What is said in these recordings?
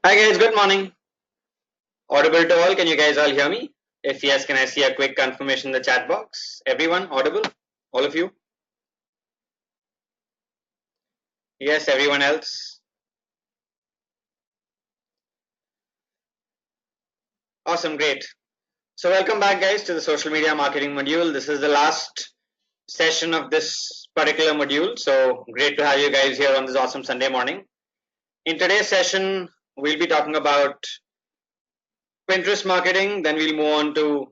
Hi guys, good morning. Audible to all, can you guys all hear me? If yes, can I see a quick confirmation in the chat box? Everyone audible? All of you? Yes, everyone else? Awesome, great. So welcome back guys to the social media marketing module. This is the last session of this particular module. So great to have you guys here on this awesome Sunday morning. In today's session, we'll be talking about Pinterest marketing, then we'll move on to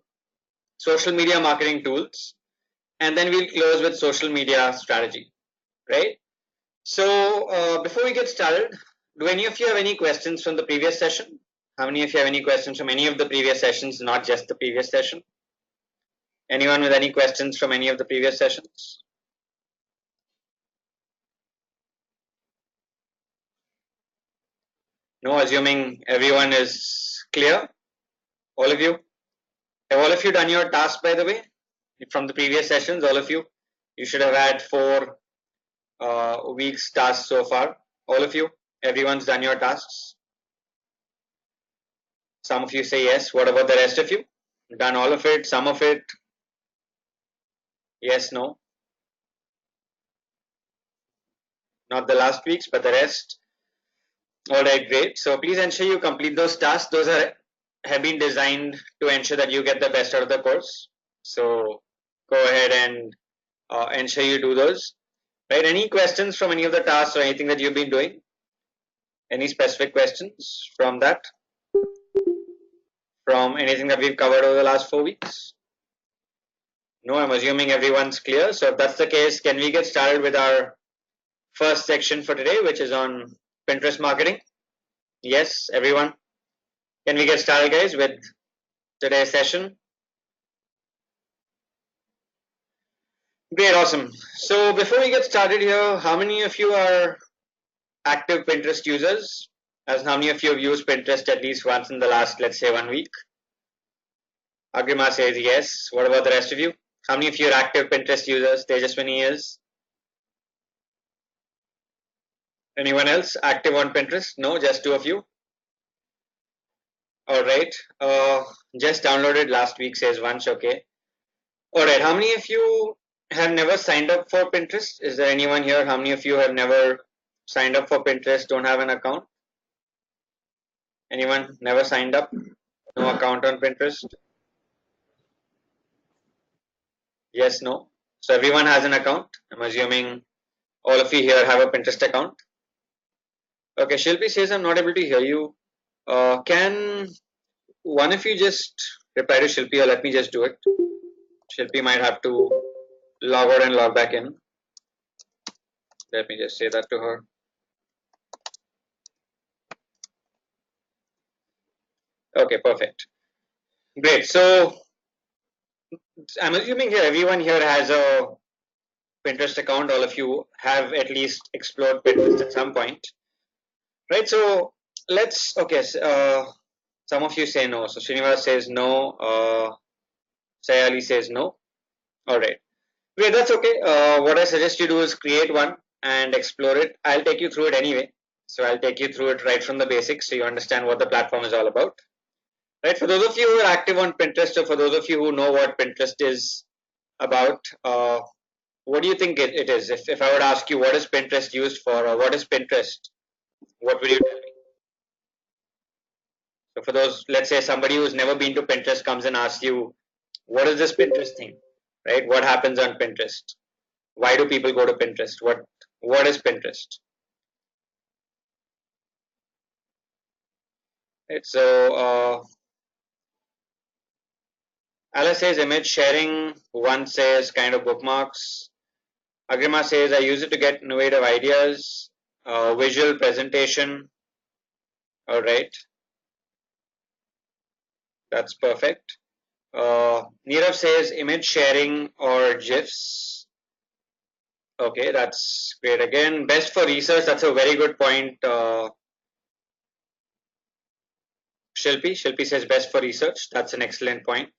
social media marketing tools, and then we'll close with social media strategy, right? So before we get started, do any of you have any questions from the previous session? How many of you have any questions from any of the previous sessions, not just the previous session? Anyone with any questions from any of the previous sessions? No, assuming everyone is clear. All of you? Have all of you done your task, by the way? From the previous sessions, all of you? You should have had 4 weeks tasks so far. All of you? Everyone's done your tasks? Some of you say yes. What about the rest of you? Done all of it? Some of it? Yes, no? Not the last weeks, but the rest. All right, great. So please ensure you complete those tasks. Those have been designed to ensure that you get the best out of the course. So go ahead and ensure you do those. Right? Any questions from any of the tasks or anything that you've been doing? Any specific questions from that? From anything that we've covered over the last 4 weeks? No, I'm assuming everyone's clear. So if that's the case, can we get started with our first section for today, which is on Pinterest marketing? Yes, everyone. Can we get started, guys, with today's session? Great, awesome. So before we get started here, how many of you are active Pinterest users? As how many of you have used Pinterest at least once in the last, let's say, 1 week? Agrima says yes. What about the rest of you? How many of you are active Pinterest users? Tejaswini is. Anyone else active on Pinterest? No, just 2 of you. All right. Just downloaded last week, says Vansh. Okay. All right. How many of you have never signed up for Pinterest? Is there anyone here? How many of you have never signed up for Pinterest, don't have an account? Anyone never signed up? No account on Pinterest? Yes, no. So everyone has an account. I'm assuming all of you here have a Pinterest account. Okay, Shilpi says I'm not able to hear you. Can one of you just reply to Shilpi, or let me just do it? Shilpi might have to log out and log back in. Let me just say that to her. Okay, perfect. Great. So I'm assuming here everyone here has a Pinterest account. All of you have at least explored Pinterest at some point, right? So let's, okay, some of you say no. So Srinivas says no. Sayali says no. All right. Great, that's okay. What I suggest you do is create one and explore it. I'll take you through it anyway. So I'll take you through it right from the basics so you understand what the platform is all about. Right, for those of you who are active on Pinterest, or for those of you who know what Pinterest is about, what do you think it is? If I would ask you what is Pinterest used for, or what is Pinterest, what will you tell me? So for those, let's say somebody who's never been to Pinterest comes and asks you, what is this Pinterest thing? Right? What happens on Pinterest? Why do people go to Pinterest? What is Pinterest? Right, so Alice says image sharing, one says kind of bookmarks. Agrima says I use it to get innovative ideas, visual presentation. All right, that's perfect. Nirav says image sharing or GIFs. Okay, that's great. Again, best for research. That's a very good point. Shilpi says best for research. That's an excellent point.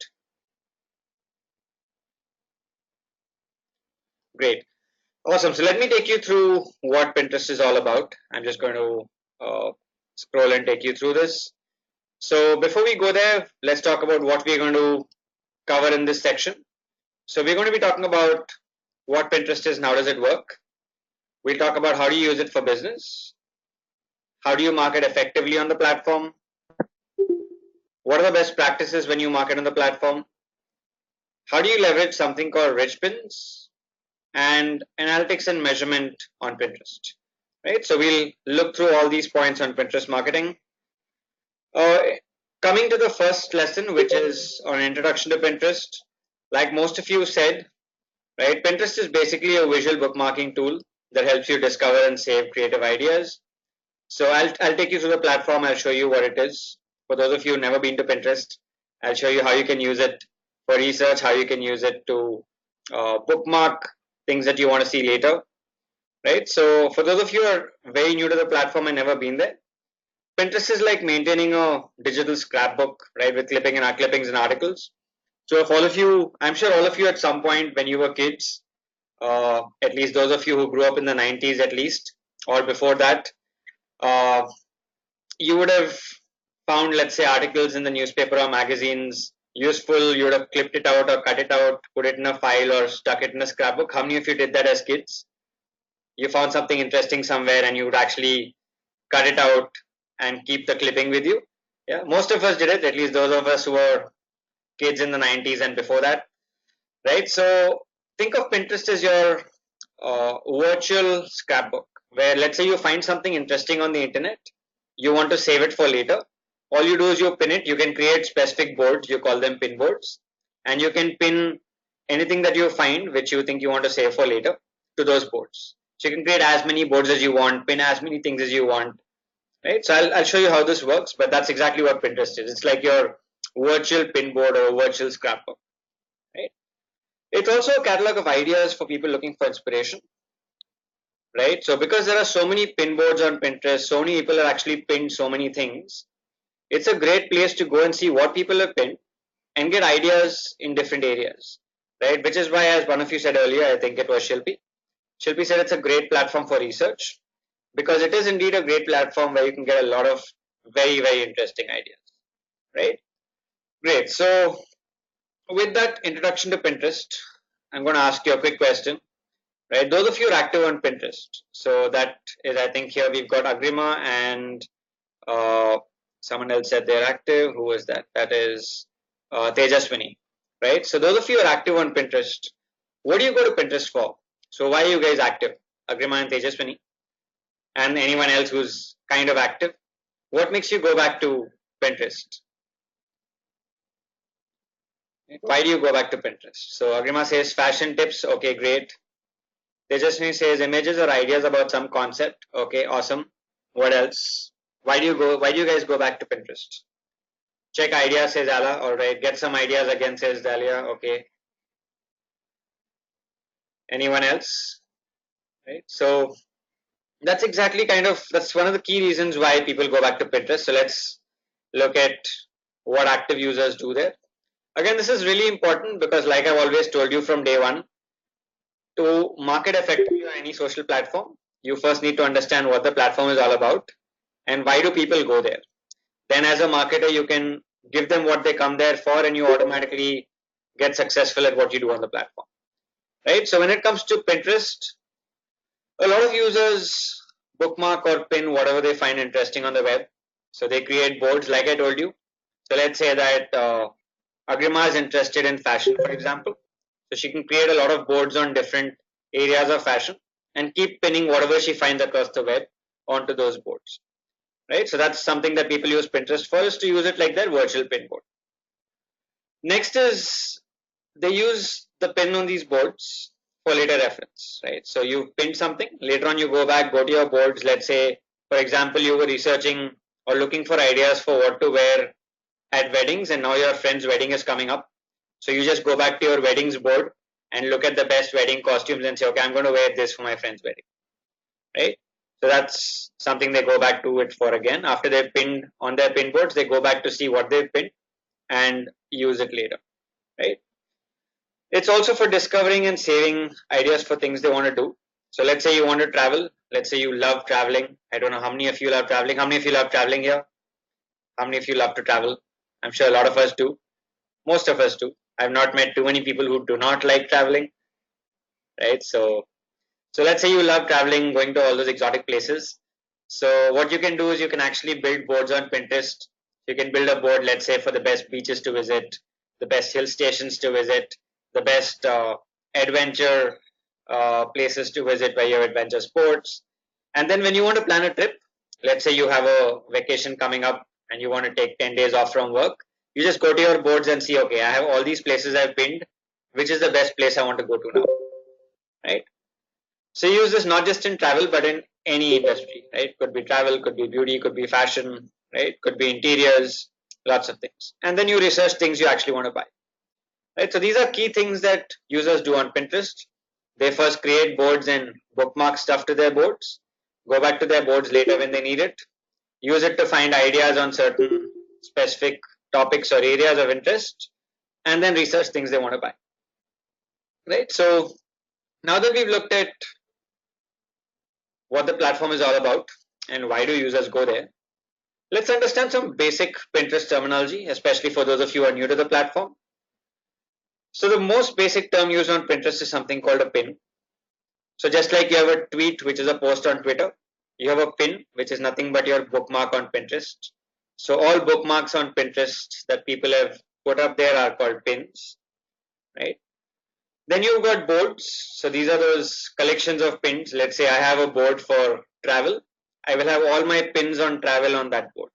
Great. Awesome. So let me take you through what Pinterest is all about. I'm just going to scroll and take you through this. So before we go there, let's talk about what we're going to cover in this section. So we're going to be talking about what Pinterest is and how does it work. We'll talk about how do you use it for business, how do you market effectively on the platform, what are the best practices when you market on the platform, how do you leverage something called rich pins, and analytics and measurement on Pinterest. Right, so we'll look through all these points on Pinterest marketing. Uh, Coming to the first lesson, which is on introduction to Pinterest, like most of you said, right, Pinterest is basically a visual bookmarking tool that helps you discover and save creative ideas. So I'll take you through the platform. I'll show you what it is. For those of you who've never been to Pinterest, I'll show you how you can use it for research, how you can use it to bookmark things that you want to see later, right? So for those of you who are very new to the platform and never been there, Pinterest is like maintaining a digital scrapbook, right, with clippings and articles. So if all of you, I'm sure all of you at some point when you were kids, at least those of you who grew up in the 90s at least, or before that, uh, you would have found, let's say, articles in the newspaper or magazines useful. You would have clipped it out or cut it out, put it in a file or stuck it in a scrapbook. How many of you did that as kids? You found something interesting somewhere and you would actually cut it out and keep the clipping with you. Yeah, most of us did it, at least those of us who were kids in the 90s and before that, right? So think of Pinterest as your virtual scrapbook, where let's say you find something interesting on the internet, you want to save it for later. All you do is you pin it. You can create specific boards, you call them pin boards, and you can pin anything that you find which you think you want to save for later to those boards. So you can create as many boards as you want, pin as many things as you want, right? So I'll show you how this works, but that's exactly what Pinterest is. It's like your virtual pin board or virtual scrapbook, right? It's also a catalog of ideas for people looking for inspiration, right? So because there are so many pin boards on Pinterest, so many people have actually pinned so many things, it's a great place to go and see what people have pinned and get ideas in different areas, right? Which is why, as one of you said earlier, I think it was Shilpi. Shilpi said it's a great platform for research because it is indeed a great platform where you can get a lot of very, very interesting ideas, right? Great. So with that introduction to Pinterest, I'm going to ask you a quick question, right? Those of you are active on Pinterest. So that is, I think here we've got Agrima and uh, someone else said they're active. Who is that? That is Tejaswini, right? So those of you are active on Pinterest. What do you go to Pinterest for? So why are you guys active? Agrima and Tejaswini, and anyone else who's kind of active. What makes you go back to Pinterest? Why do you go back to Pinterest? So Agrima says fashion tips. Okay, great. Tejaswini says images or ideas about some concept. Okay, awesome. What else? Why do you go? Why do you guys go back to Pinterest? Check ideas, says Ala. All right. Get some ideas again, says Dahlia. Okay. Anyone else? Right. So that's exactly that's one of the key reasons why people go back to Pinterest. So let's look at what active users do there. Again, this is really important because, like I've always told you from day one, to market effectively on any social platform, you first need to understand what the platform is all about and why do people go there. Then as a marketer, you can give them what they come there for and you automatically get successful at what you do on the platform, right? So when it comes to Pinterest, a lot of users bookmark or pin whatever they find interesting on the web. So they create boards like I told you. So let's say that Agrima is interested in fashion, for example. So she can create a lot of boards on different areas of fashion and keep pinning whatever she finds across the web onto those boards, right? So that's something that people use Pinterest for, is to use it like their virtual pin board. Next is they use the pin on these boards for later reference, right? So you've pinned something, later on you go back, go to your boards. Let's say, for example, you were researching or looking for ideas for what to wear at weddings and now your friend's wedding is coming up. So you just go back to your weddings board and look at the best wedding costumes and say, okay, I'm going to wear this for my friend's wedding, right? So that's something they go back to it for again. After they've pinned on their pin boards, they go back to see what they've pinned and use it later, right? It's also for discovering and saving ideas for things they want to do. So let's say you want to travel. Let's say you love traveling. I don't know how many of you love traveling. How many of you love traveling here? How many of you love to travel? I'm sure a lot of us do. Most of us do. I've not met too many people who do not like traveling, right? So let's say you love traveling, going to all those exotic places. So what you can do is you can actually build boards on Pinterest. You can build a board, let's say, for the best beaches to visit, the best hill stations to visit, the best adventure places to visit where you have adventure sports. And then when you want to plan a trip, let's say you have a vacation coming up and you want to take 10 days off from work, you just go to your boards and see, okay, I have all these places I've pinned. Which is the best place I want to go to now, right? So you use this not just in travel, but in any industry, right? Could be travel, could be beauty, could be fashion, right? Could be interiors, lots of things. And then you research things you actually want to buy, right? So these are key things that users do on Pinterest. They first create boards and bookmark stuff to their boards, go back to their boards later when they need it, use it to find ideas on certain specific topics or areas of interest, and then research things they want to buy, right? So now that we've looked at what the platform is all about and why do users go there, let's understand some basic Pinterest terminology, especially for those of you who are new to the platform. So the most basic term used on Pinterest is something called a pin. So just like you have a tweet, which is a post on Twitter, you have a pin, which is nothing but your bookmark on Pinterest. So all bookmarks on Pinterest that people have put up there are called pins, right? Then you've got boards. So these are those collections of pins. Let's say I have a board for travel. I will have all my pins on travel on that board,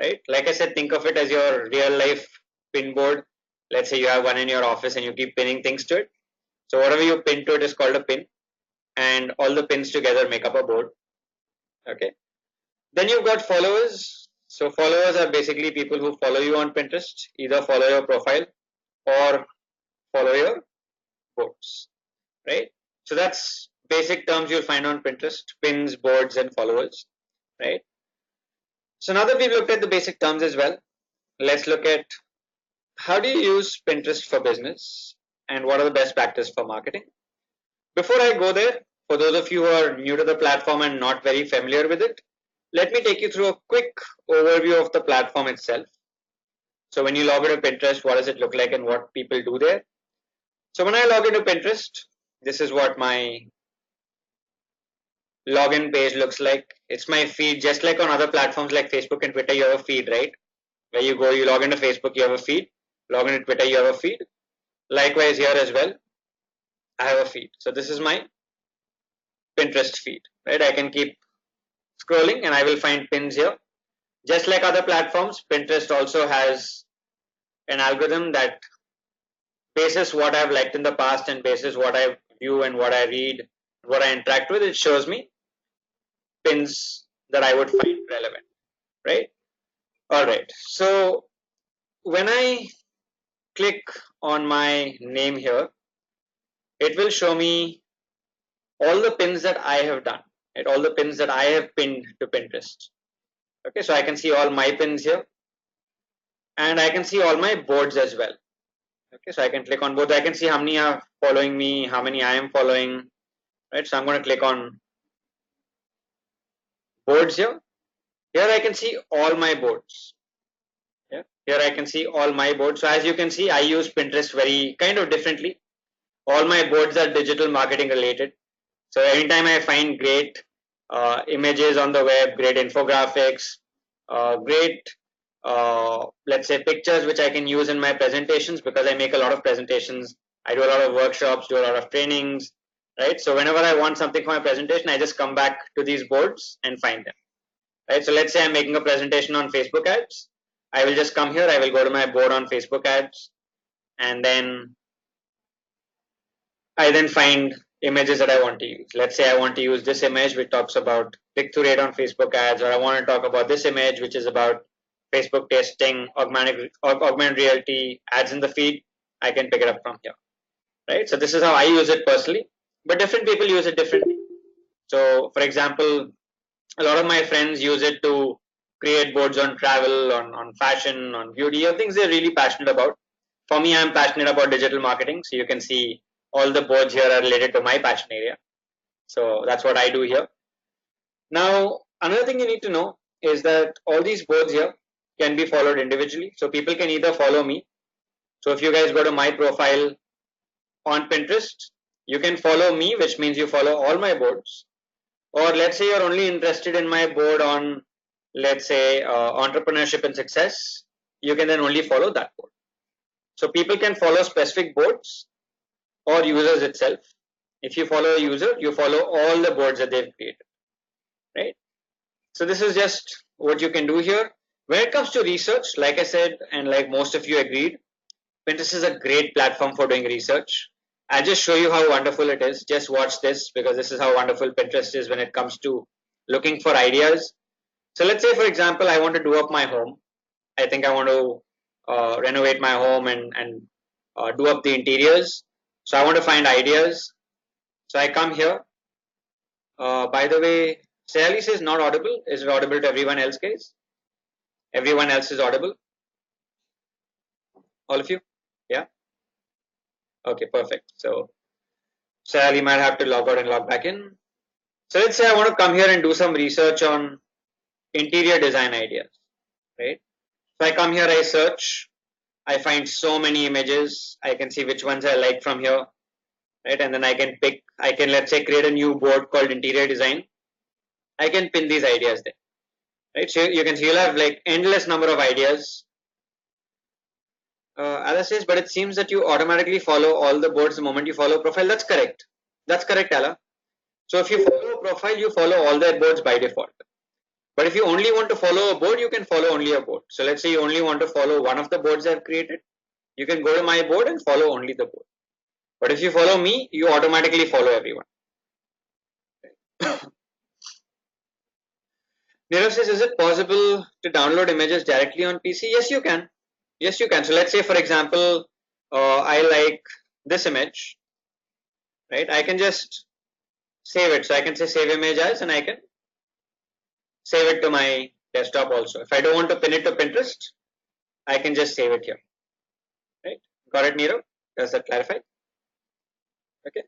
right? Like I said, think of it as your real life pin board. Let's say you have one in your office and you keep pinning things to it. So whatever you pin to it is called a pin, and all the pins together make up a board. Okay. Then you've got followers. So followers are basically people who follow you on Pinterest, either follow your profile or follow your boards, right? So that's basic terms you'll find on Pinterest: pins, boards, and followers, right? So now that we've looked at the basic terms as well, let's look at how do you use Pinterest for business and what are the best practices for marketing. Before I go there, for those of you who are new to the platform and not very familiar with it, let me take you through a quick overview of the platform itself. So when you log into Pinterest, what does it look like and what people do there? So when I log into Pinterest, this is what my login page looks like. It's my feed, just like on other platforms like Facebook and Twitter, you have a feed, right? Where you go, you log into Facebook, you have a feed. Log into Twitter, you have a feed. Likewise here as well, I have a feed. So this is my Pinterest feed, right? I can keep scrolling and I will find pins here. Just like other platforms, Pinterest also has an algorithm that basis what I've liked in the past and basis what I view and what I read, what I interact with, it shows me pins that I would find relevant, right? All right. So when I click on my name here, it will show me all the pins that I have done, right? All the pins that I have pinned to Pinterest. Okay, so I can see all my pins here and I can see all my boards as well. Okay, so I can click on both. I can see how many are following me, how many I am following, right? So I'm going to click on boards here. Here I can see all my boards. Yeah, here I can see all my boards. So as you can see, I use Pinterest very kind of differently. All my boards are digital marketing related. So anytime I find great images on the web, great infographics, great let's say pictures which I can use in my presentations, because I make a lot of presentations. I do a lot of workshops, do a lot of trainings, right? So whenever I want something for my presentation, I just come back to these boards and find them, right? So let's say I'm making a presentation on Facebook ads. I will just come here, I will go to my board on Facebook ads, and then I then find images that I want to use. Let's say I want to use this image which talks about click-through rate on Facebook ads, or I want to talk about this image which is about Facebook testing, augmented reality, ads in the feed. I can pick it up from here, right? So this is how I use it personally, but different people use it differently. So for example, a lot of my friends use it to create boards on travel, on fashion, on beauty, or things they're really passionate about. For me, I'm passionate about digital marketing. So you can see all the boards here are related to my passion area. So that's what I do here. Now, another thing you need to know is that all these boards here can be followed individually. So people can either follow me. So if you guys go to my profile on Pinterest, you can follow me, which means you follow all my boards. Or let's say you're only interested in my board on, let's say, entrepreneurship and success, you can then only follow that board. So people can follow specific boards or users itself. If you follow a user, you follow all the boards that they've created, right? So this is just what you can do here. When it comes to research, like I said, and like most of you agreed, Pinterest is a great platform for doing research. I'll just show you how wonderful it is. Just watch this because this is how wonderful Pinterest is when it comes to looking for ideas. So let's say, for example, I want to do up my home. I think I want to renovate my home and do up the interiors. So I want to find ideas. So I come here. By the way, Sally says not audible. Is it audible to everyone else, guys? Everyone else is audible? All of you? Yeah? Okay, perfect. So Sally might have to log out and log back in. So let's say I want to come here and do some research on interior design ideas, right? So I come here, I search, I find so many images. I can see which ones I like from here, right? And then I can pick, I can, let's say, create a new board called interior design. I can pin these ideas there, right? So you can see you'll have like endless number of ideas. Ala says, but it seems that you automatically follow all the boards the moment you follow profile. That's correct. That's correct, Ala. So if you follow a profile, you follow all their boards by default. But if you only want to follow a board, you can follow only a board. So let's say you only want to follow one of the boards I've created. You can go to my board and follow only the board. But if you follow me, you automatically follow everyone. Nirav says, is it possible to download images directly on PC? Yes, you can. Yes, you can. So let's say, for example, I like this image, right? I can just save it. So I can say save image as, and I can save it to my desktop also. If I don't want to pin it to Pinterest, I can just save it here, right? Got it, Nirav? Does that clarify? Okay.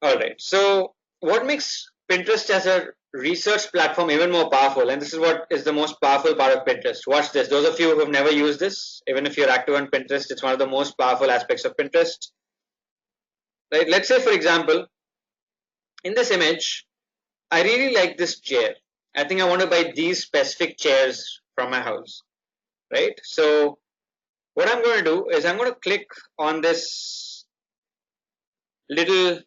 All right. So what makes Pinterest as a research platform even more powerful? And this is what is the most powerful part of Pinterest. Watch this. Those of you who have never used this, even if you're active on Pinterest, it's one of the most powerful aspects of Pinterest. Right? Let's say, for example, in this image, I really like this chair. I think I want to buy these specific chairs from my house. Right? So what I'm going to do is I'm going to click on this little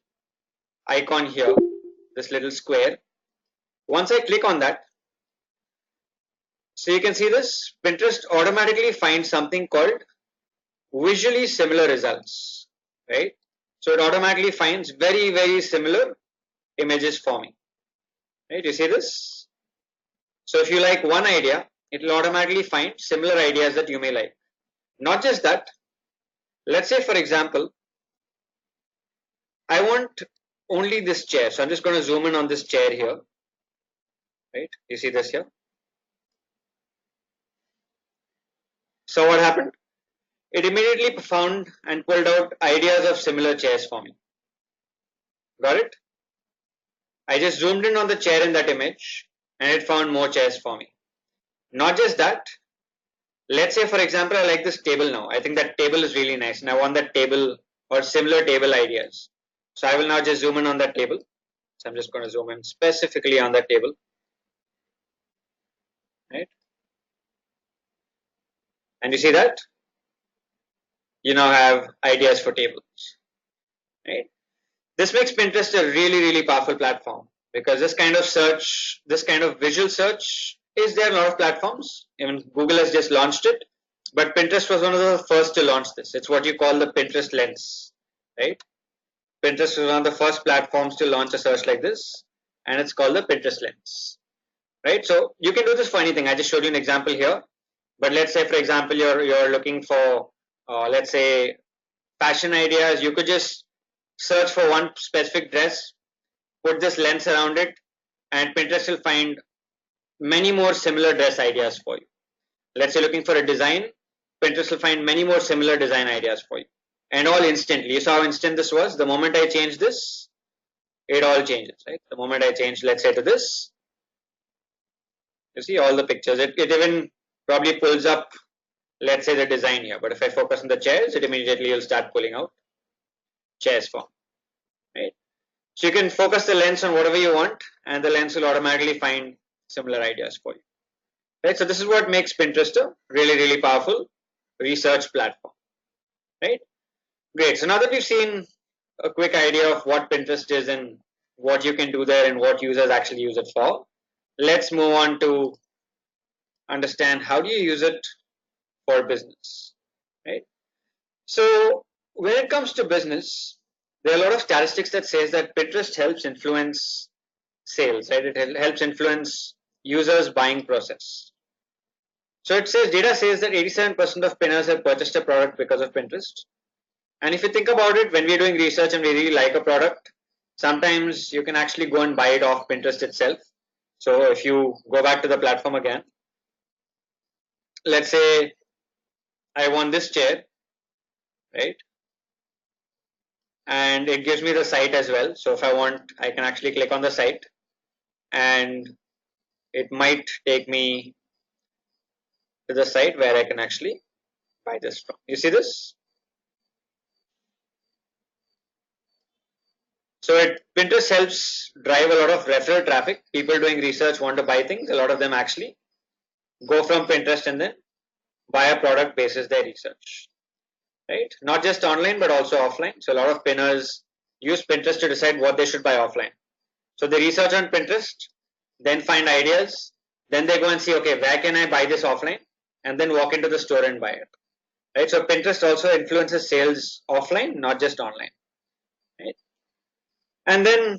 icon here, this little square. Once I click on that, so you can see this, Pinterest automatically finds something called visually similar results, right? So it automatically finds very, very similar images for me, right? You see this? So if you like one idea, it will automatically find similar ideas that you may like. Not just that, let's say, for example, I want only this chair. So I'm just going to zoom in on this chair here, right? You see this here? So what happened? It immediately found and pulled out ideas of similar chairs for me. Got it? I just zoomed in on the chair in that image and it found more chairs for me. Not just that, let's say, for example, I like this table now. I think that table is really nice and I want that table or similar table ideas. So I will now just zoom in on that table. So I'm just going to zoom in specifically on that table, right? And you see that? You now have ideas for tables, right? This makes Pinterest a really, really powerful platform because this kind of search, this kind of visual search is there in a lot of platforms. Even Google has just launched it, but Pinterest was one of the first to launch this. It's what you call the Pinterest lens, right? Pinterest was one of the first platforms to launch a search like this, and it's called the Pinterest lens, right? So you can do this for anything. I just showed you an example here, but let's say, for example, you're looking for, let's say, fashion ideas. You could just search for one specific dress, put this lens around it, and Pinterest will find many more similar dress ideas for you. Let's say looking for a design, Pinterest will find many more similar design ideas for you. And all instantly. You saw how instant this was? The moment I changed this, it all changes, right? The moment I change, let's say to this, you see all the pictures. It even probably pulls up, let's say the design here. But if I focus on the chairs, it immediately will start pulling out chairs form, right? So you can focus the lens on whatever you want, and the lens will automatically find similar ideas for you, right? So this is what makes Pinterest a really, really powerful research platform, right? Great. So now that we've seen a quick idea of what Pinterest is and what you can do there and what users actually use it for, let's move on to understand how do you use it for business, right? So when it comes to business, there are a lot of statistics that says that Pinterest helps influence sales, right? It helps influence users' buying process. So it says data says that 87% of pinners have purchased a product because of Pinterest. And if you think about it, when we're doing research and we really like a product, sometimes you can actually go and buy it off Pinterest itself. So if you go back to the platform again, let's say I want this chair, right? And it gives me the site as well. So if I want, I can actually click on the site and it might take me to the site where I can actually buy this from. You see this? So Pinterest helps drive a lot of referral traffic. People doing research want to buy things. A lot of them actually go from Pinterest and then buy a product basis their research, right? Not just online, but also offline. So a lot of pinners use Pinterest to decide what they should buy offline. So they research on Pinterest, then find ideas, then they go and see, okay, where can I buy this offline? And then walk into the store and buy it, right? So Pinterest also influences sales offline, not just online, right? And then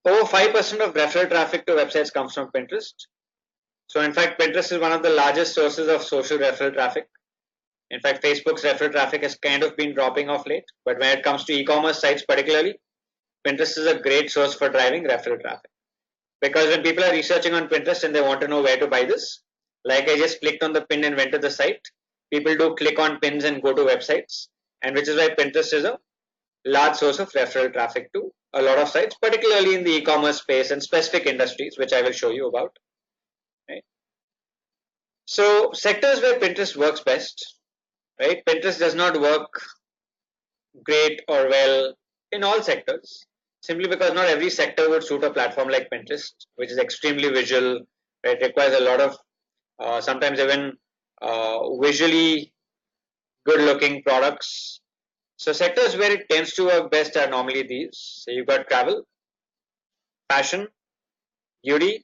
over 5% of referral traffic to websites comes from Pinterest. So in fact, Pinterest is one of the largest sources of social referral traffic. In fact, Facebook's referral traffic has kind of been dropping off late, but when it comes to e-commerce sites particularly, Pinterest is a great source for driving referral traffic. Because when people are researching on Pinterest and they want to know where to buy this, like I just clicked on the pin and went to the site, people do click on pins and go to websites, and which is why Pinterest is a large source of referral traffic to a lot of sites, particularly in the e-commerce space and specific industries, which I will show you about. Right? So sectors where Pinterest works best, right? Pinterest does not work great or well in all sectors, simply because not every sector would suit a platform like Pinterest, which is extremely visual. Right? It requires a lot of sometimes even visually good-looking products. So sectors where it tends to work best are normally these. So you've got travel, fashion, beauty,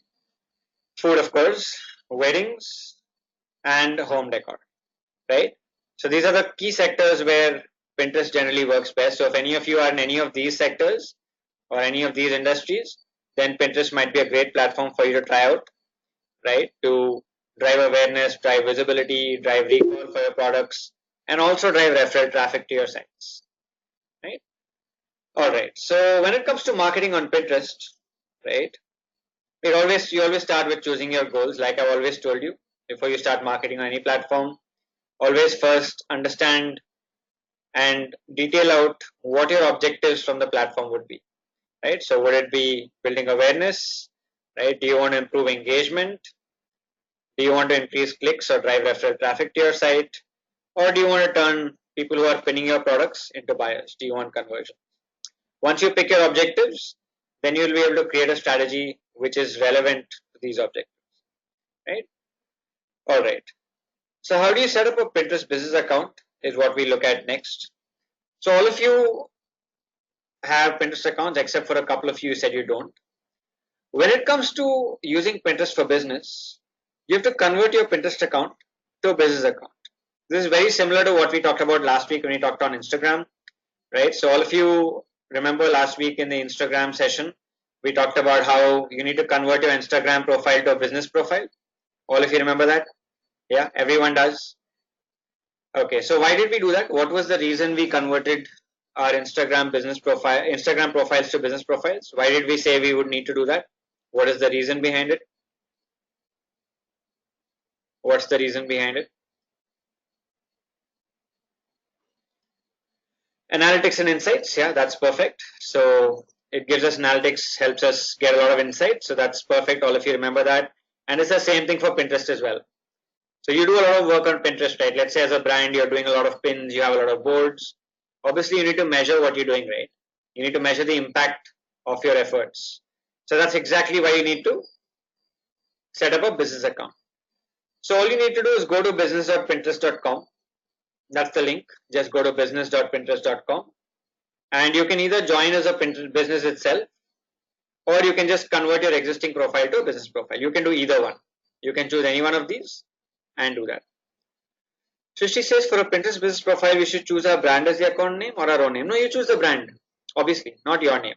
food, of course, weddings, and home decor, right? So these are the key sectors where Pinterest generally works best. So if any of you are in any of these sectors or any of these industries, then Pinterest might be a great platform for you to try out, right? To drive awareness, drive visibility, drive recall for your products, and also drive referral traffic to your sites, right? All right. So when it comes to marketing on Pinterest, right? You always start with choosing your goals. Like I've always told you, before you start marketing on any platform, always first understand and detail out what your objectives from the platform would be, right? So would it be building awareness, right? Do you want to improve engagement? Do you want to increase clicks or drive referral traffic to your site? Or do you want to turn people who are pinning your products into buyers? Do you want conversion? Once you pick your objectives, then you'll be able to create a strategy which is relevant to these objectives, right? All right. So how do you set up a Pinterest business account is what we look at next. So all of you have Pinterest accounts except for a couple of you said you don't. When it comes to using Pinterest for business, you have to convert your Pinterest account to a business account. This is very similar to what we talked about last week when we talked on Instagram, right? So all of you remember last week in the Instagram session, we talked about how you need to convert your Instagram profile to a business profile. All of you remember that? Yeah, everyone does. Okay, so why did we do that? What was the reason we converted our Instagram profiles to business profiles? Why did we say we would need to do that? What is the reason behind it? What's the reason behind it? Analytics and insights. Yeah, that's perfect. So It gives us analytics, helps us get a lot of insight. So that's perfect. All of you remember that. And it's the same thing for Pinterest as well. So you do a lot of work on Pinterest, right? Let's say as a brand, you're doing a lot of pins, you have a lot of boards. Obviously, you need to measure what you're doing, right? You need to measure the impact of your efforts. So that's exactly why you need to set up a business account. So all you need to do is go to business.pinterest.com. That's the link. Just go to business.pinterest.com and you can either join as a Pinterest business itself, or you can just convert your existing profile to a business profile. You can do either one. You can choose any one of these and do that. So she says for a Pinterest business profile, we should choose our brand as the account name or our own name. No, you choose the brand, obviously, not your name.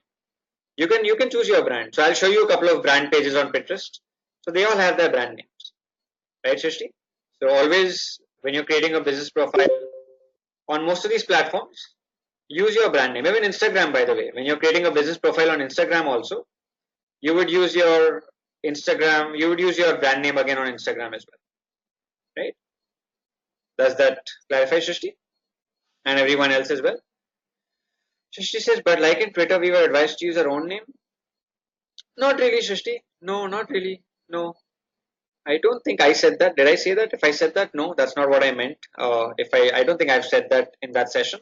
You can choose your brand. So I'll show you a couple of brand pages on Pinterest. So they all have their brand names, right, Srishti? So always when you're creating a business profile on most of these platforms, use your brand name. Even Instagram, by the way, when you're creating a business profile on Instagram also, you would use your brand name again on Instagram as well, right? Does that clarify, Srishti? And everyone else as well? Srishti says, but like in Twitter, we were advised to use our own name. Not really, Srishti. No, not really. No, I don't think I said that. Did I say that? If I said that, no, that's not what I meant. If I don't think I've said that in that session.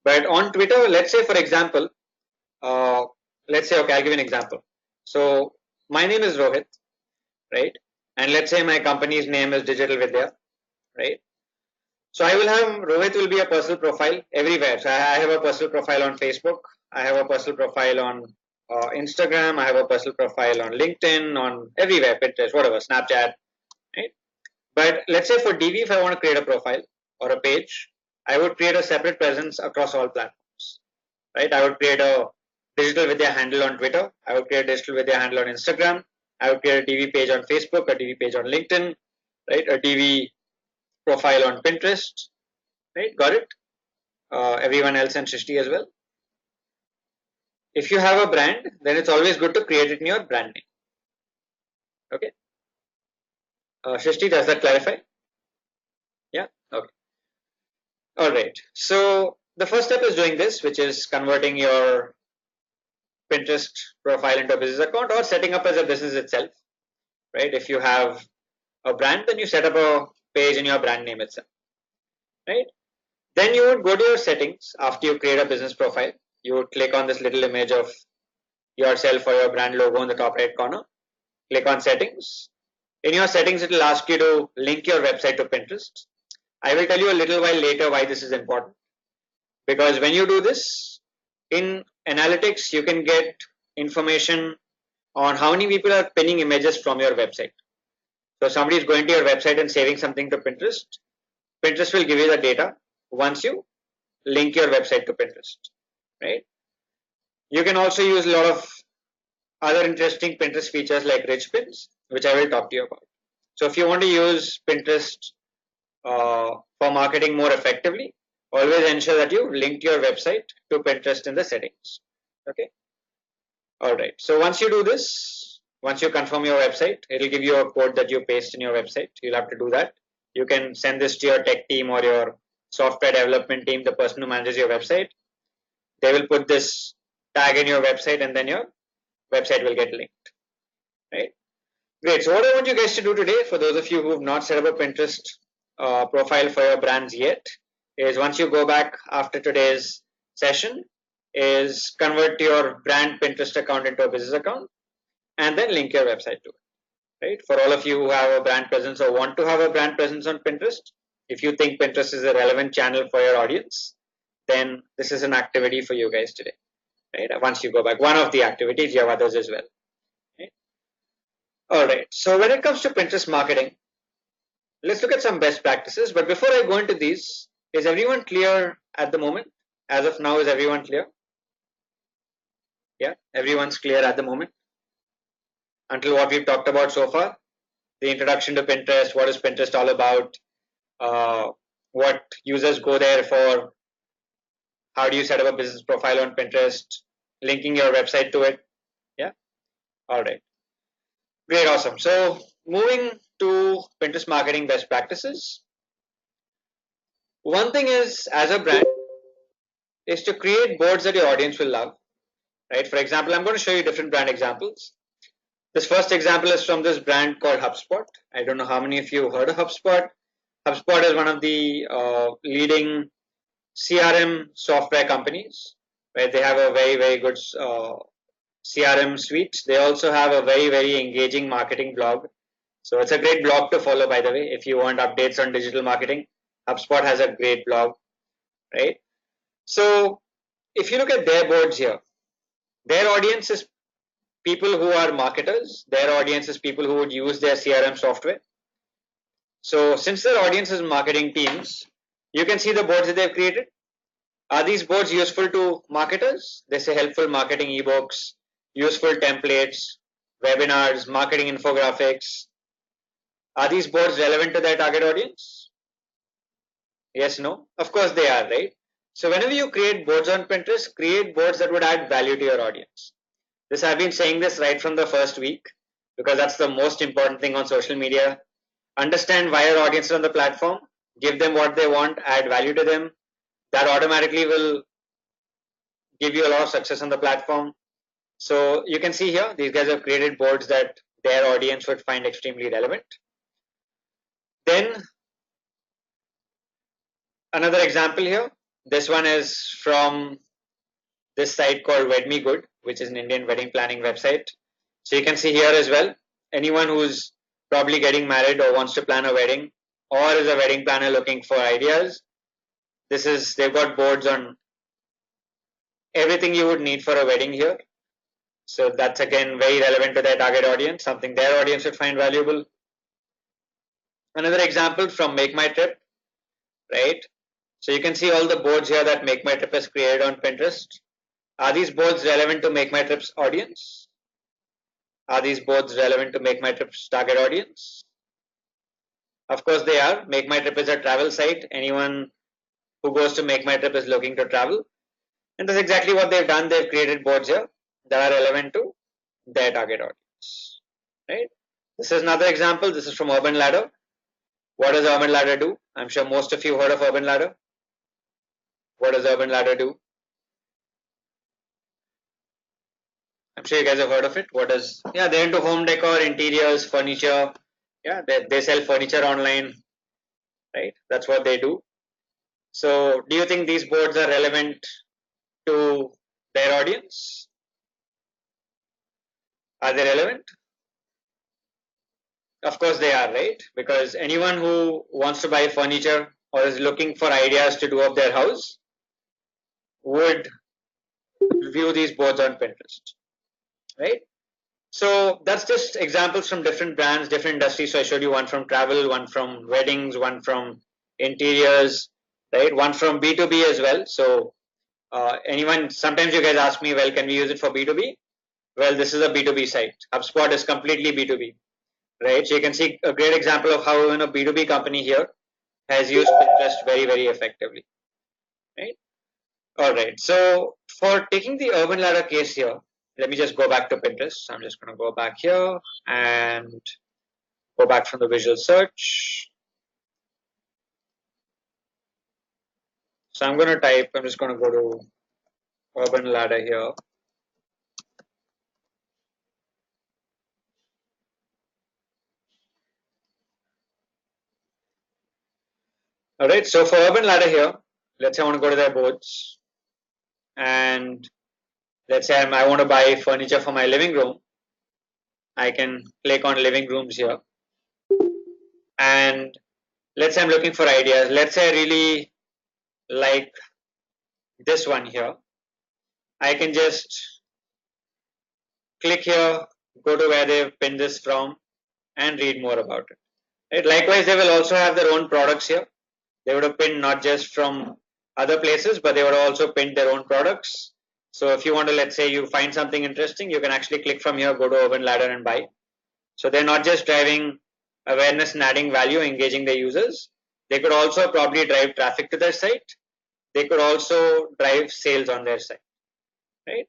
But on Twitter, let's say, for example, uh, let's say, okay, I'll give you an example. So my name is Rohit, right? And let's say my company's name is Digital Vidya, right? So I will have Rohit will be a personal profile everywhere. So I have a personal profile on Facebook. I have a personal profile on Instagram. I have a personal profile on LinkedIn, on everywhere, Pinterest, whatever, Snapchat, right? But let's say for DV, if I want to create a profile or a page, I would create a separate presence across all platforms, right? I would create a Digital Vidya handle on Twitter. I would create a Digital Vidya handle on Instagram. I would create a DV page on Facebook, a DV page on LinkedIn, right? A DV profile on Pinterest, right? Got it? Everyone else and Srishti as well. If you have a brand, then it's always good to create it in your brand name. Okay. Srishti, does that clarify? Yeah. Okay. All right. So the first step is doing this, which is converting your Pinterest profile into a business account or setting up as a business itself, right? If you have a brand, then you set up a page in your brand name itself, right? Then you would go to your settings after you create a business profile. You would click on this little image of yourself or your brand logo in the top right corner. Click on settings. In your settings, it will ask you to link your website to Pinterest. I will tell you a little while later why this is important. Because when you do this, in analytics, you can get information on how many people are pinning images from your website. So somebody is going to your website and saving something to Pinterest. Pinterest will give you the data once you link your website to Pinterest, right? You can also use a lot of other interesting Pinterest features like rich pins, which I will talk to you about. So if you want to use Pinterest for marketing more effectively, always ensure that you link your website to Pinterest in the settings. Okay. All right. So once you do this, once you confirm your website, it'll give you a code that you paste in your website. You'll have to do that. You can send this to your tech team or your software development team, the person who manages your website. They will put this tag in your website and then your website will get linked, right? Great. So what I want you guys to do today, for those of you who have not set up a Pinterest profile for your brands yet, is once you go back after today's session, is convert your brand Pinterest account into a business account and then link your website to it, right? For all of you who have a brand presence or want to have a brand presence on Pinterest, if you think Pinterest is a relevant channel for your audience, then this is an activity for you guys today, right? Once you go back, one of the activities, you have others as well. Right? All right. So when it comes to Pinterest marketing, let's look at some best practices. But before I go into these, is everyone clear at the moment? As of now, is everyone clear? Yeah, everyone's clear at the moment until what we've talked about so far. The introduction to Pinterest, what is Pinterest all about, what users go there for, how do you set up a business profile on Pinterest, linking your website to it. Yeah, all right. Great, awesome. So moving to Pinterest marketing best practices. One thing is, as a brand, is to create boards that your audience will love, right? For example, I'm going to show you different brand examples. This first example is from this brand called HubSpot. I don't know how many of you heard of HubSpot. HubSpot is one of the leading CRM software companies, where they have a very good CRM suite. They also have a very engaging marketing blog. So it's a great blog to follow, by the way. If you want updates on digital marketing, HubSpot has a great blog, right? So if you look at their boards here, their audience is people who are marketers. Their audience is people who would use their CRM software. So since their audience is marketing teams, you can see the boards that they've created. Are these boards useful to marketers? They say helpful marketing ebooks, useful templates, webinars, marketing infographics. Are these boards relevant to their target audience? Yes, no? Of course they are, right? So whenever you create boards on Pinterest, create boards that would add value to your audience. This I've been saying this right from the first week, because that's the most important thing on social media. Understand why your audience is on the platform, give them what they want, add value to them. That automatically will give you a lot of success on the platform. So you can see here, these guys have created boards that their audience would find extremely relevant. Then another example here, this one is from this site called Wed Me Good, which is an Indian wedding planning website. So you can see here as well, anyone who's probably getting married or wants to plan a wedding, or is a wedding planner looking for ideas, they've got boards on everything you would need for a wedding here. So that's again very relevant to their target audience, something their audience would find valuable. Another example from Make My Trip, right? So you can see all the boards here that Make My Trip has created on Pinterest. Are these boards relevant to Make My Trip's audience? Are these boards relevant to Make My Trip's target audience? Of course they are. Make My Trip is a travel site. Anyone who goes to Make My Trip is looking to travel. And that's exactly what they've done. They've created boards here that are relevant to their target audience. Right? This is another example. This is from Urban Ladder. What does Urban Ladder do? I'm sure most of you heard of Urban Ladder. What does Urban Ladder do? I'm sure you guys have heard of it. Yeah, they're into home decor, interiors, furniture. Yeah, they sell furniture online, right? That's what they do. So do you think these boards are relevant to their audience? Are they relevant? Of course they are, right? Because anyone who wants to buy furniture or is looking for ideas to do up their house would view these boards on Pinterest, right? So that's just examples from different brands, different industries. So I showed you one from travel, one from weddings, one from interiors, right? One from B2B as well. So sometimes you guys ask me, well, can we use it for B2B? Well, this is a B2B site. HubSpot is completely B2B, right? So you can see a great example of how even a B2B company here has used Pinterest very effectively, right? All right. So for taking the Urban Ladder case here, let me just go back to Pinterest. I'm just going to go back here and go back from the visual search. So I'm just going to go to Urban Ladder here. All right. So for Urban Ladder here, let's say I want to go to their boards, and let's say I want to buy furniture for my living room. I can click on living rooms here, and let's say I'm looking for ideas. Let's say I really like this one here. I can just click here, go to where they've pinned this from, and read more about it. Right? Likewise, they will also have their own products here. They would have pinned not just from other places, but they would have also pinned their own products. So if you want to, let's say you find something interesting, you can actually click from here, go to Urban Ladder and buy. So they're not just driving awareness and adding value, engaging their users. They could also probably drive traffic to their site. They could also drive sales on their site, right?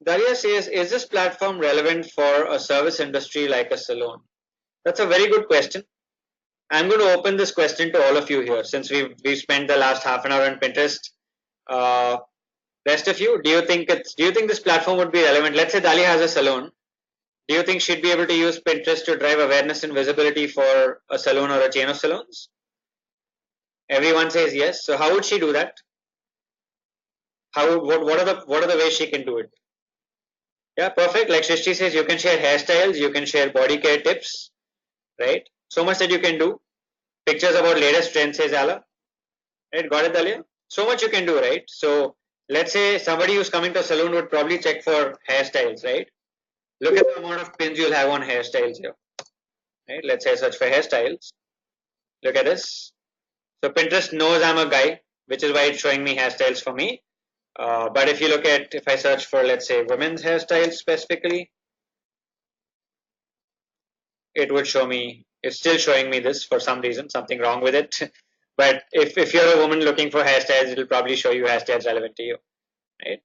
Daria says, is this platform relevant for a service industry like a salon? That's a very good question. I'm going to open this question to all of you here, since we've spent the last half an hour on Pinterest. Rest of you, do you think this platform would be relevant? Let's say Dalia has a salon. Do you think she'd be able to use Pinterest to drive awareness and visibility for a salon or a chain of salons? Everyone says yes. So how would she do that? What are the ways she can do it? Yeah, perfect. Like Shrishti says, you can share hairstyles, you can share body care tips, right? So much that you can do. Pictures about latest trends, says Ala. Right, got it, Dalia? So much you can do, right? So let's say somebody who's coming to a salon would probably check for hairstyles, right? Look at the amount of pins you'll have on hairstyles here. Right? Let's say I search for hairstyles. Look at this. So Pinterest knows I'm a guy, which is why it's showing me hairstyles for me. But if you look at, if I search for, let's say, women's hairstyles specifically, it would show me, it's still showing me this for some reason, something wrong with it. But if you're a woman looking for hairstyles, it'll probably show you hairstyles relevant to you, right?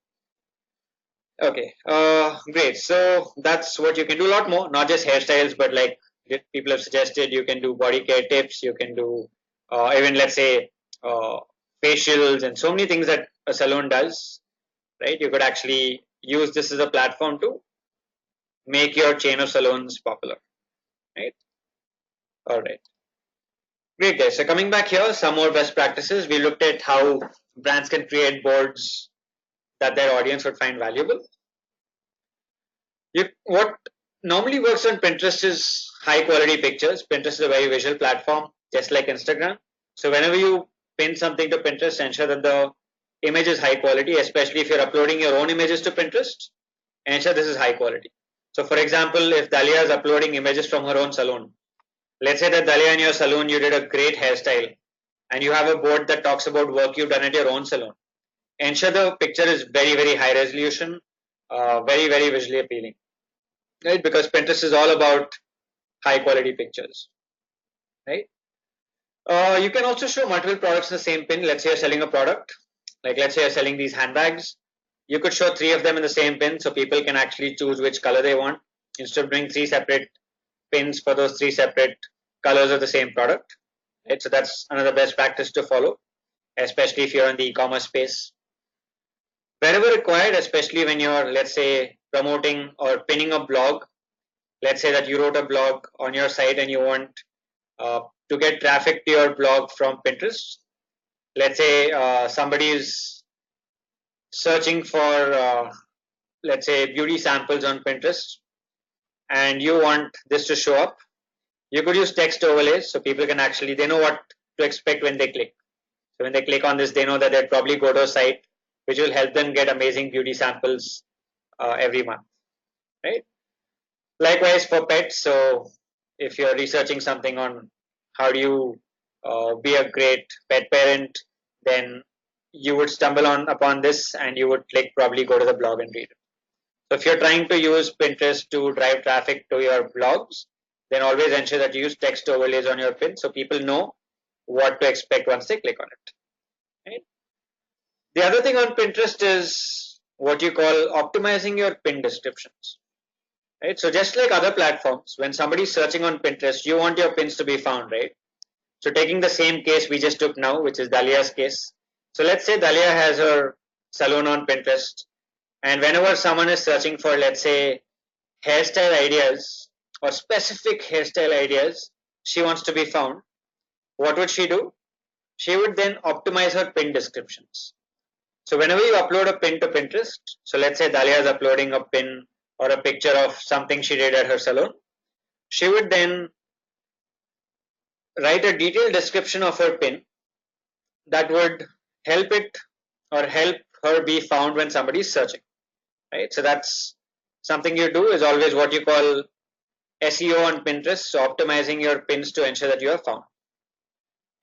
Okay, great. So that's what you can do. A lot more, not just hairstyles, but like people have suggested, you can do body care tips. You can do even let's say uh, facials and so many things that a salon does. Right? You could actually use this as a platform to make your chain of salons popular. Right? All right. Great, guys. So coming back here, some more best practices. We looked at how brands can create boards that their audience would find valuable. What normally works on Pinterest is high quality pictures. Pinterest is a very visual platform, just like Instagram. So whenever you pin something to Pinterest, ensure that the image is high quality, especially if you're uploading your own images to Pinterest, ensure this is high quality. So for example, if Dalia is uploading images from her own salon, let's say that Dalia in your salon, you did a great hairstyle and you have a board that talks about work you've done at your own salon. Ensure the picture is very, very high resolution, very, very visually appealing, right? Because Pinterest is all about high quality pictures, right? You can also show multiple products in the same pin. Let's say you're selling a product, like let's say you're selling these handbags. You could show three of them in the same pin so people can actually choose which color they want instead of doing three separate pins for those three separate colors of the same product. Right? So that's another best practice to follow, especially if you're in the e-commerce space. Wherever required, especially when you're, let's say, promoting or pinning a blog. Let's say that you wrote a blog on your site and you want to get traffic to your blog from Pinterest. Let's say somebody is searching for, let's say, beauty samples on Pinterest, and you want this to show up. You could use text overlays so people can actually, they know what to expect when they click. So when they click on this, they know that they'll probably go to a site which will help them get amazing beauty samples every month, right? Likewise for pets. So if you're researching something on how do you be a great pet parent, then you would stumble on upon this and you would click, probably go to the blog and read it. So if you're trying to use Pinterest to drive traffic to your blogs, then always ensure that you use text overlays on your pin so people know what to expect once they click on it. Right? The other thing on Pinterest is what you call optimizing your pin descriptions. Right? So just like other platforms, when somebody's searching on Pinterest, you want your pins to be found, right? So taking the same case we just took now, which is Dalia's case. So let's say Dalia has her salon on Pinterest, and whenever someone is searching for, let's say, hairstyle ideas or specific hairstyle ideas she wants to be found, what would she do? She would then optimize her pin descriptions. So whenever you upload a pin to Pinterest, so let's say Dalia is uploading a pin or a picture of something she did at her salon, she would then write a detailed description of her pin that would help it or help her be found when somebody is searching, right? So that's something you do, is always what you call SEO on Pinterest, so optimizing your pins to ensure that you are found.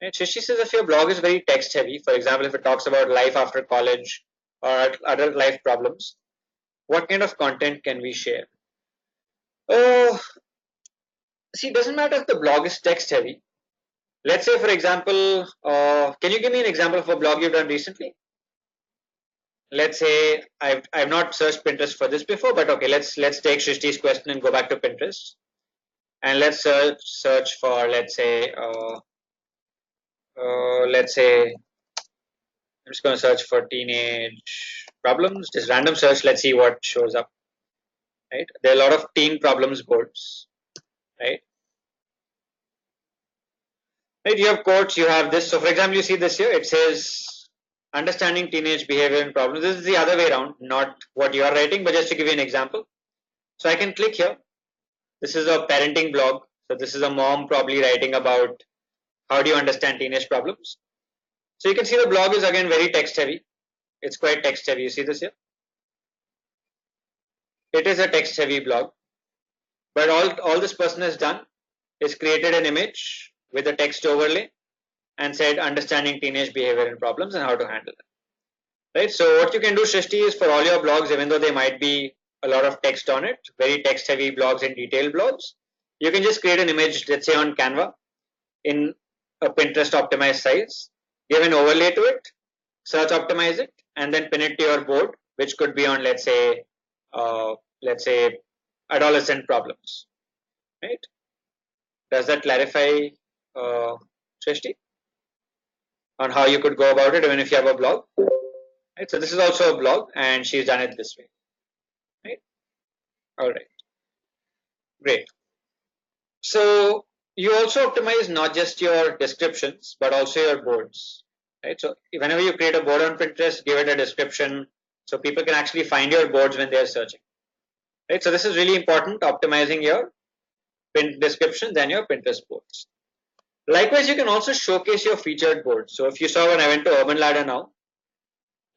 Right? Shishi says if your blog is very text heavy, for example, if it talks about life after college or adult life problems, what kind of content can we share? Oh, see, it doesn't matter if the blog is text heavy. Let's say, for example, can you give me an example of a blog you've done recently? Let's say I've not searched Pinterest for this before, but okay, let's take Shrishti's question and go back to Pinterest, and let's search for, let's say I'm just going to search for teenage problems, just random search, let's see what shows up, right? There are a lot of teen problems boards, right? Right, you have quotes, you have this. So for example, you see this here, it says understanding teenage behavior and problems. This is the other way around, not what you are writing, but just to give you an example. So I can click here. This is a parenting blog. So this is a mom probably writing about how do you understand teenage problems. So you can see the blog is again very text heavy. It's quite text heavy. You see this here? It is a text heavy blog. But all this person has done is created an image with a text overlay and said understanding teenage behavior and problems and how to handle them. Right. So what you can do, Shrishti, is for all your blogs, even though there might be a lot of text on it, very text heavy blogs and detailed blogs, you can just create an image, let's say on Canva in a Pinterest optimized size, give an overlay to it, search optimize it, and then pin it to your board, which could be on, let's say adolescent problems. Right. Does that clarify, Shrishti, on how you could go about it even if you have a blog? Right. So this is also a blog and she's done it this way. Right. All right. Great. So you also optimize not just your descriptions, but also your boards. Right. So whenever you create a board on Pinterest, give it a description so people can actually find your boards when they're searching. Right. So this is really important, optimizing your pin descriptions and your Pinterest boards. Likewise, you can also showcase your featured boards. So if you saw when I went to Urban Ladder now,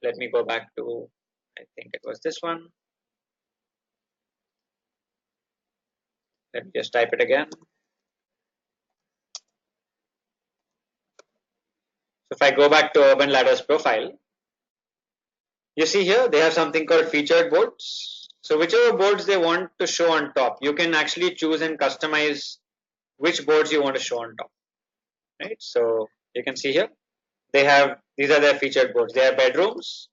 let me go back to, I think it was this one. Let me just type it again. So if I go back to Urban Ladder's profile, you see here they have something called featured boards. So whichever boards they want to show on top, you can actually choose and customize which boards you want to show on top. Right. So you can see here they have, these are their featured boards. They have bedrooms,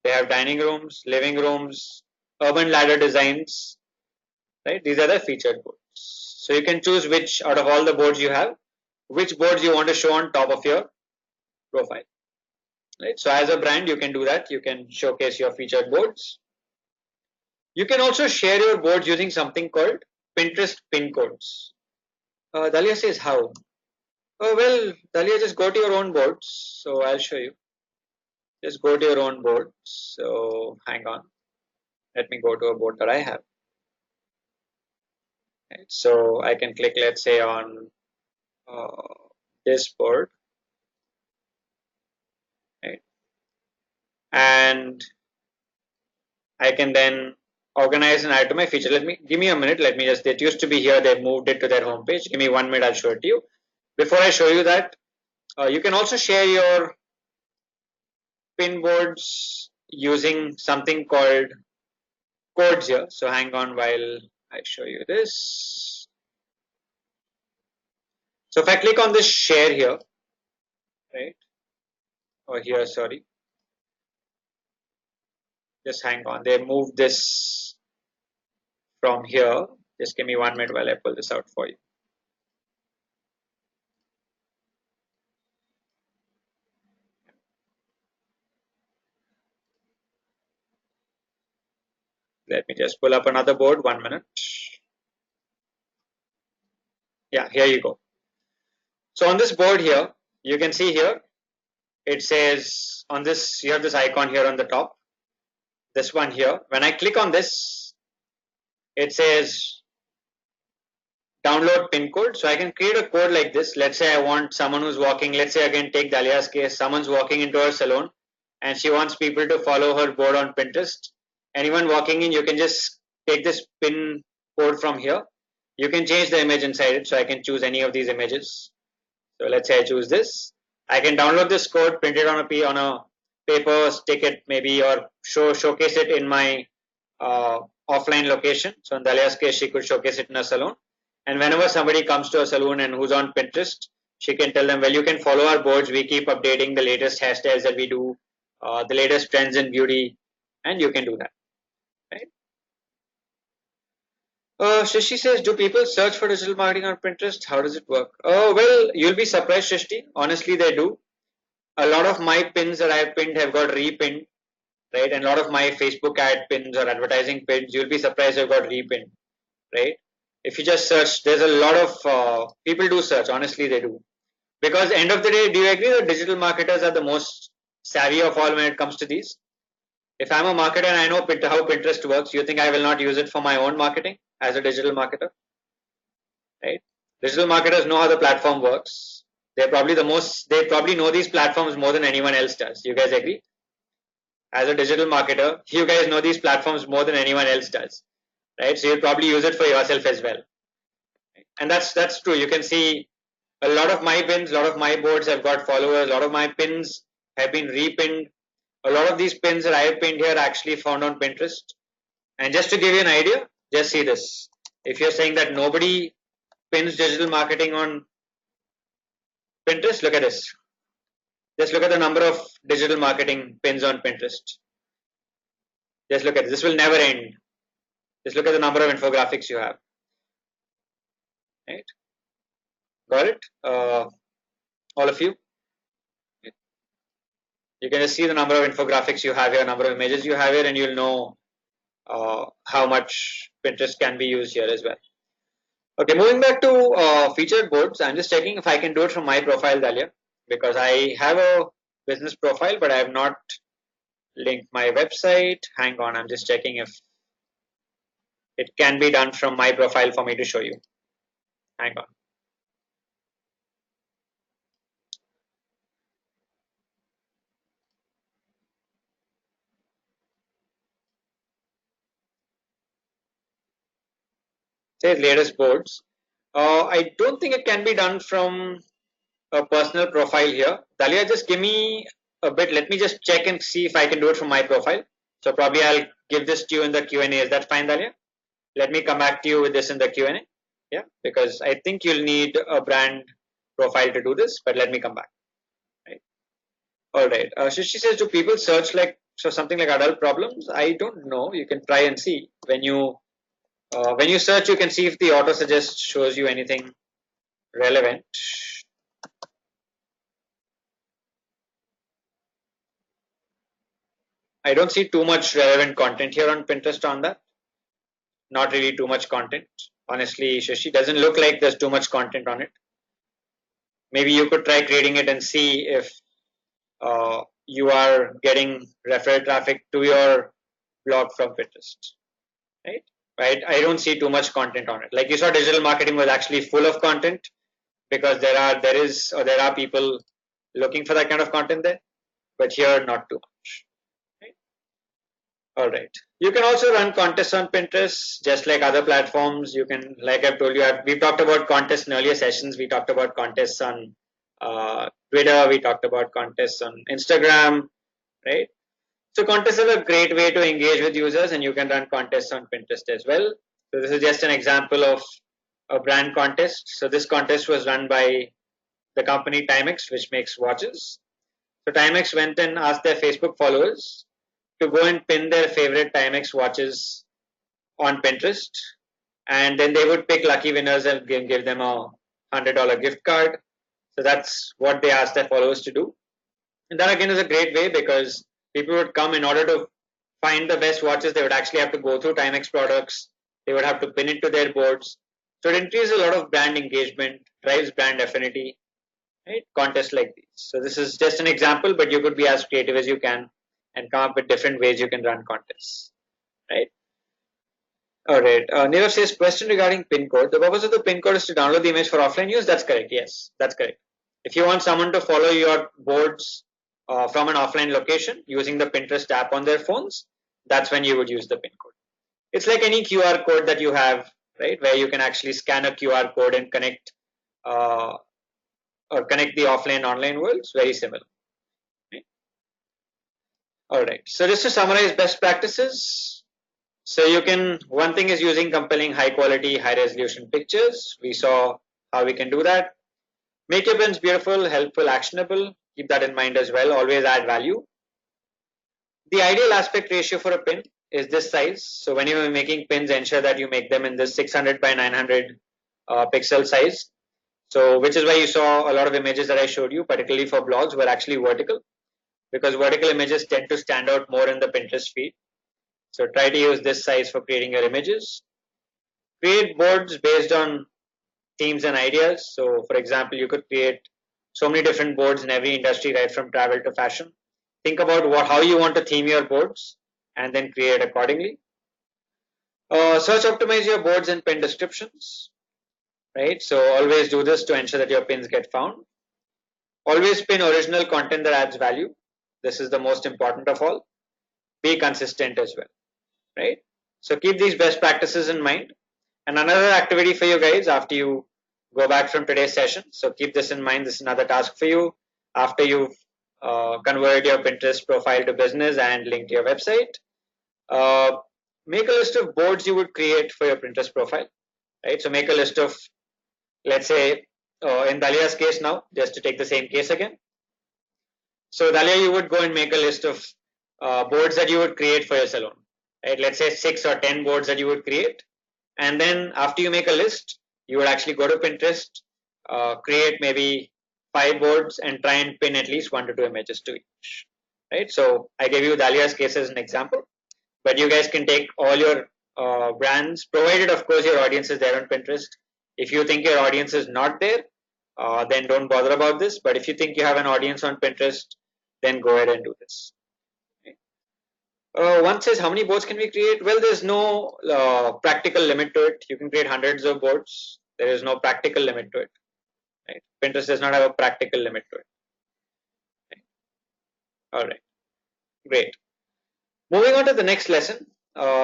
they have dining rooms, living rooms, Urban Ladder designs. Right. These are the featured boards. So you can choose which out of all the boards you have, which boards you want to show on top of your profile. Right. So as a brand, you can do that. You can showcase your featured boards. You can also share your boards using something called Pinterest pin codes. Dalia says how? Oh well, Dalia, just go to your own boards. So I'll show you. Just go to your own board. So hang on. Let me go to a board that I have. Right. So I can click, let's say, on this board. Right. And I can then organize and add to my feature. Give me a minute. Let me just, it used to be here. They moved it to their homepage. Give me 1 minute. I'll show it to you. Before I show you that, you can also share your pin boards using something called codes here. So hang on while I show you this. So if I click on this share here, right, or here, sorry, just hang on. They moved this from here. Just give me 1 minute while I pull this out for you. Let me just pull up another board. 1 minute. Yeah, here you go. So on this board here, you can see here, it says on this, you have this icon here on the top, this one here. When I click on this, it says download pin code. So I can create a code like this. Let's say I want someone who's walking, let's say again, take Dalia's case, someone's walking into her salon and she wants people to follow her board on Pinterest. Anyone walking in, you can just take this pin code from here. You can change the image inside it. So I can choose any of these images. So let's say I choose this. I can download this code, print it on a paper, stick it maybe, or showcase it in my offline location. So in Dalia's case, she could showcase it in a salon. And whenever somebody comes to a salon and who's on Pinterest, she can tell them, well, you can follow our boards. We keep updating the latest hashtags that we do, the latest trends in beauty, and you can do that. Right? Shristi says, do people search for digital marketing on Pinterest? How does it work? Oh, well, you'll be surprised, Shristi. Honestly, they do. A lot of my pins that I've pinned have got repinned, right? And a lot of my Facebook ad pins or advertising pins, you'll be surprised they've got repinned, right? If you just search, there's a lot of people do search. Honestly, they do. Because end of the day, do you agree that digital marketers are the most savvy of all when it comes to these? If I'm a marketer and I know how Pinterest works, you think I will not use it for my own marketing as a digital marketer, right? Digital marketers know how the platform works. They probably know these platforms more than anyone else does. You guys agree? As a digital marketer, you guys know these platforms more than anyone else does, right? So you'll probably use it for yourself as well. And that's true. You can see a lot of my pins, a lot of my boards have got followers, a lot of my pins have been repinned. A lot of these pins that I have pinned here are actually found on Pinterest. And just to give you an idea, just see this. If you're saying that nobody pins digital marketing on Pinterest, look at this. Just look at the number of digital marketing pins on Pinterest. Just look at this. This will never end. Just look at the number of infographics you have. Right? Got it? All of you? You can just see the number of infographics you have here, number of images you have here, and you'll know how much Pinterest can be used here as well. Okay, moving back to featured boards, I'm just checking if I can do it from my profile, Dalia, because I have a business profile, but I have not linked my website. Hang on, I'm just checking if it can be done from my profile for me to show you. Hang on. Says latest boards. I don't think it can be done from a personal profile here. Dalia, just give me a bit. Let me just check and see if I can do it from my profile. So probably I'll give this to you in the Q&A. Is that fine, Dalia? Let me come back to you with this in the Q&A. Yeah, because I think you'll need a brand profile to do this, but let me come back. Right. All right. She says, do people search like something like adult problems? I don't know. You can try and see when you search. You can see if the auto suggest shows you anything relevant. I don't see too much relevant content here on Pinterest on that. Not really too much content. Honestly, Shashi, doesn't look like there's too much content on it. Maybe you could try creating it and see if you are getting referral traffic to your blog from Pinterest, right? Right. I don't see too much content on it. Like you saw, digital marketing was actually full of content because there are people looking for that kind of content there, but here not too much. All right. You can also run contests on Pinterest, just like other platforms. You can, like I've told you, we've talked about contests in earlier sessions. We talked about contests on Twitter. We talked about contests on Instagram, right? So contests are a great way to engage with users, and you can run contests on Pinterest as well. So this is just an example of a brand contest. So this contest was run by the company Timex, which makes watches. So Timex went and asked their Facebook followers to go and pin their favorite Timex watches on Pinterest, and then they would pick lucky winners and give them a $100 gift card. So that's what they asked their followers to do. And that again is a great way because people would come in order to find the best watches. They would actually have to go through Timex products. They would have to pin it to their boards. So it increases a lot of brand engagement, drives brand affinity, right? Contests like these. So this is just an example, but you could be as creative as you can and come up with different ways you can run contests, right? All right. Neerav says, question regarding pin code. The purpose of the pin code is to download the image for offline use. That's correct. Yes, that's correct. If you want someone to follow your boards from an offline location using the Pinterest app on their phones, that's when you would use the pin code. It's like any QR code that you have, right, where you can actually scan a QR code and connect or connect the offline online worlds. Very similar. Right? All right. So just to summarize best practices. So you can, one thing is using compelling high quality, high resolution pictures. We saw how we can do that. Make your pins beautiful, helpful, actionable. Keep that in mind as well. Always add value. The ideal aspect ratio for a pin is this size. So when you're making pins, ensure that you make them in this 600 by 900 pixel size. So which is why you saw a lot of images that I showed you, particularly for blogs, were actually vertical. because vertical images tend to stand out more in the Pinterest feed. So try to use this size for creating your images. Create boards based on themes and ideas. So for example, you could create so many different boards in every industry, right from travel to fashion. Think about how you want to theme your boards and then create accordingly. Search optimize your boards and pin descriptions, right? So always do this to ensure that your pins get found. Always pin original content that adds value. This is the most important of all. Be consistent as well, right? So keep these best practices in mind. And another activity for you guys after you go back from today's session. So keep this in mind. This is another task for you after you've converted your Pinterest profile to business and linked your website. Make a list of boards you would create for your Pinterest profile, right? So make a list of, let's say, in Dalia's case now, just to take the same case again. So Dalia, you would go and make a list of boards that you would create for your salon, right? Let's say 6 or 10 boards that you would create. And then after you make a list, you would actually go to Pinterest, create maybe 5 boards and try and pin at least 1 to 2 images to each, right? So I gave you Dalia's case as an example, but you guys can take all your brands, provided of course your audience is there on Pinterest. If you think your audience is not there, then don't bother about this. But if you think you have an audience on Pinterest, then go ahead and do this. One says, how many boards can we create? Well, there's no practical limit to it. You can create hundreds of boards. There is no practical limit to it. Right? Pinterest does not have a practical limit to it. Right? All right, great. Moving on to the next lesson,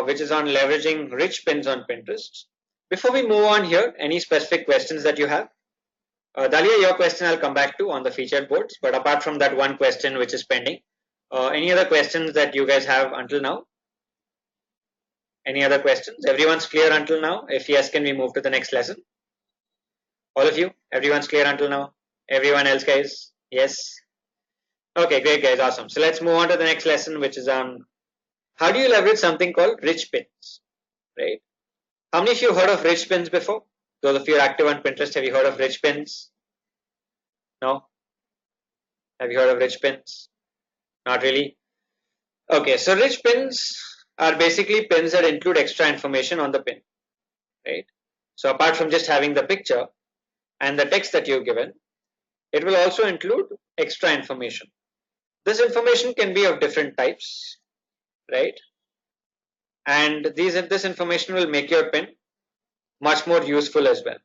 which is on leveraging rich pins on Pinterest. Before we move on here, any specific questions that you have? Dalia, your question I'll come back to on the featured boards. But apart from that one question which is pending, any other questions that you guys have until now? Any other questions? Everyone's clear until now? If yes, can we move to the next lesson? All of you? Everyone's clear until now? Everyone else, guys? Yes? Okay, great, guys. Awesome. So let's move on to the next lesson, which is on how do you leverage something called rich pins, right? How many of you heard of rich pins before? Those of you are active on Pinterest, have you heard of rich pins? No? Have you heard of rich pins? Not really? Okay, so rich pins are basically pins that include extra information on the pin, right? So apart from just having the picture and the text that you've given, it will also include extra information. This information can be of different types, right? And this information will make your pin much more useful as well,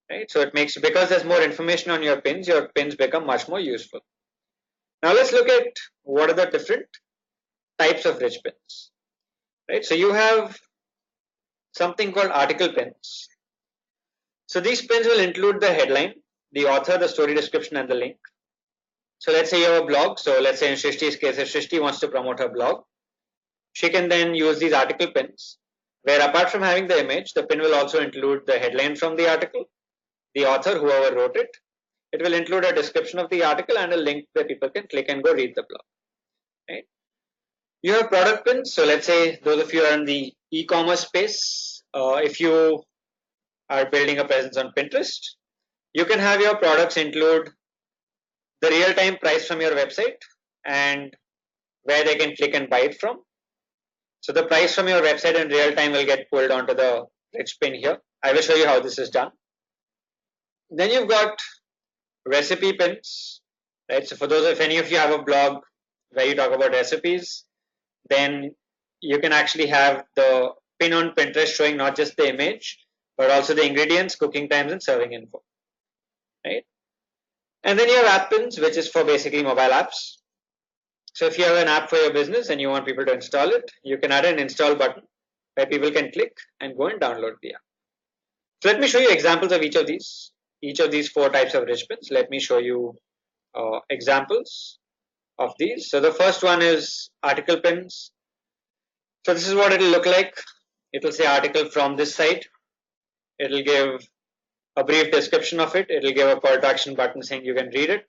right? So it makes, because there's more information on your pins become much more useful. Now let's look at what are the different types of rich pins, right? So you have something called article pins. So these pins will include the headline, the author, the story description, and the link. So let's say you have a blog. So let's say in Shrishti's case, if Shrishti wants to promote her blog, she can then use these article pins, where apart from having the image, the pin will also include the headline from the article, the author, whoever wrote it. It will include a description of the article and a link where people can click and go read the blog. Right? You have product pins. So let's say those of you are in the e-commerce space. If you are building a presence on Pinterest, you can have your products include the real-time price from your website and where they can click and buy it from. So the price from your website in real time will get pulled onto the rich pin here. I will show you how this is done. Then you've got recipe pins, right? So for those, if any of you have a blog where you talk about recipes, then you can actually have the pin on Pinterest showing not just the image, but also the ingredients, cooking times, and serving info, right? And then you have app pins, which is for basically mobile apps. So if you have an app for your business and you want people to install it, you can add an install button where people can click and go and download the app. So let me show you examples of each of these 4 types of rich pins. Let me show you examples of these. So the first one is article pins. So this is what it will look like. It will say article from this site. It will give a brief description of it. It will give a call to action button saying you can read it.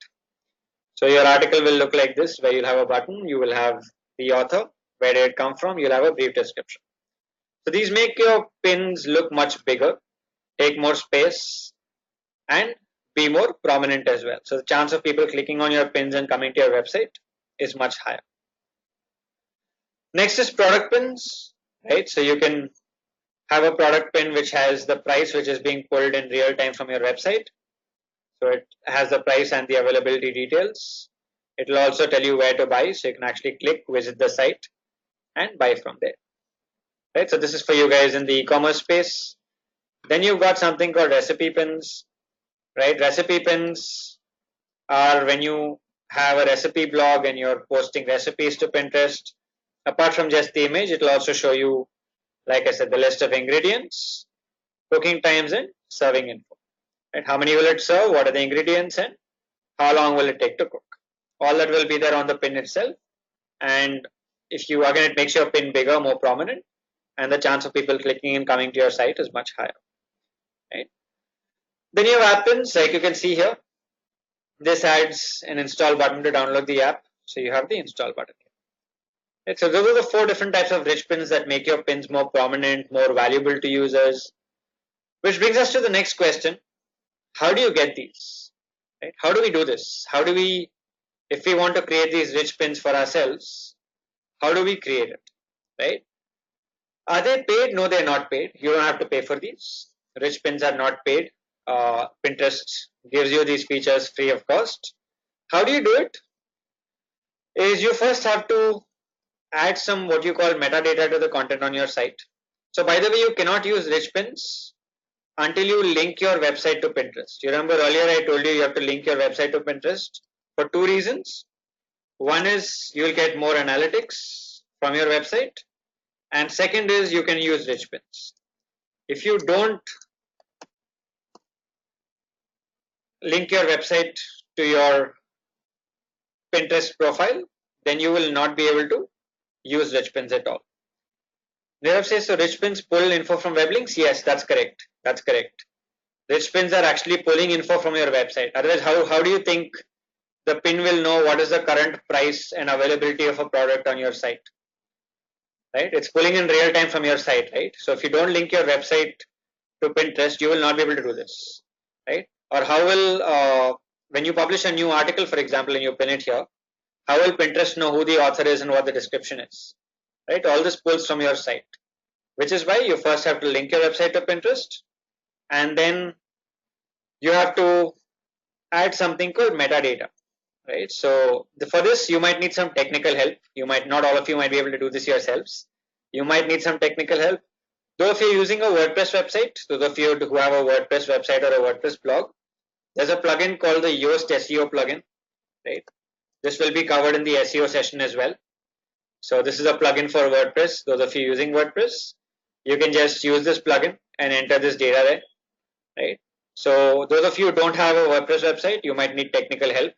So your article will look like this, where you'll have a button, you will have the author, where did it come from, you'll have a brief description. So these make your pins look much bigger, take more space, and be more prominent as well. So the chance of people clicking on your pins and coming to your website is much higher. Next is product pins, right? So you can have a product pin which has the price which is being pulled in real time from your website. So it has the price and the availability details. It will also tell you where to buy, so you can actually click, visit the site and buy from there. Right, so this is for you guys in the e-commerce space. Then you've got something called recipe pins, right? Recipe pins are when you have a recipe blog and you're posting recipes to Pinterest. Apart from just the image, it will also show you, like I said, the list of ingredients, cooking times, and serving info. Right? How many will it serve? What are the ingredients, and how long will it take to cook? All that will be there on the pin itself. And if you again, it makes your pin bigger, more prominent, and the chance of people clicking and coming to your site is much higher. Right? Then you have app pins, like you can see here. This adds an install button to download the app. So you have the install button. Right, so those are the 4 different types of rich pins that make your pins more prominent, more valuable to users. Which brings us to the next question. How do you get these? Right? How do we do this? How do we, if we want to create these rich pins for ourselves, how do we create it? Right? Are they paid? No, they're not paid. You don't have to pay for these. Rich pins are not paid. Pinterest gives you these features free of cost. How do you do it? Is you first have to add some what you call metadata to the content on your site. So by the way, you cannot use rich pins until you link your website to Pinterest. You remember earlier I told you have to link your website to Pinterest for 2 reasons. One is you will get more analytics from your website, and second is you can use rich pins. If you don't link your website to your Pinterest profile, then you will not be able to use rich pins at all. Nirav says, so rich pins pull info from web links? Yes, that's correct. That's correct. Rich pins are actually pulling info from your website. Otherwise, how do you think the pin will know what is the current price and availability of a product on your site? Right? It's pulling in real time from your site, right? So if you don't link your website to Pinterest, you will not be able to do this, right? Or how will, when you publish a new article, for example, and you pin it here, how will Pinterest know who the author is and what the description is, right? All this pulls from your site, which is why you first have to link your website to Pinterest, and then you have to add something called metadata, right? So for this, you might need some technical help. You might not, all of you might be able to do this yourselves. You might need some technical help. Though if you're using a WordPress website, those of you who have a WordPress website or a WordPress blog, there's a plugin called the Yoast SEO plugin, right? This will be covered in the SEO session as well. So this is a plugin for WordPress. Those of you using WordPress, you can just use this plugin and enter this data there, right? So those of you who don't have a WordPress website, you might need technical help.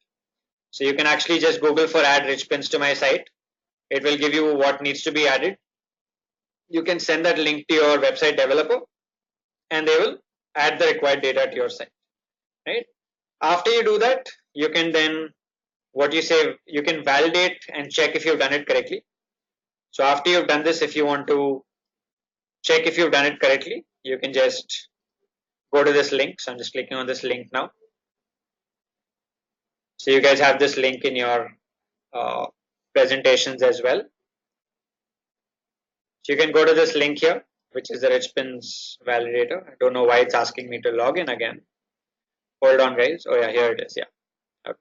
So you can actually just Google for add rich pins to my site. It will give you what needs to be added. You can send that link to your website developer and they will add the required data to your site, right? After you do that, you can then, what you say, you can validate and check if you've done it correctly. So after you've done this, if you want to check if you've done it correctly, you can just go to this link. So I'm just clicking on this link now. So you guys have this link in your presentations as well. So you can go to this link here, which is the RichPins validator. I don't know why it's asking me to log in again. Hold on, guys. Oh yeah, here it is. Yeah. Okay.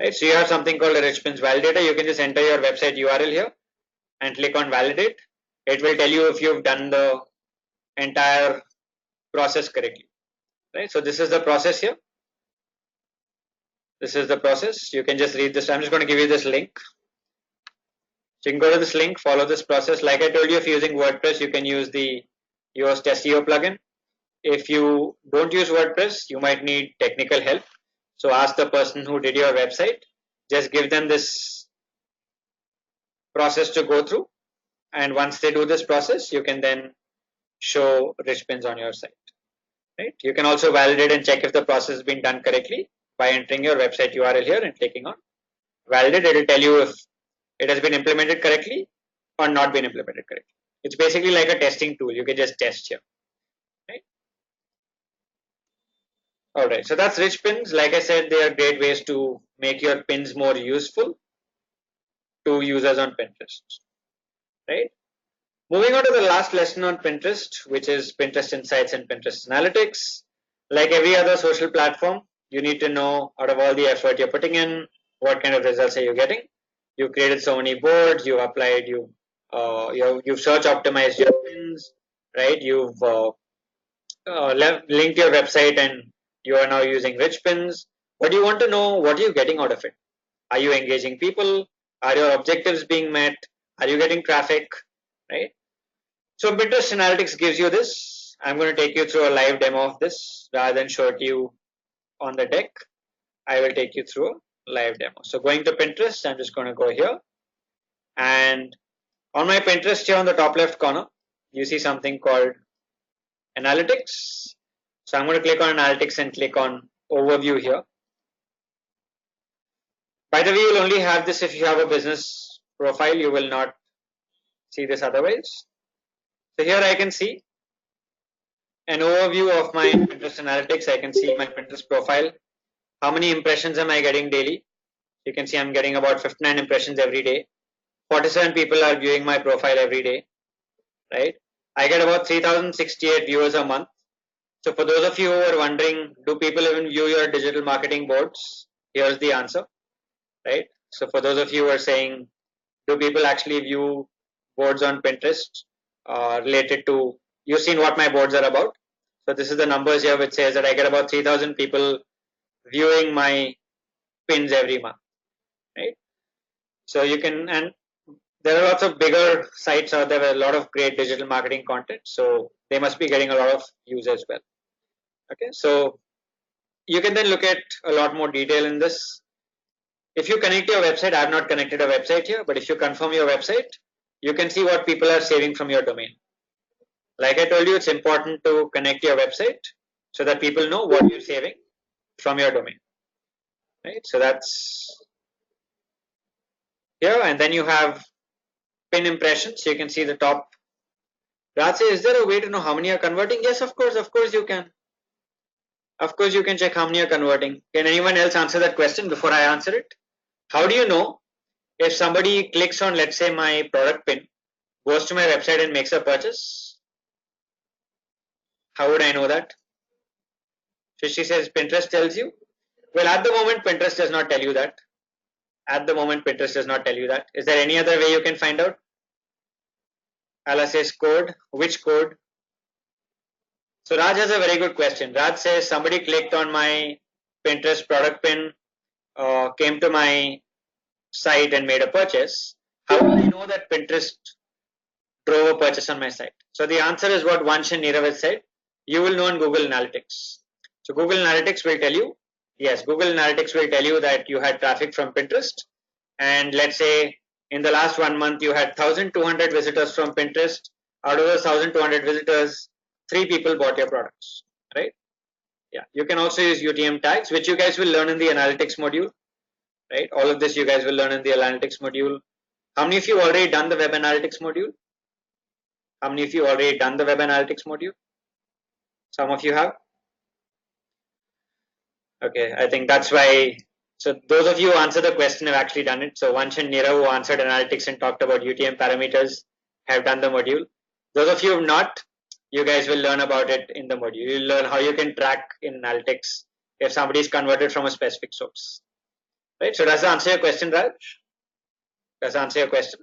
Right. So you have something called a RichPins validator. You can just enter your website URL here and click on validate. It will tell you if you've done the entire process correctly. Right. So this is the process here. This is the process. You can just read this. I'm just going to give you this link. So you can go to this link, follow this process. Like I told you, if you're using WordPress, you can use the Yoast SEO plugin. If you don't use WordPress, you might need technical help. So ask the person who did your website. Just give them this process to go through. And once they do this process, you can then show rich pins on your site. Right? You can also validate and check if the process has been done correctly by entering your website URL here and clicking on validate. It will tell you if it has been implemented correctly or not been implemented correctly. It's basically like a testing tool. You can just test here. Right? Alright, so that's rich pins. Like I said, they are great ways to make your pins more useful. to users on Pinterest, right? Moving on to the last lesson on Pinterest, which is Pinterest Insights and Pinterest Analytics. Like every other social platform, you need to know out of all the effort you're putting in, what kind of results are you getting. You've created so many boards, you've applied, you've search optimized your pins, right? You've linked your website and you are now using rich pins. But you want to know what are you getting out of it. Are you engaging people? Are your objectives being met? Are you getting traffic? Right? So Pinterest Analytics gives you this. I'm going to take you through a live demo of this rather than show it to you on the deck. I will take you through a live demo. So going to Pinterest, I'm just going to go here. And on my Pinterest here on the top left corner, you see something called Analytics. So I'm going to click on Analytics and click on Overview here. By the way, you'll only have this if you have a business profile. You will not see this otherwise. So here I can see an overview of my Pinterest Analytics. I can see my Pinterest profile. How many impressions am I getting daily? You can see I'm getting about 59 impressions every day. 47 people are viewing my profile every day, right? I get about 3068 viewers a month. So for those of you who are wondering, do people even view your digital marketing boards? Here's the answer, right? So for those of you who are saying, do people actually view boards on Pinterest related to, you've seen what my boards are about. So this is the numbers here which says that I get about 3000 people viewing my pins every month, right? So you can, and there are lots of bigger sites out there with a lot of great digital marketing content. So they must be getting a lot of views as well. Okay, so you can then look at a lot more detail in this. If you connect your website, I have not connected a website here, but if you confirm your website, you can see what people are saving from your domain. Like I told you, it's important to connect your website so that people know what you're saving from your domain, right? So that's here, and then you have pin impressions. So you can see the top. Raj says, is there a way to know how many are converting? Yes, of course you can. Of course you can check how many are converting. Can anyone else answer that question before I answer it? How do you know if somebody clicks on, let's say, my product pin, goes to my website and makes a purchase? How would I know that? She says Pinterest tells you. Well, at the moment, Pinterest does not tell you that. At the moment, Pinterest does not tell you that. Is there any other way you can find out? Allah says code. Which code? So Raj has a very good question. Raj says somebody clicked on my Pinterest product pin, came to my site and made a purchase. How will I know that Pinterest drove a purchase on my site? So the answer is what Vansh and Nirav has said. You will know in Google Analytics. So Google Analytics will tell you, yes, Google Analytics will tell you that you had traffic from Pinterest. And let's say in the last 1 month, you had 1200 visitors from Pinterest. Out of those 1200 visitors, 3 people bought your products, right? Yeah, you can also use UTM tags, which you guys will learn in the analytics module, right? All of this you guys will learn in the analytics module. How many of you already done the web analytics module? How many of you already done the web analytics module? Some of you have. Okay, I think that's why. So those of you who answered the question have actually done it. So Vansh and Nirav who answered analytics and talked about UTM parameters have done the module. Those of you who have not, you guys will learn about it in the module. You'll learn how you can track in analytics if somebody is converted from a specific source. Right? So does that answer your question, Raj? Does that answer your question?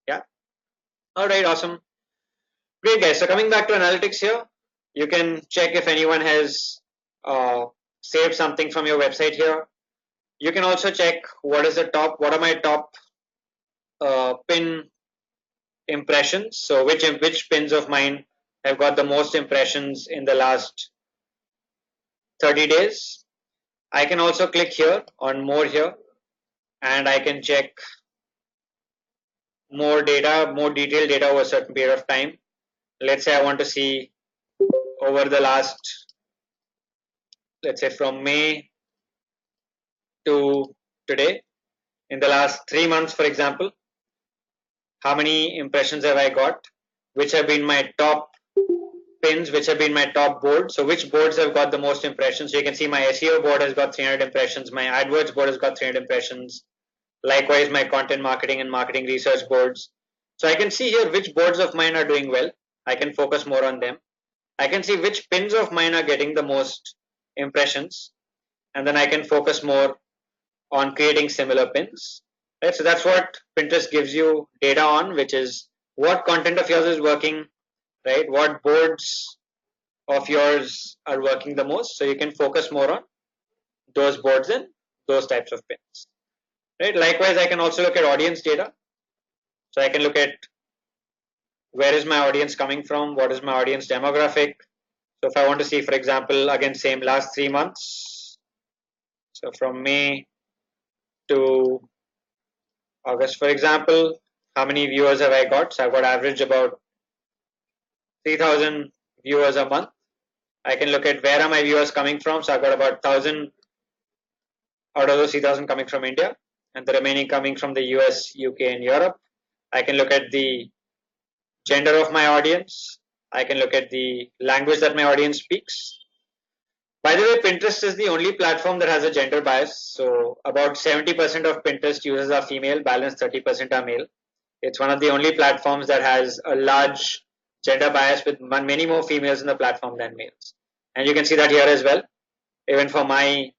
Yeah. All right, awesome. Great guys. So coming back to analytics here, you can check if anyone has saved something from your website here. You can also check what are my top pin impressions. So which pins of mine have got the most impressions in the last 30 days. I can also click here on more here and I can check more data, more detailed data over a certain period of time. Let's say I want to see over the last, let's say from May to today, in the last 3 months, for example, how many impressions have I got, which have been my top pins, which have been my top boards. So which boards have got the most impressions? So you can see my SEO board has got 300 impressions, my AdWords board has got 300 impressions, Likewise, my content marketing and marketing research boards. So I can see here which boards of mine are doing well. I can focus more on them. I can see which pins of mine are getting the most impressions, and then I can focus more on creating similar pins. Right? So that's what Pinterest gives you data on, which is what content of yours is working, right? What boards of yours are working the most. So you can focus more on those boards and those types of pins. Right? Likewise, I can also look at audience data. So I can look at where is my audience coming from, what is my audience demographic. So if I want to see, for example, again, same last 3 months. So from May to August, for example, how many viewers have I got? So I've got average about 3,000 viewers a month. I can look at where are my viewers coming from. So I've got about 1,000 out of those 3,000 coming from India, and the remaining coming from the US, UK, and Europe. I can look at the gender of my audience. I can look at the language that my audience speaks. By the way, Pinterest is the only platform that has a gender bias. So about 70% of Pinterest users are female, balance 30% are male. It's one of the only platforms that has a large gender bias with many more females in the platform than males. And you can see that here as well. Even for my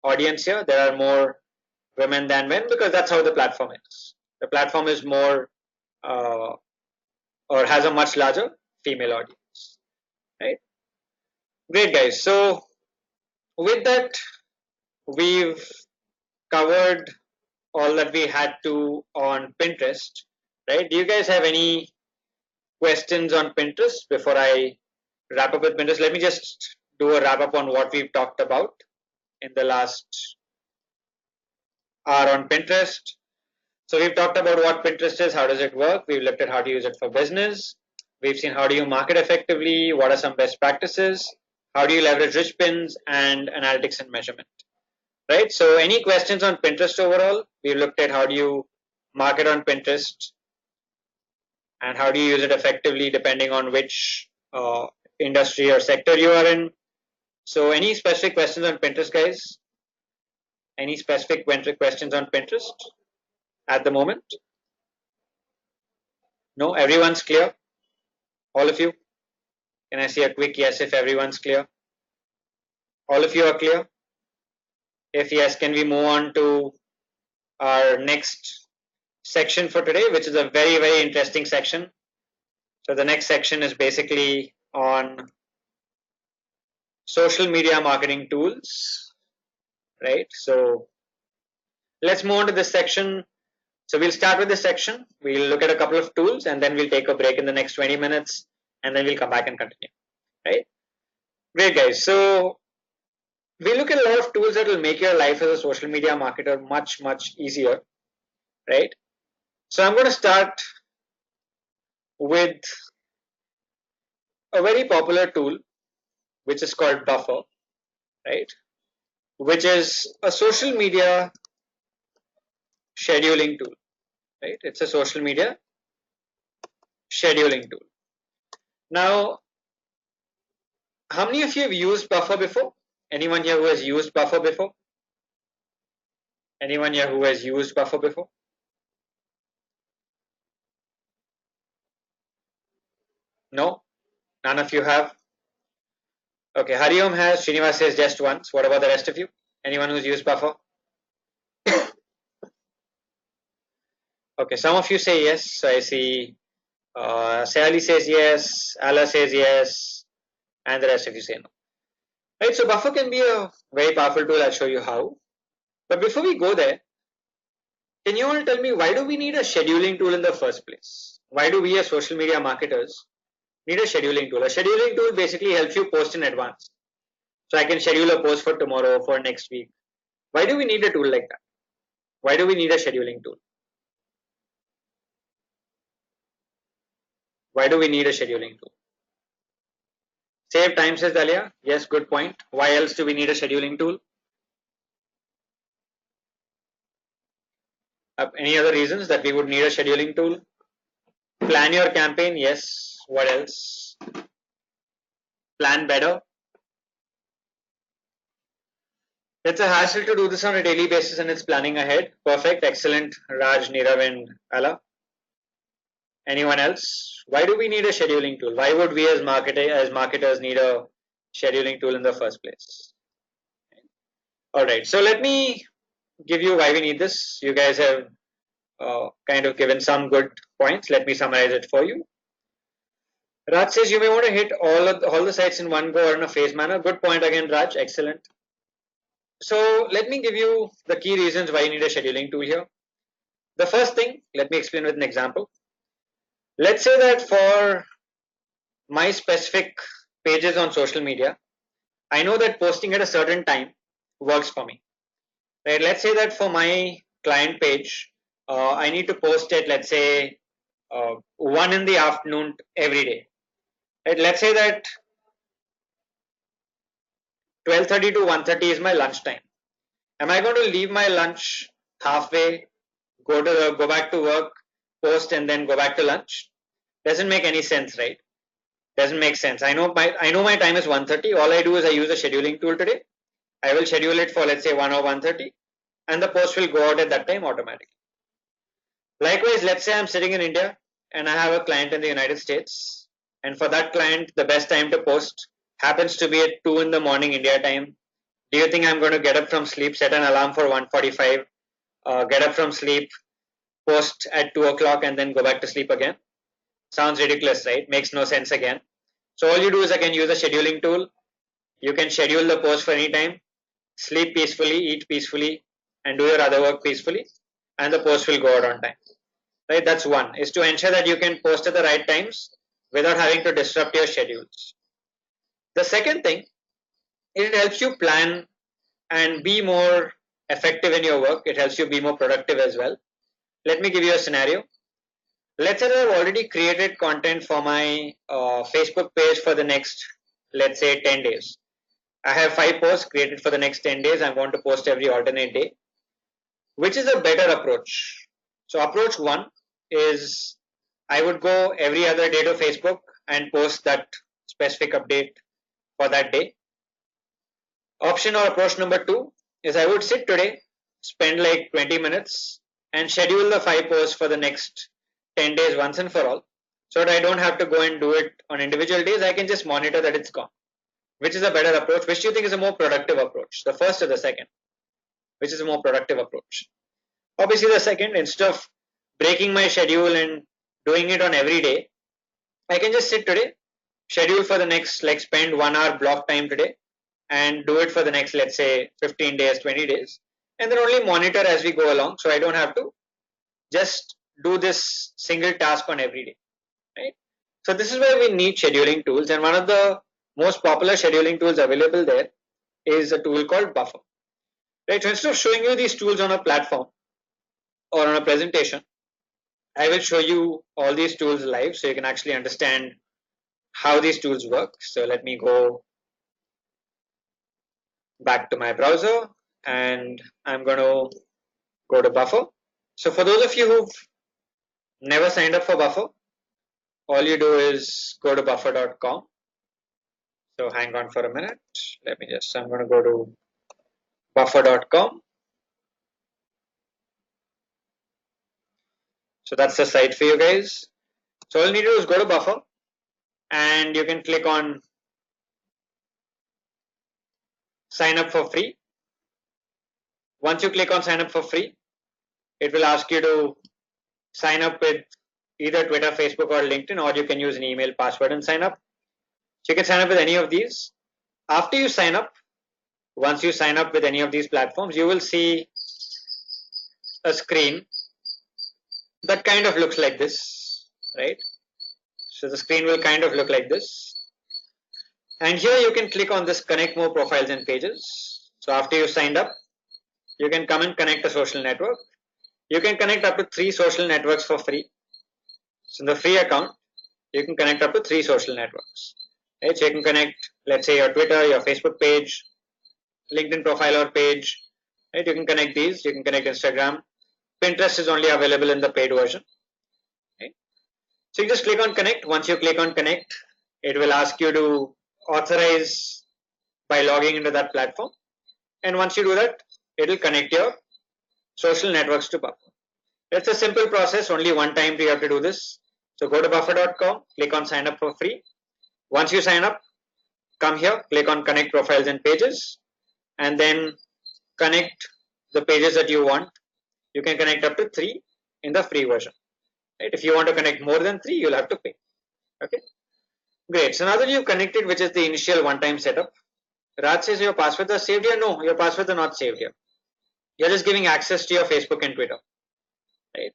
audience here, there are more women than men because that's how the platform is. The platform is more uh, or has a much larger female audience, right? Great, guys. So with that, we've covered all that we had to on Pinterest, right? Do you guys have any questions on Pinterest before I wrap up with Pinterest? Let me just do a wrap up on what we've talked about in the last hour on Pinterest. So we've talked about what Pinterest is, how does it work? We've looked at how to use it for business. We've seen how do you market effectively, what are some best practices, how do you leverage rich pins and analytics and measurement, right? So any questions on Pinterest overall? We've looked at how do you market on Pinterest and how do you use it effectively depending on which industry or sector you are in. So any specific questions on Pinterest, guys? Any specific questions on Pinterest at the moment? No, everyone's clear? All of you? Can I see a quick yes if everyone's clear? All of you are clear? If yes, can we move on to our next section for today, which is a very, very interesting section. So the next section is basically on social media marketing tools, right? So let's move on to this section. So we'll start with this section. We'll look at a couple of tools and then we'll take a break in the next 20 minutes and then we'll come back and continue, right? Great, guys. So we look at a lot of tools that will make your life as a social media marketer much, much easier, right? So I'm going to start with a very popular tool, which is called Buffer, right? Which is a social media scheduling tool, right? It's a social media scheduling tool. Now, how many of you have used Buffer before? Anyone here who has used Buffer before? Anyone here who has used Buffer before? No? None of you have? Okay, Hariom has, Srinivas says just once. What about the rest of you? Anyone who's used Buffer? Okay, some of you say yes. So I see Sally says yes, Allah says yes, and the rest of you say no. Right, so Buffer can be a very powerful tool. I'll show you how. But before we go there, can you all tell me why do we need a scheduling tool in the first place? Why do we as social media marketers need a scheduling tool? A scheduling tool basically helps you post in advance. So I can schedule a post for tomorrow, for next week. Why do we need a tool like that? Why do we need a scheduling tool? Why do we need a scheduling tool? Save time, says Dalia. Yes, good point. Why else do we need a scheduling tool? Any other reasons that we would need a scheduling tool? Plan your campaign. Yes. What else? Plan better. It's a hassle to do this on a daily basis and it's planning ahead. Perfect, excellent, Raj, Nirav, and Ala. Anyone else? Why do we need a scheduling tool? Why would we as marketers need a scheduling tool in the first place? All right, so let me give you why we need this. You guys have kind of given some good points. Let me summarize it for you. Raj says you may want to hit all the sites in one go or in a phase manner. Good point again, Raj. Excellent. So let me give you the key reasons why you need a scheduling tool here. The first thing, let me explain with an example. Let's say that for my specific pages on social media, I know that posting at a certain time works for me. Right? Let's say that for my client page, I need to post it, let's say, 1 in the afternoon every day. Right? Let's say that 12:30 to 1:30 is my lunch time. Am I going to leave my lunch halfway, go back to work, post, and then go back to lunch? Doesn't make any sense, right? Doesn't make sense. I know my time is 1:30. All I do is I use a scheduling tool today. I will schedule it for, let's say, 1 or 1:30, and the post will go out at that time automatically. Likewise, let's say I'm sitting in India and I have a client in the United States, and for that client, the best time to post happens to be at 2 in the morning India time. Do you think I'm going to get up from sleep, set an alarm for 1:45, get up from sleep, post at 2 o'clock, and then go back to sleep again? Sounds ridiculous, right? Makes no sense again. So all you do is again use a scheduling tool. You can schedule the post for any time, sleep peacefully, eat peacefully, and do your other work peacefully, and the post will go out on time. Right? That's one, is to ensure that you can post at the right times without having to disrupt your schedules. The second thing, it helps you plan and be more effective in your work. It helps you be more productive as well. Let me give you a scenario. Let's say I've already created content for my Facebook page for the next, let's say, 10 days. I have 5 posts created for the next 10 days. I'm going to post every alternate day. Which is a better approach? So approach one is I would go every other day to Facebook and post that specific update for that day. Option or approach number two is I would sit today, spend like 20 minutes and schedule the 5 posts for the next 10 days once and for all. So that I don't have to go and do it on individual days. I can just monitor that it's gone. Which is a better approach? Which do you think is a more productive approach? The first or the second? Which is a more productive approach? Obviously the second. Instead of breaking my schedule and doing it on every day, I can just sit today, schedule for the next, like spend 1 hour block time today and do it for the next, let's say 15 days, 20 days, and then only monitor as we go along. So I don't have to just do this single task on every day, right? So this is where we need scheduling tools, and one of the most popular scheduling tools available there is a tool called Buffer. Right? So instead of showing you these tools on a platform or on a presentation, I will show you all these tools live so you can actually understand how these tools work. So let me go back to my browser and I'm going to go to Buffer. So for those of you who've never signed up for Buffer, all you do is go to buffer.com. So hang on for a minute. I'm going to go to buffer.com. So that's the site for you guys. So all you need to do is go to Buffer and you can click on sign up for free. Once you click on sign up for free, it will ask you to sign up with either Twitter, Facebook, or LinkedIn, or you can use an email password and sign up. So you can sign up with any of these. After you sign up, once you sign up with any of these platforms, you will see a screen that kind of looks like this, right? So the screen will kind of look like this. And here you can click on this connect more profiles and pages. So after you signed up, you can come and connect a social network. You can connect up to 3 social networks for free. So in the free account, you can connect up to 3 social networks. Right? So you can connect, let's say, your Twitter, your Facebook page, LinkedIn profile or page. Right? You can connect these. You can connect Instagram. Pinterest is only available in the paid version. Right? So you just click on connect. Once you click on connect, it will ask you to authorize by logging into that platform. And once you do that, it will connect your social networks to Buffer. It's a simple process, only one time you have to do this. So go to buffer.com, click on sign up for free. Once you sign up, come here, click on connect profiles and pages, and then connect the pages that you want. You can connect up to 3 in the free version. Right? If you want to connect more than 3, you'll have to pay. Okay. Great. So now that you've connected, which is the initial one-time setup, Raj says your passwords are saved here. No, your passwords are not saved here. You're just giving access to your Facebook and Twitter. Right?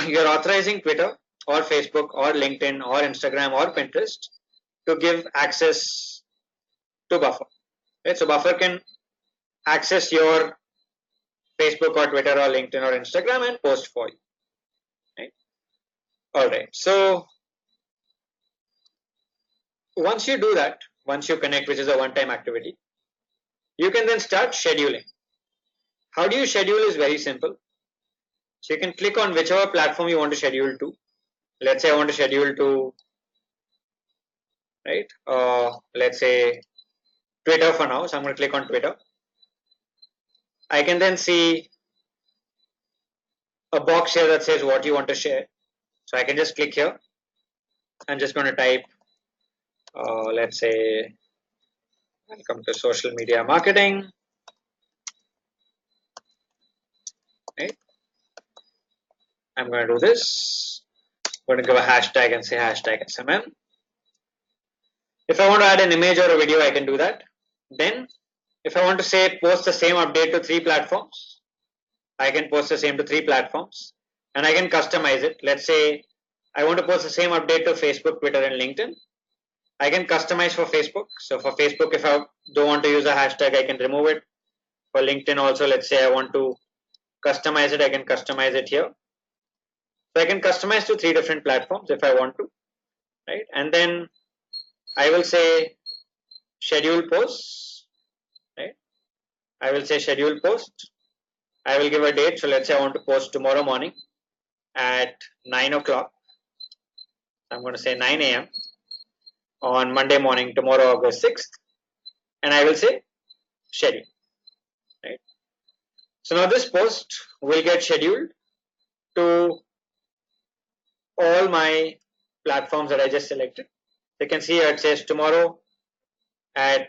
You're authorizing Twitter or Facebook or LinkedIn or Instagram or Pinterest to give access to Buffer. Right? So Buffer can access your Facebook or Twitter or LinkedIn or Instagram and post for you. Right? All right. So once you do that, once you connect, which is a one-time activity, you can then start scheduling. How do you schedule is very simple. So you can click on whichever platform you want to schedule to. Let's say I want to schedule to, right? Let's say Twitter for now. So I'm going to click on Twitter. I can then see a box here that says what you want to share. So I can just click here. I'm just going to type, let's say, welcome to social media marketing. Right? I'm going to do this. I'm going to give a hashtag and say hashtag SMM. If I want to add an image or a video, I can do that. Then, if I want to say post the same update to 3 platforms, I can post the same to 3 platforms and I can customize it. Let's say I want to post the same update to Facebook, Twitter, and LinkedIn. I can customize for Facebook. So for Facebook, if I don't want to use a hashtag, I can remove it. For LinkedIn also, let's say I want to customize it, I can customize it here. So I can customize to 3 different platforms if I want to, right? And then I will say schedule posts, right? I will say schedule post. I will give a date. So let's say I want to post tomorrow morning at 9 o'clock. I'm going to say 9 a.m. on Monday morning, tomorrow, August 6th. And I will say schedule, right? So now this post will get scheduled to all my platforms that I just selected. You can see here it says tomorrow at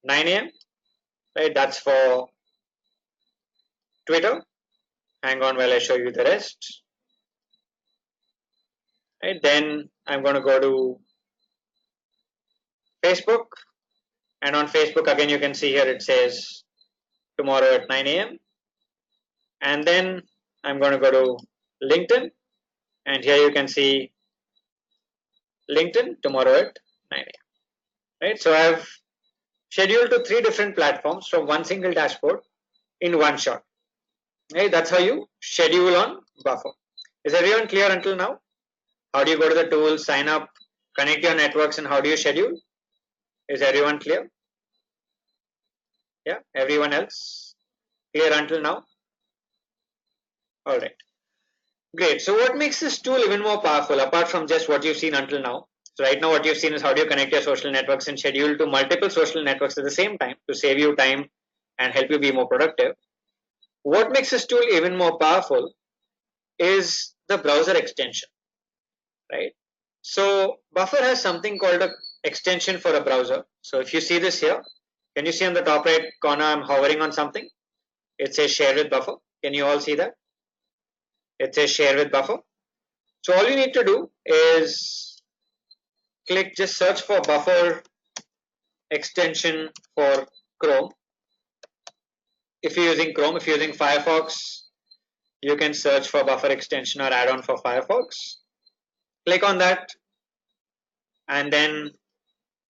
9 a.m. Right? That's for Twitter. Hang on while I show you the rest. Right? Then I'm going to go to Facebook. And on Facebook, again, you can see here it says tomorrow at 9 a.m. And then I'm going to go to LinkedIn. And here you can see LinkedIn tomorrow at 9 a.m. Right? So I've scheduled to 3 different platforms from one single dashboard in one shot. Right? That's how you schedule on Buffer. Is everyone clear until now? How do you go to the tools, sign up, connect your networks, and how do you schedule? Is everyone clear? Yeah, everyone else clear until now? All right. Great. So what makes this tool even more powerful apart from just what you've seen until now? So right now what you've seen is how do you connect your social networks and schedule to multiple social networks at the same time to save you time and help you be more productive. What makes this tool even more powerful is the browser extension, right? So Buffer has something called a extension for a browser. So if you see this here, can you see on the top right corner I'm hovering on something? It says share with Buffer. Can you all see that? It says share with Buffer. So all you need to do is click, just search for Buffer extension for Chrome. If you're using Chrome, if you're using Firefox, you can search for Buffer extension or add-on for Firefox. Click on that and then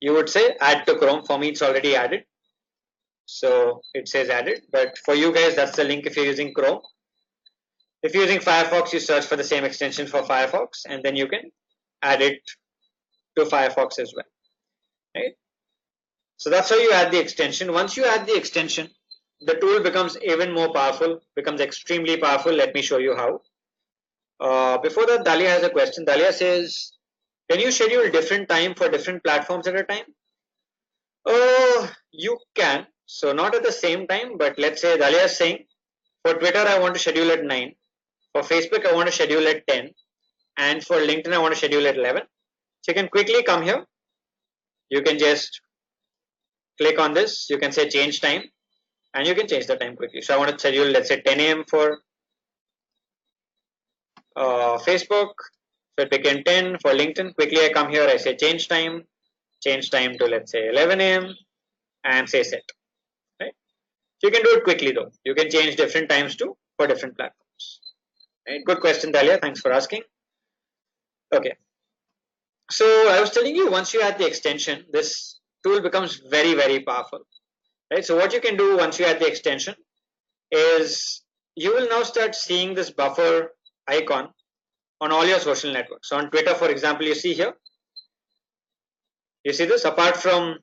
you would say add to Chrome. For me, it's already added. So it says added, but for you guys, that's the link if you're using Chrome. If you're using Firefox, you search for the same extension for Firefox and then you can add it to Firefox as well, right? So that's how you add the extension. Once you add the extension, the tool becomes even more powerful, becomes extremely powerful. Let me show you how. Before that, Dalia has a question. Dalia says, can you schedule different time for different platforms at a time? Oh, You can, so not at the same time, but let's say Dalia is saying for Twitter I want to schedule at 9, for Facebook I want to schedule at 10, and for LinkedIn I want to schedule at 11. So you can quickly come here, you can just click on this, you can say change time, and you can change the time quickly. So I want to schedule, let's say 10 a.m. for Facebook, so it became 10 for LinkedIn. Quickly I come here, I say change time to let's say 11 a.m. and say set, right? So you can do it quickly though. You can change different times too for different platforms. Right? Good question, Dalia. Thanks for asking. Okay. So I was telling you, once you add the extension, this tool becomes very, very powerful. Right? So what you can do once you add the extension is you will now start seeing this buffer icon on all your social networks. So on Twitter, for example, you see here, you see this, apart from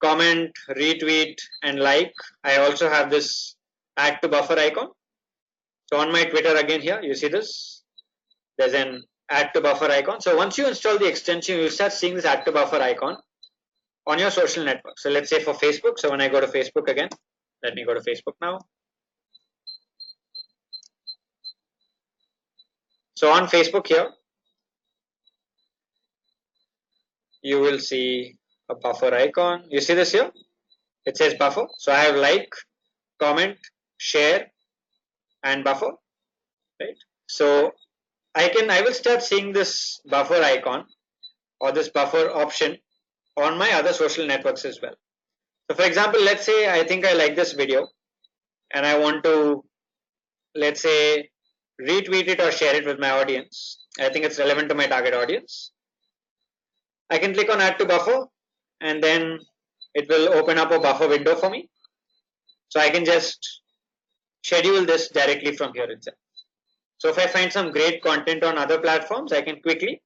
comment, retweet, and like, I also have this add to buffer icon. So on my Twitter again here, you see this, there's an add to buffer icon. So once you install the extension, you'll start seeing this add to buffer icon on your social network. So let's say for Facebook, so when I go to Facebook again, let me go to Facebook now. So on Facebook here, you will see a buffer icon. You see this here? It says buffer. So I have like, comment, share, and buffer, right? So I will start seeing this buffer icon or this buffer option on my other social networks as well. So for example, let's say I think I like this video and I want to, let's say, retweet it or share it with my audience. I think it's relevant to my target audience. I can click on add to buffer and then it will open up a buffer window for me. So I can just schedule this directly from here itself. So if I find some great content on other platforms, I can quickly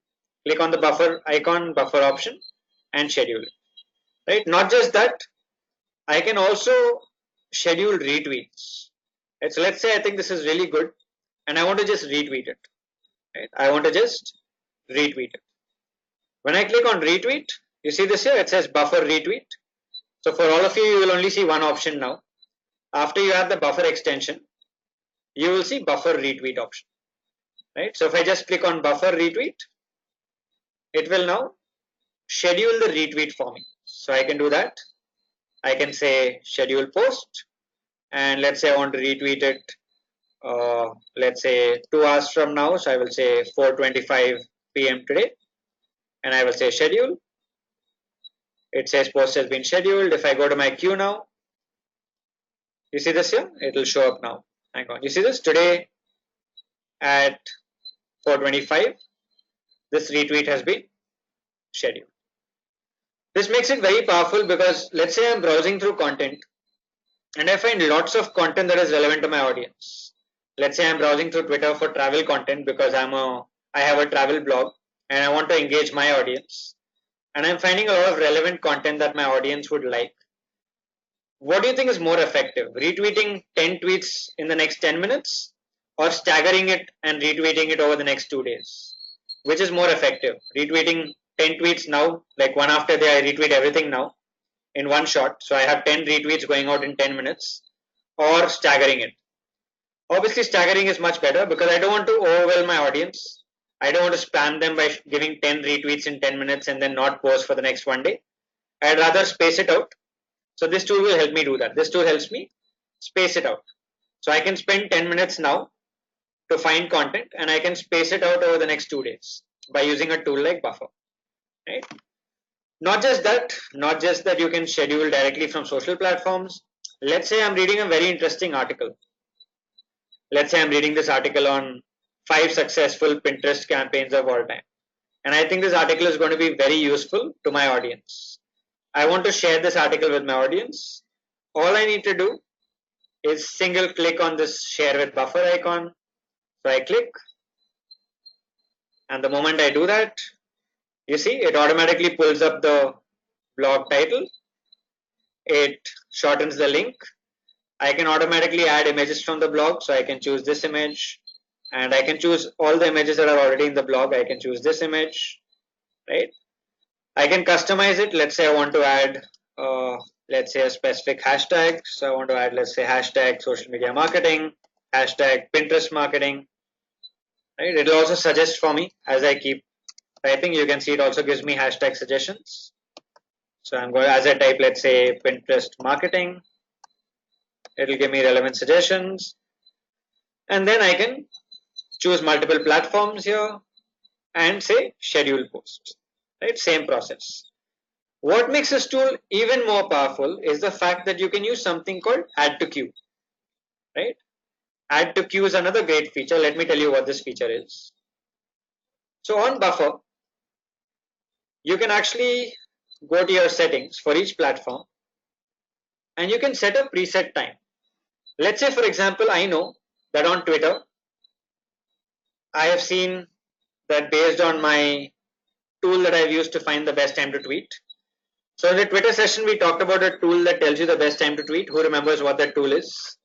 click on the buffer icon, buffer option, and schedule it. Right? Not just that, I can also schedule retweets. Right? So let's say I think this is really good and I want to just retweet it. Right? I want to just retweet it. When I click on retweet, you see this here, it says buffer retweet. So for all of you, you will only see one option now. After you have the buffer extension, you will see buffer retweet option. Right? So if I just click on buffer retweet, it will now schedule the retweet for me. So I can do that. I can say schedule post, and let's say I want to retweet it, let's say 2 hours from now. So I will say 4:25 p.m. today, and I will say schedule. It says post has been scheduled. If I go to my queue now, you see this here? It will show up now. Hang on. You see this? Today at 4:25, this retweet has been scheduled. This makes it very powerful because let's say I'm browsing through content and I find lots of content that is relevant to my audience. Let's say I'm browsing through Twitter for travel content because I have a travel blog and I want to engage my audience. And I'm finding a lot of relevant content that my audience would like. What do you think is more effective? Retweeting 10 tweets in the next 10 minutes or staggering it and retweeting it over the next 2 days? Which is more effective? Retweeting 10 tweets now, like one after the I retweet everything now in one shot. So I have 10 retweets going out in 10 minutes, or staggering it. Obviously, staggering is much better because I don't want to overwhelm my audience. I don't want to spam them by giving 10 retweets in 10 minutes and then not post for the next one day. I'd rather space it out. So this tool will help me do that. This tool helps me space it out. So I can spend 10 minutes now to find content and I can space it out over the next 2 days by using a tool like Buffer. Right? Not just that you can schedule directly from social platforms. Let's say I'm reading a very interesting article. Let's say I'm reading this article on 5 successful Pinterest campaigns of all time. And I think this article is going to be very useful to my audience. I want to share this article with my audience. All I need to do is single click on this share with buffer icon. So I click, and the moment I do that, you see it automatically pulls up the blog title. It shortens the link. I can automatically add images from the blog. So I can choose this image, and I can choose all the images that are already in the blog. I can choose this image, right? I can customize it. Let's say I want to add, let's say a specific hashtag. So I want to add, let's say hashtag social media marketing, hashtag Pinterest marketing, right? It will also suggest for me as I keep typing. You can see it also gives me hashtag suggestions. So I'm going, as I type, let's say Pinterest marketing, it will give me relevant suggestions. And then I can choose multiple platforms here and say schedule posts, right? Same process. What makes this tool even more powerful is the fact that you can use something called add to queue, right? Add to queue is another great feature. Let me tell you what this feature is. So on Buffer, you can actually go to your settings for each platform and you can set a preset time. Let's say, for example, I know that on Twitter, I have seen that based on my tool that I've used to find the best time to tweet. So in the Twitter session, we talked about a tool that tells you the best time to tweet. Who remembers what that tool is?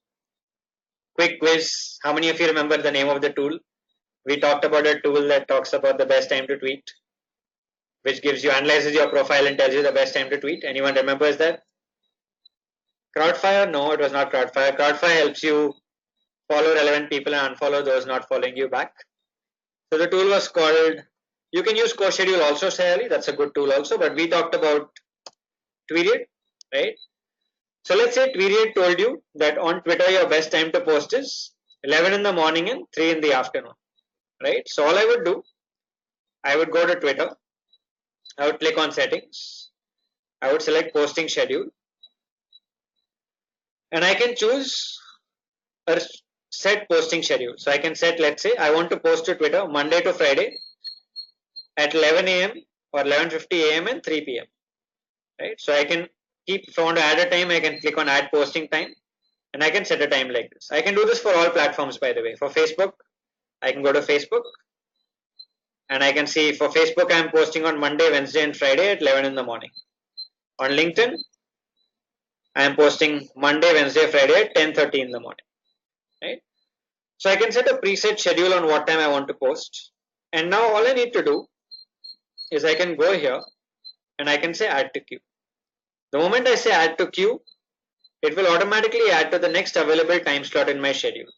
Quick quiz. How many of you remember the name of the tool? We talked about a tool that talks about the best time to tweet, which gives you, analyzes your profile and tells you the best time to tweet. Anyone remembers that? Crowdfire? No, it was not Crowdfire. Crowdfire helps you follow relevant people and unfollow those not following you back. So the tool was called, you can use CoSchedule also, Sayali, that's a good tool also, but we talked about Tweeted, right? So let's say Tweeted told you that on Twitter your best time to post is 11 in the morning and 3 in the afternoon, right? So all I would do, I would go to Twitter, I would click on settings, I would select posting schedule, and I can choose a set posting schedule. So I can set, let's say I want to post to Twitter Monday to Friday at 11 a.m. or 11:50 a.m. and 3 p.m. Right? So I can keep, if I want to add a time, I can click on add posting time and I can set a time like this. I can do this for all platforms, by the way. For Facebook, I can go to Facebook and I can see for Facebook, I'm posting on Monday, Wednesday and Friday at 11 in the morning. On LinkedIn, I am posting Monday, Wednesday, Friday at 10:30 in the morning. Right? So I can set a preset schedule on what time I want to post. And now all I need to do is I can go here and I can say add to queue. The moment I say add to queue, it will automatically add to the next available time slot in my schedule.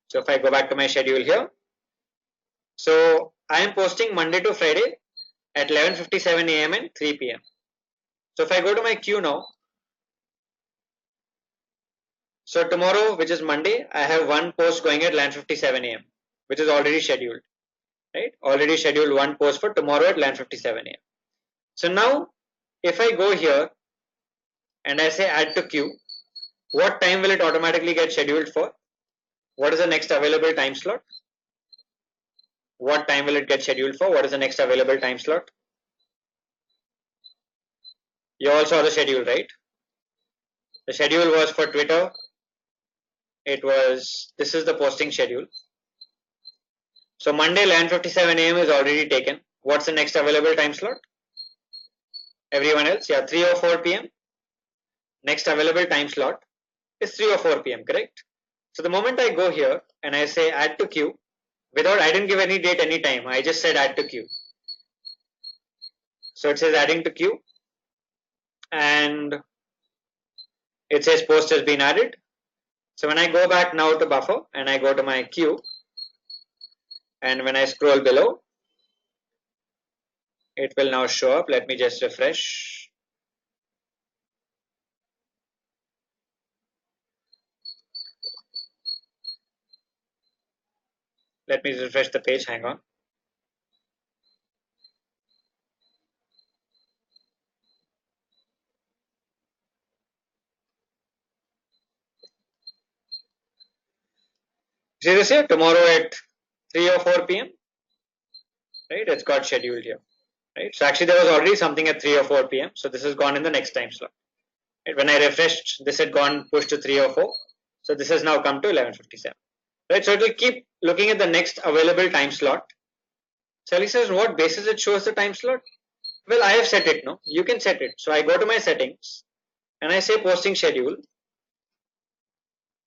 So if I go back to my schedule here, so I am posting Monday to Friday at 11:57 a.m. and 3 p.m. So if I go to my queue now, so tomorrow, which is Monday, I have one post going at 11:57 a.m., which is already scheduled, right? Already scheduled one post for tomorrow at 11:57 a.m. So now, if I go here and I say add to queue, what time will it automatically get scheduled for? What is the next available time slot? What time will it get scheduled for? What is the next available time slot? You all saw the schedule, right? The schedule was for Twitter. It was, this is the posting schedule. So Monday 11:57 a.m. is already taken. What's the next available time slot? Everyone else? Yeah, 3 or 4 p.m. Next available time slot is 3 or 4 p.m. Correct? So the moment I go here and I say add to queue, without, I didn't give any date, any time. I just said add to queue. So it says adding to queue and it says post has been added. So when I go back now to Buffer and I go to my queue and when I scroll below, it will now show up. Let me just refresh. Let me refresh the page. Hang on. See this here? Tomorrow at 3 or 4 p.m. Right? It's got scheduled here. Right? So actually there was already something at 3 or 4 p.m. So this has gone in the next time slot. Right? When I refreshed, this had gone pushed to 3 or 4. So this has now come to 11:57. Right? So it will keep looking at the next available time slot. Sally says, what basis it shows the time slot? Well, I have set it, no? You can set it. So I go to my settings and I say posting schedule.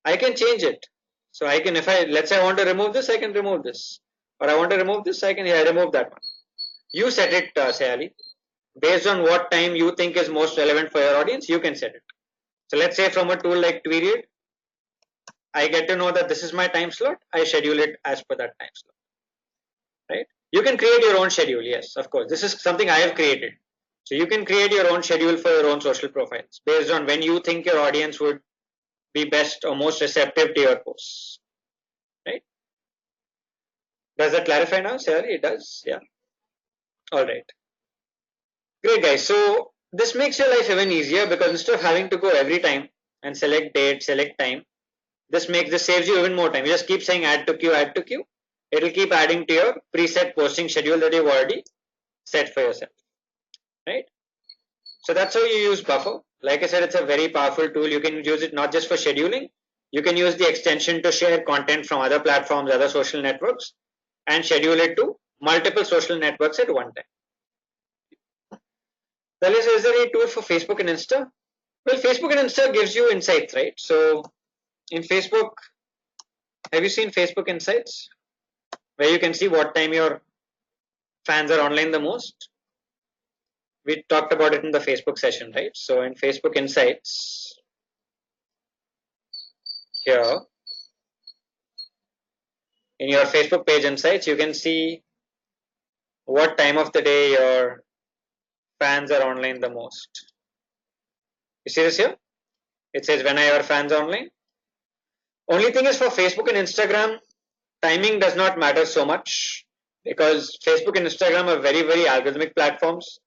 I can change it. So I can, if I, let's say I want to remove this, I can remove this. Or I want to remove this, I can remove that one. You set it, Sayali. Based on what time you think is most relevant for your audience, you can set it. So let's say from a tool like Tweeted, I get to know that this is my time slot. I schedule it as per that time slot, right? You can create your own schedule. Yes, of course. This is something I have created. So you can create your own schedule for your own social profiles based on when you think your audience would be best or most receptive to your posts, right? Does that clarify now, Sarah? It does. Yeah. All right. Great, guys. So this makes your life even easier because instead of having to go every time and select date, select time, this saves you even more time. You just keep saying add to queue, add to queue. It'll keep adding to your preset posting schedule that you've already set for yourself, right? So that's how you use Buffer. Like I said, it's a very powerful tool. You can use it not just for scheduling. You can use the extension to share content from other platforms, other social networks, and schedule it to multiple social networks at one time. Lalis, is there a tool for Facebook and Insta? Well, Facebook and Insta gives you insights, right? So in Facebook, have you seen Facebook Insights? Where you can see what time your fans are online the most. We talked about it in the Facebook session, right? So in Facebook Insights, here in your Facebook page insights, you can see what time of the day your fans are online the most. You see this here? It says when are your fans online? Only thing is for Facebook and Instagram, timing does not matter so much because Facebook and Instagram are very, very algorithmic platforms.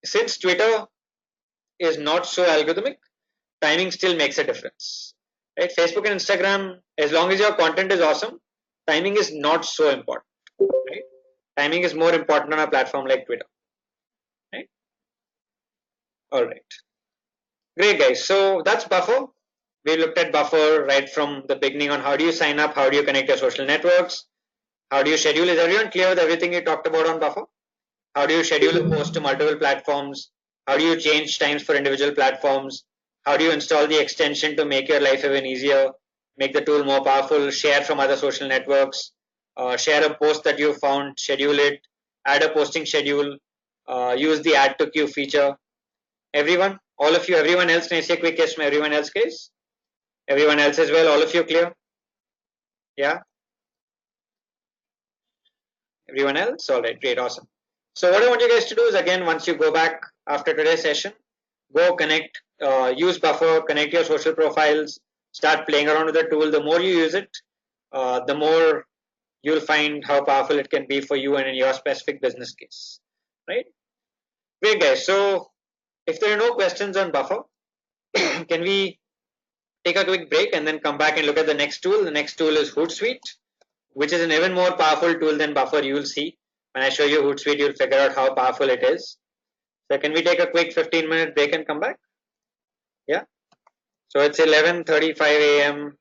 Since Twitter is not so algorithmic, timing still makes a difference. Right? Facebook and Instagram, as long as your content is awesome, timing is not so important. Right? Timing is more important on a platform like Twitter. Right? All right. Great, guys. So that's Buffer. We looked at Buffer right from the beginning on how do you sign up, how do you connect your social networks, how do you schedule. Is everyone clear with everything you talked about on Buffer? How do you schedule a post to multiple platforms? How do you change times for individual platforms? How do you install the extension to make your life even easier, make the tool more powerful, share from other social networks, share a post that you found, schedule it, add a posting schedule, use the add to queue feature. Everyone, all of you, everyone else, can I say a quick yes from everyone else, guys? Everyone else as well, all of you clear? Yeah? Everyone else? All right, great, awesome. So what I want you guys to do is again, once you go back after today's session, go connect, use Buffer, connect your social profiles, start playing around with the tool. The more you use it, the more you'll find how powerful it can be for you and in your specific business case, right? Great, guys. So if there are no questions on Buffer, can we take a quick break and then come back and look at the next tool? The next tool is Hootsuite, which is an even more powerful tool than Buffer. You will see when I show you Hootsuite, you'll figure out how powerful it is. So can we take a quick 15-minute break and come back? Yeah. So it's 11:35 a.m.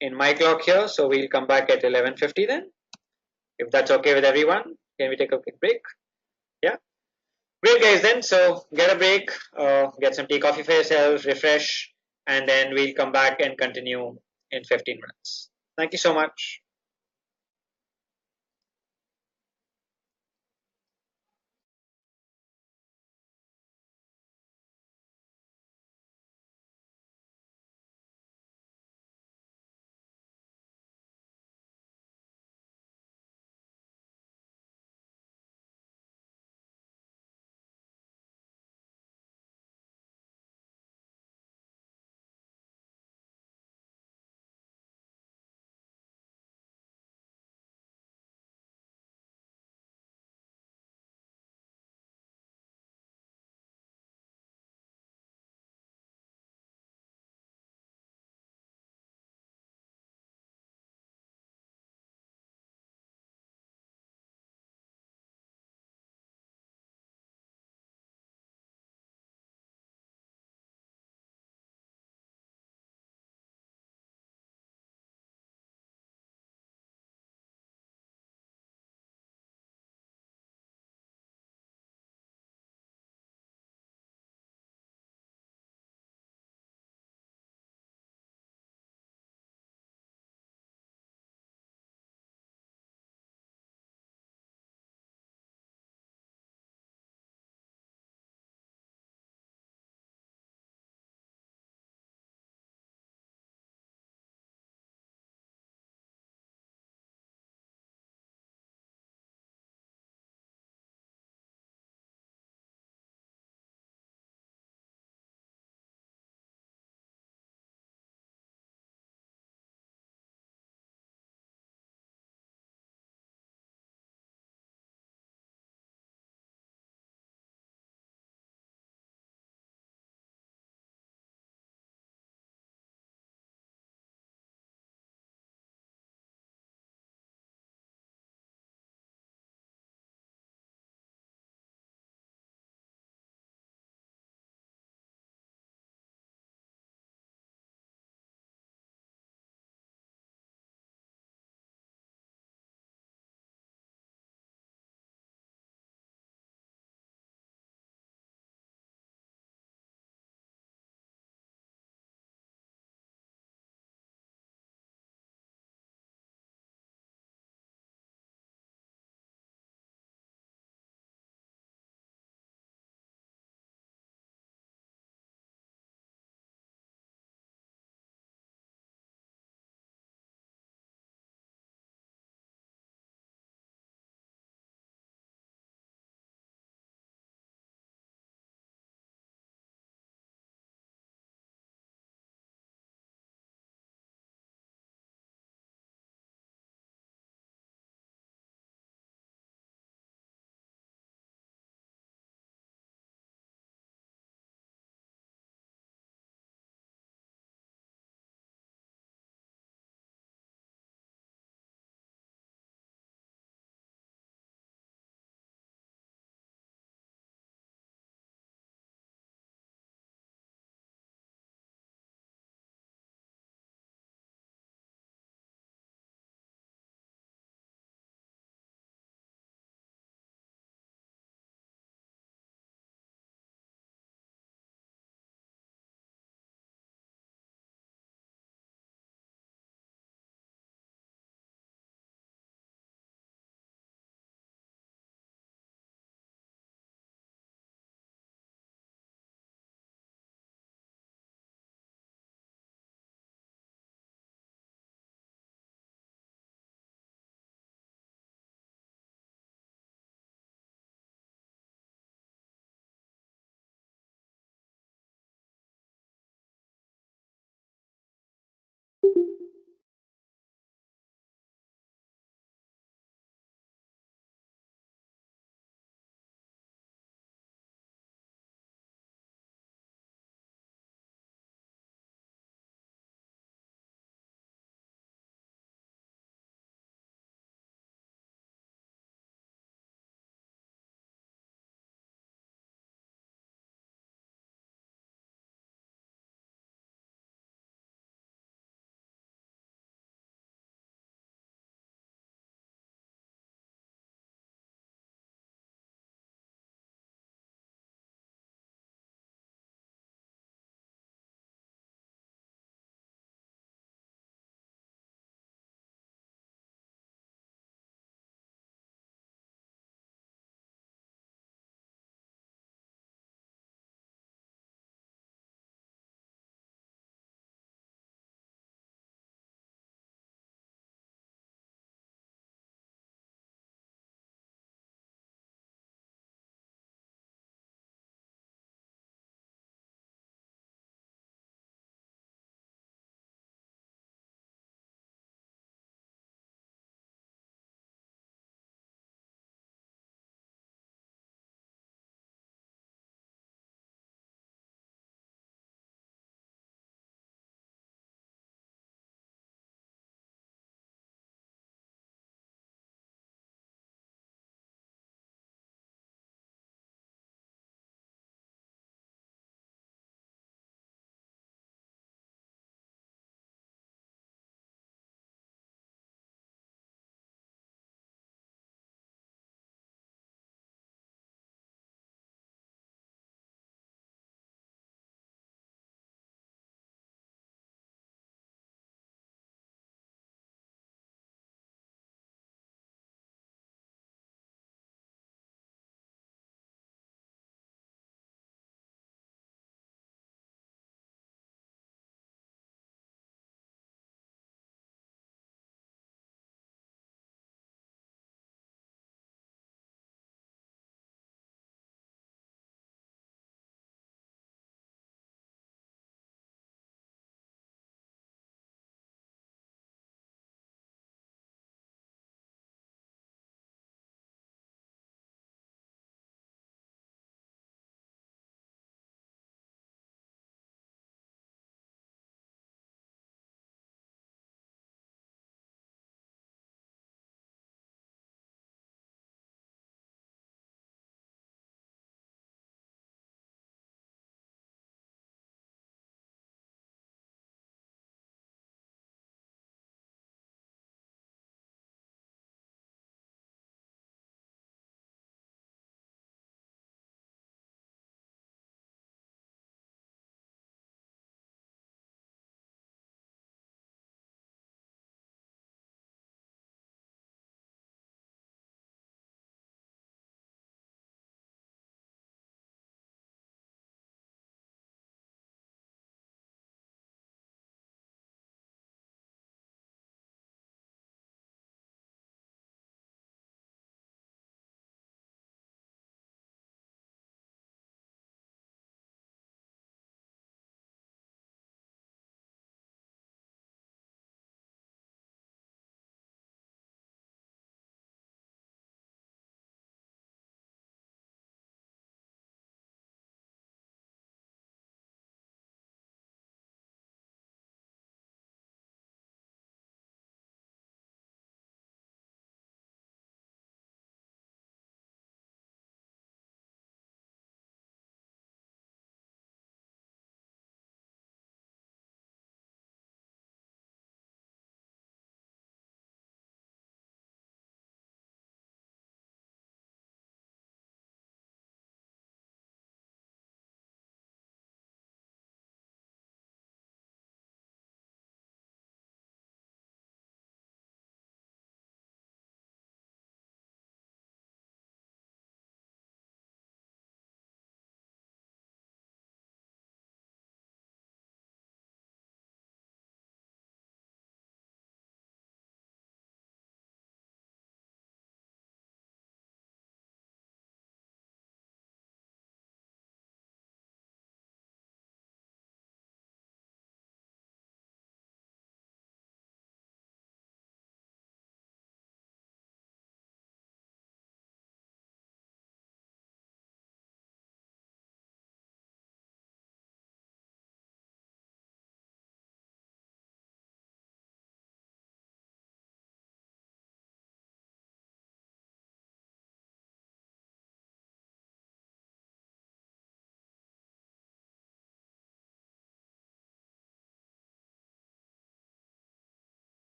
in my clock here. So we'll come back at 11:50 then. If that's okay with everyone, can we take a quick break? Yeah. Great, guys. Then so get a break, get some tea, coffee for yourselves, refresh, and then we'll come back and continue in 15 minutes. Thank you so much.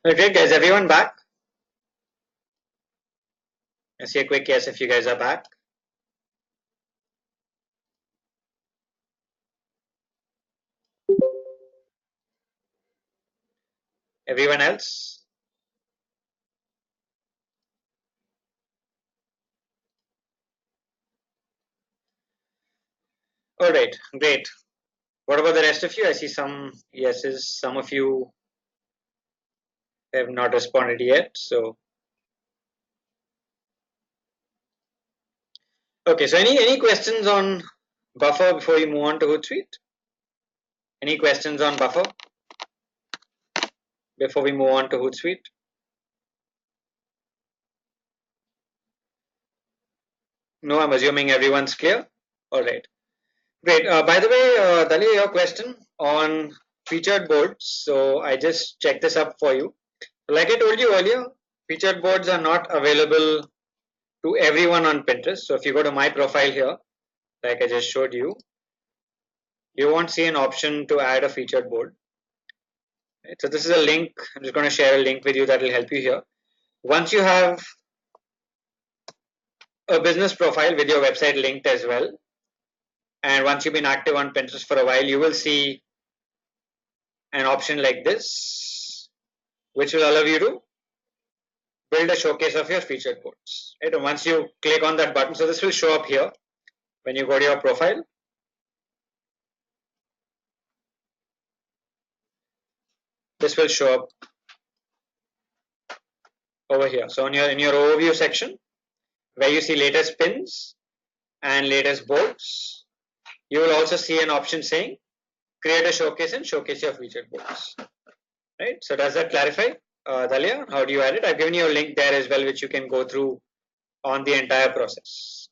Okay, guys, everyone back? I see a quick yes if you guys are back. Everyone else? All right, great. What about the rest of you? I see some yeses. Some of you have not responded yet. So, okay. So, any questions on buffer before we move on to Hootsuite? Any questions on buffer before we move on to Hootsuite? No, I'm assuming everyone's clear. All right, great. By the way, Dali, your question on featured boards. So I just checked this up for you. Like I told you earlier, featured boards are not available to everyone on Pinterest. So if you go to my profile here, like I just showed you, you won't see an option to add a featured board. Right? So this is a link. I'm just going to share a link with you that will help you here. Once you have a business profile with your website linked as well, and once you've been active on Pinterest for a while, you will see an option like this, which will allow you to build a showcase of your featured boards. Right? And once you click on that button, so this will show up here when you go to your profile. This will show up over here. So in your overview section, where you see latest pins and latest boards, you will also see an option saying create a showcase and showcase your featured boards. Right. So does that clarify, Dalia? How do you add it? I've given you a link there as well, which you can go through on the entire process.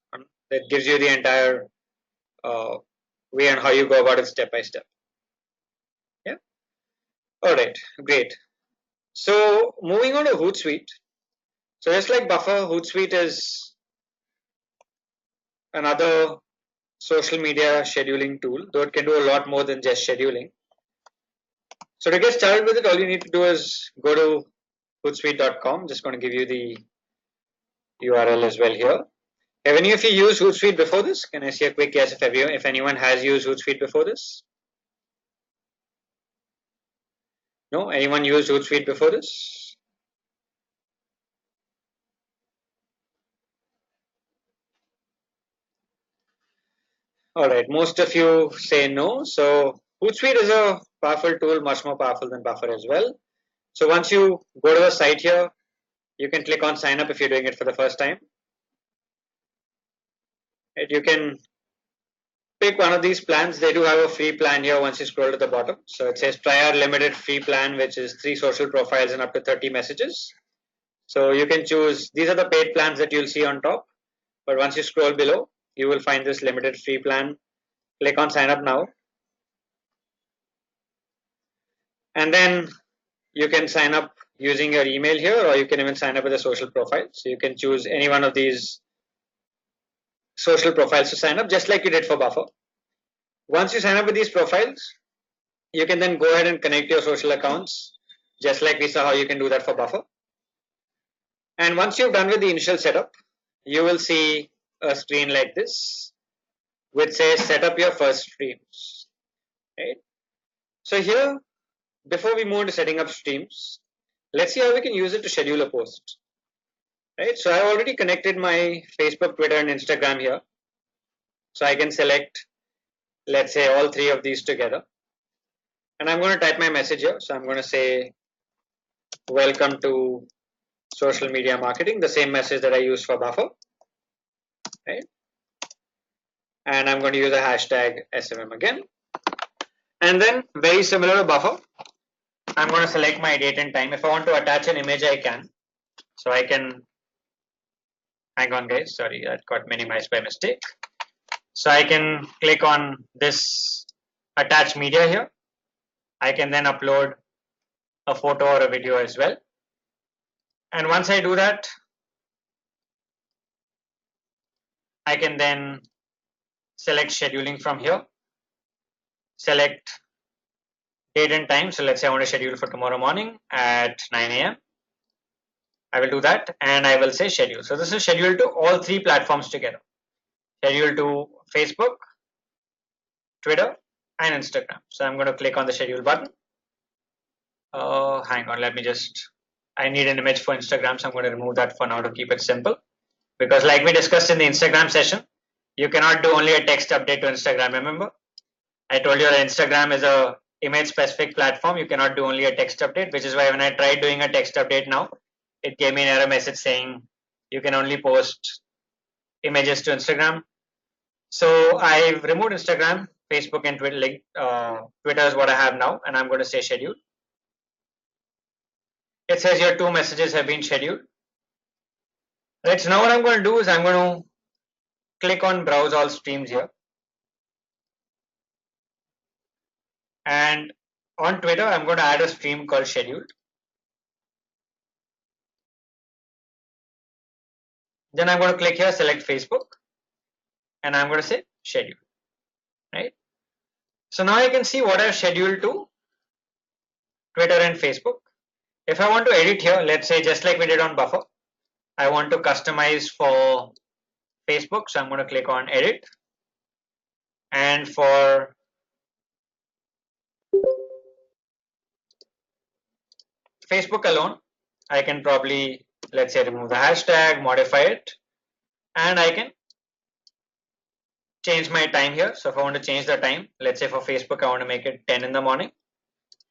That gives you the entire way on how you go about it step by step. Yeah. All right. Great. So moving on to Hootsuite. So just like Buffer, Hootsuite is another social media scheduling tool, though it can do a lot more than just scheduling. So to get started with it, all you need to do is go to hootsuite.com. Just going to give you the URL as well here. Have any of you used Hootsuite before this? Can I see a quick yes if anyone has used Hootsuite before this? No? Anyone used Hootsuite before this? All right, most of you say no. So Hootsuite is a powerful tool, much more powerful than Buffer as well. So once you go to the site here, you can click on sign up if you're doing it for the first time. And you can pick one of these plans. They do have a free plan here once you scroll to the bottom. So it says try our limited free plan, which is 3 social profiles and up to 30 messages. So you can choose, these are the paid plans that you'll see on top. But once you scroll below, you will find this limited free plan. Click on sign up now. And then you can sign up using your email here, or you can even sign up with a social profile. So you can choose any one of these social profiles to sign up, just like you did for Buffer. Once you sign up with these profiles, you can then go ahead and connect your social accounts, just like we saw how you can do that for Buffer. And once you've done with the initial setup, you will see a screen like this, which says set up your first streams. Right? So here, before we move to setting up streams, let's see how we can use it to schedule a post. Right? So I already connected my Facebook, Twitter, and Instagram here. So I can select, let's say, all 3 of these together. And I'm going to type my message here. So I'm going to say, welcome to social media marketing, the same message that I used for Buffer. Right? and I'm going to use the hashtag SMM again. And then very similar to buffer, I'm going to select my date and time. If I want to attach an image, I can. So I can, hang on guys, sorry, that got minimized by mistake. So I can click on this attach media here. I can then upload a photo or a video as well. And once I do that, I can then select scheduling from here, select date and time. So let's say I want to schedule for tomorrow morning at 9 a.m. I will do that and I will say schedule. So this is scheduled to all three platforms together. Schedule to Facebook, Twitter, and Instagram. So I'm going to click on the schedule button. Hang on, let me just, I need an image for Instagram, so I'm going to remove that for now to keep it simple. Because like we discussed in the Instagram session, you cannot do only a text update to Instagram, remember? I told you that Instagram is a image specific platform. You cannot do only a text update, which is why when I tried doing a text update now, it gave me an error message saying you can only post images to Instagram. So I've removed Instagram, Facebook, and Twitter. Twitter is what I have now, and I'm going to say schedule. It says your 2 messages have been scheduled. Right, so now what I'm going to do is I'm going to click on browse all streams here. And on Twitter, I'm going to add a stream called scheduled. Then I'm going to click here, select Facebook, and I'm going to say schedule, right? So now I can see what I've scheduled to Twitter and Facebook. If I want to edit here, let's say just like we did on buffer, I want to customize for Facebook. So I'm going to click on edit. And for Facebook alone, I can probably, let's say, remove the hashtag, modify it, and I can change my time here. So if I want to change the time, let's say for Facebook, I want to make it 10 in the morning.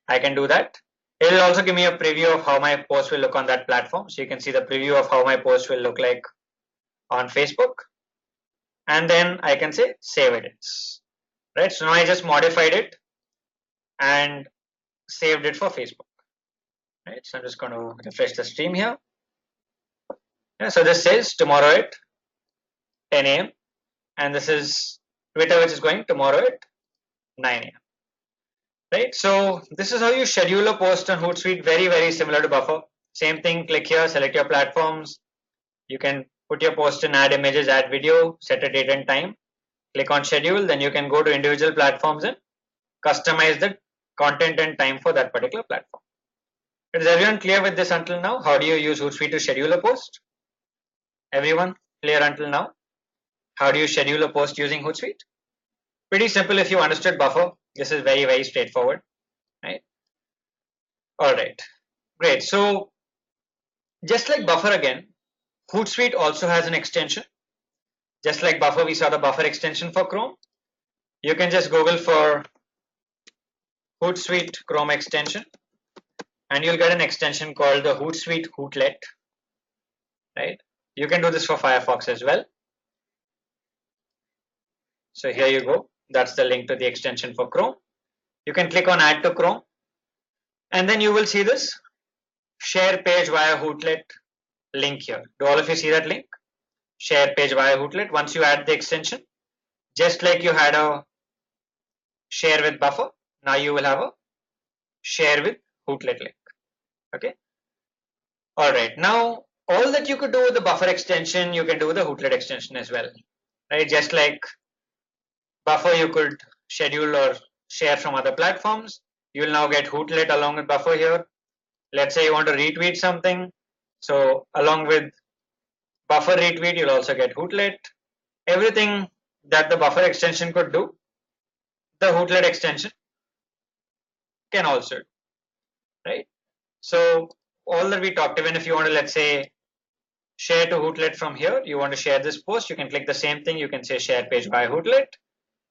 I can do that. It will also give me a preview of how my post will look on that platform. So you can see the preview of how my post will look like on Facebook. And then I can say save edits, right? So now I just modified it and saved it for Facebook, right? So I'm just going to refresh the stream here. Yeah, so this says tomorrow at 10 a.m. and this is Twitter, which is going tomorrow at 9 a.m. Right, so this is how you schedule a post on Hootsuite. Very, very similar to Buffer. Same thing, click here, select your platforms. You can put your post in, add images, add video, set a date and time. Click on schedule, then you can go to individual platforms and customize the content and time for that particular platform. Is everyone clear with this until now? How do you use Hootsuite to schedule a post? Everyone clear until now? How do you schedule a post using Hootsuite? Pretty simple if you understood Buffer. This is very, very straightforward, right? All right, great. So just like Buffer again, Hootsuite also has an extension. Just like Buffer, we saw the Buffer extension for Chrome. You can just Google for Hootsuite Chrome extension, and you'll get an extension called the Hootsuite Hootlet, right? You can do this for Firefox as well. So here you go. That's the link to the extension for Chrome. You can click on Add to Chrome, and then you will see this Share Page via Hootlet link here. Do all of you see that link? Share Page via Hootlet. Once you add the extension, just like you had a share with Buffer, now you will have a share with Hootlet link. Okay. All right. Now, all that you could do with the Buffer extension, you can do with the Hootlet extension as well, right? Just like Buffer, you could schedule or share from other platforms. You will now get Hootlet along with Buffer here. Let's say you want to retweet something. So along with Buffer retweet, you'll also get Hootlet. Everything that the Buffer extension could do, the Hootlet extension can also do, right? So all that we talked, even if you want to, let's say, share to Hootlet from here, you want to share this post, you can click the same thing. You can say share page by Hootlet,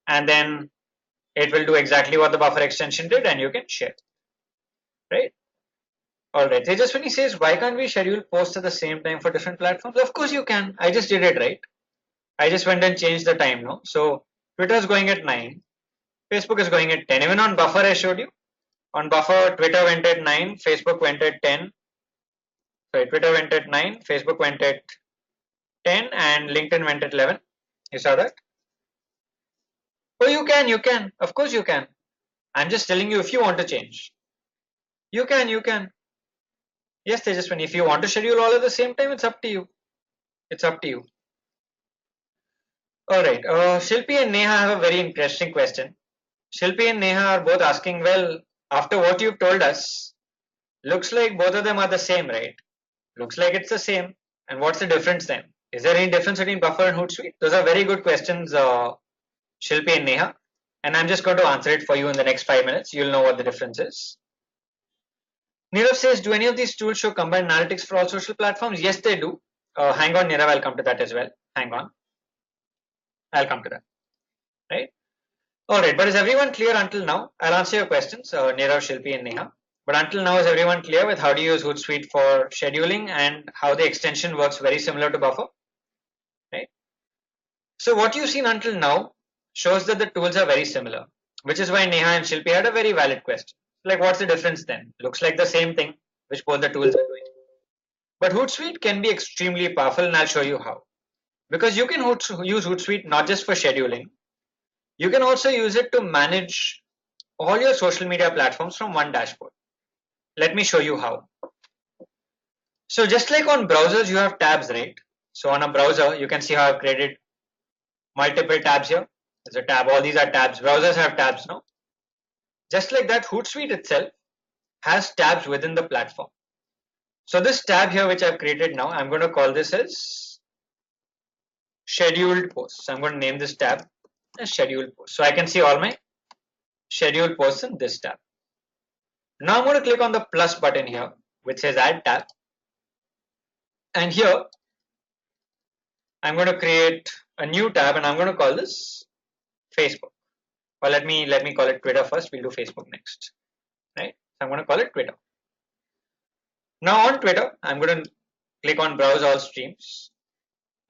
and then it will do exactly what the Buffer extension did, and you can share, right? All right. Tejaswini says, why can't we schedule posts at the same time for different platforms? Of course you can. I just did it, right? I just went and changed the time, no? So Twitter is going at 9. Facebook is going at 10. Even on buffer I showed you. On buffer, Twitter went at 9, Facebook went at 10. Sorry, Twitter went at 9, Facebook went at 10, and LinkedIn went at 11. You saw that? Oh, you can. Of course you can. I'm just telling you if you want to change. You can. Yes, Tejaswini, if you want to schedule all at the same time, it's up to you. It's up to you. Alright, Shilpi and Neha have a very interesting question. Shilpi and Neha are both asking, well, after what you've told us, looks like both of them are the same, right? Looks like it's the same. And what's the difference then? Is there any difference between buffer and Hootsuite? Those are very good questions, Shilpi and Neha. And I'm just going to answer it for you in the next 5 minutes. You'll know what the difference is. Nirav says, do any of these tools show combined analytics for all social platforms? Yes, they do. Hang on, Nirav, I'll come to that as well. Hang on. I'll come to that. Right? Alright, but is everyone clear until now? I'll answer your questions, Nirav, Shilpi, and Neha. But until now, is everyone clear with how to use Hootsuite for scheduling and how the extension works very similar to Buffer? Right? So what you've seen until now shows that the tools are very similar, which is why Neha and Shilpi had a very valid question. Like, what's the difference then? Looks like the same thing, which both the tools are doing. But Hootsuite can be extremely powerful, and I'll show you how. Because you can use Hootsuite not just for scheduling, you can also use it to manage all your social media platforms from one dashboard. Let me show you how. So just like on browsers, you have tabs, right? So on a browser, you can see how I've created multiple tabs here. There's a tab, all these are tabs. Browsers have tabs now. Just like that, Hootsuite itself has tabs within the platform. So this tab here, which I've created now, I'm going to call this as scheduled posts. I'm going to name this tab as scheduled posts. So I can see all my scheduled posts in this tab. Now I'm going to click on the plus button here, which says add tab. And here, I'm going to create a new tab and I'm going to call this Facebook. Or let me call it Twitter first. We'll do Facebook next. Right? So I'm going to call it Twitter. Now on Twitter, I'm going to click on browse all streams.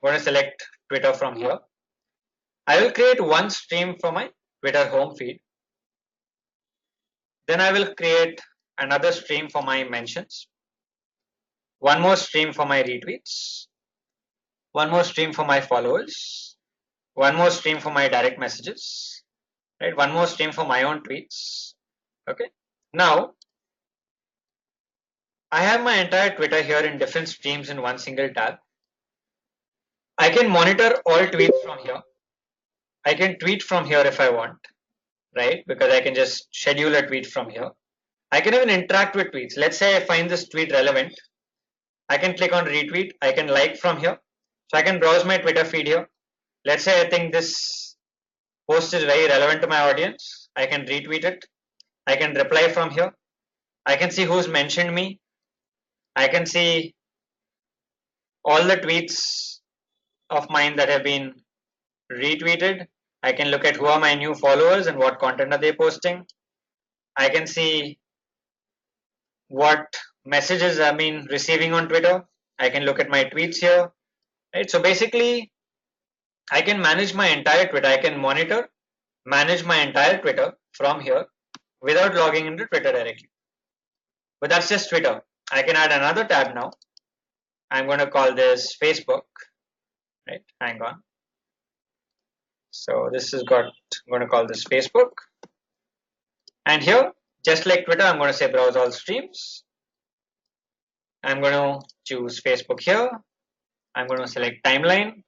I'm going to select Twitter from here. I will create one stream for my Twitter home feed. Then I will create another stream for my mentions. One more stream for my retweets. One more stream for my followers. One more stream for my direct messages. Right? One more stream for my own tweets. Okay. Now, I have my entire Twitter here in different streams in one single tab. I can monitor all tweets from here. I can tweet from here if I want, right? Because I can just schedule a tweet from here. I can even interact with tweets. Let's say I find this tweet relevant. I can click on retweet. I can like from here. So I can browse my Twitter feed here. Let's say I think this post is very relevant to my audience. I can retweet it. I can reply from here. I can see who's mentioned me. I can see all the tweets of mine that have been retweeted. I can look at who are my new followers and what content are they posting. I can see what messages I've been receiving on Twitter. I can look at my tweets here. Right? So basically, I can manage my entire Twitter. I can monitor, manage my entire Twitter from here without logging into Twitter directly. But that's just Twitter. I can add another tab now. I'm going to call this Facebook. Right? Hang on. So this is I'm going to call this Facebook. And here, just like Twitter, I'm going to say browse all streams. I'm going to choose Facebook here. I'm going to select timeline.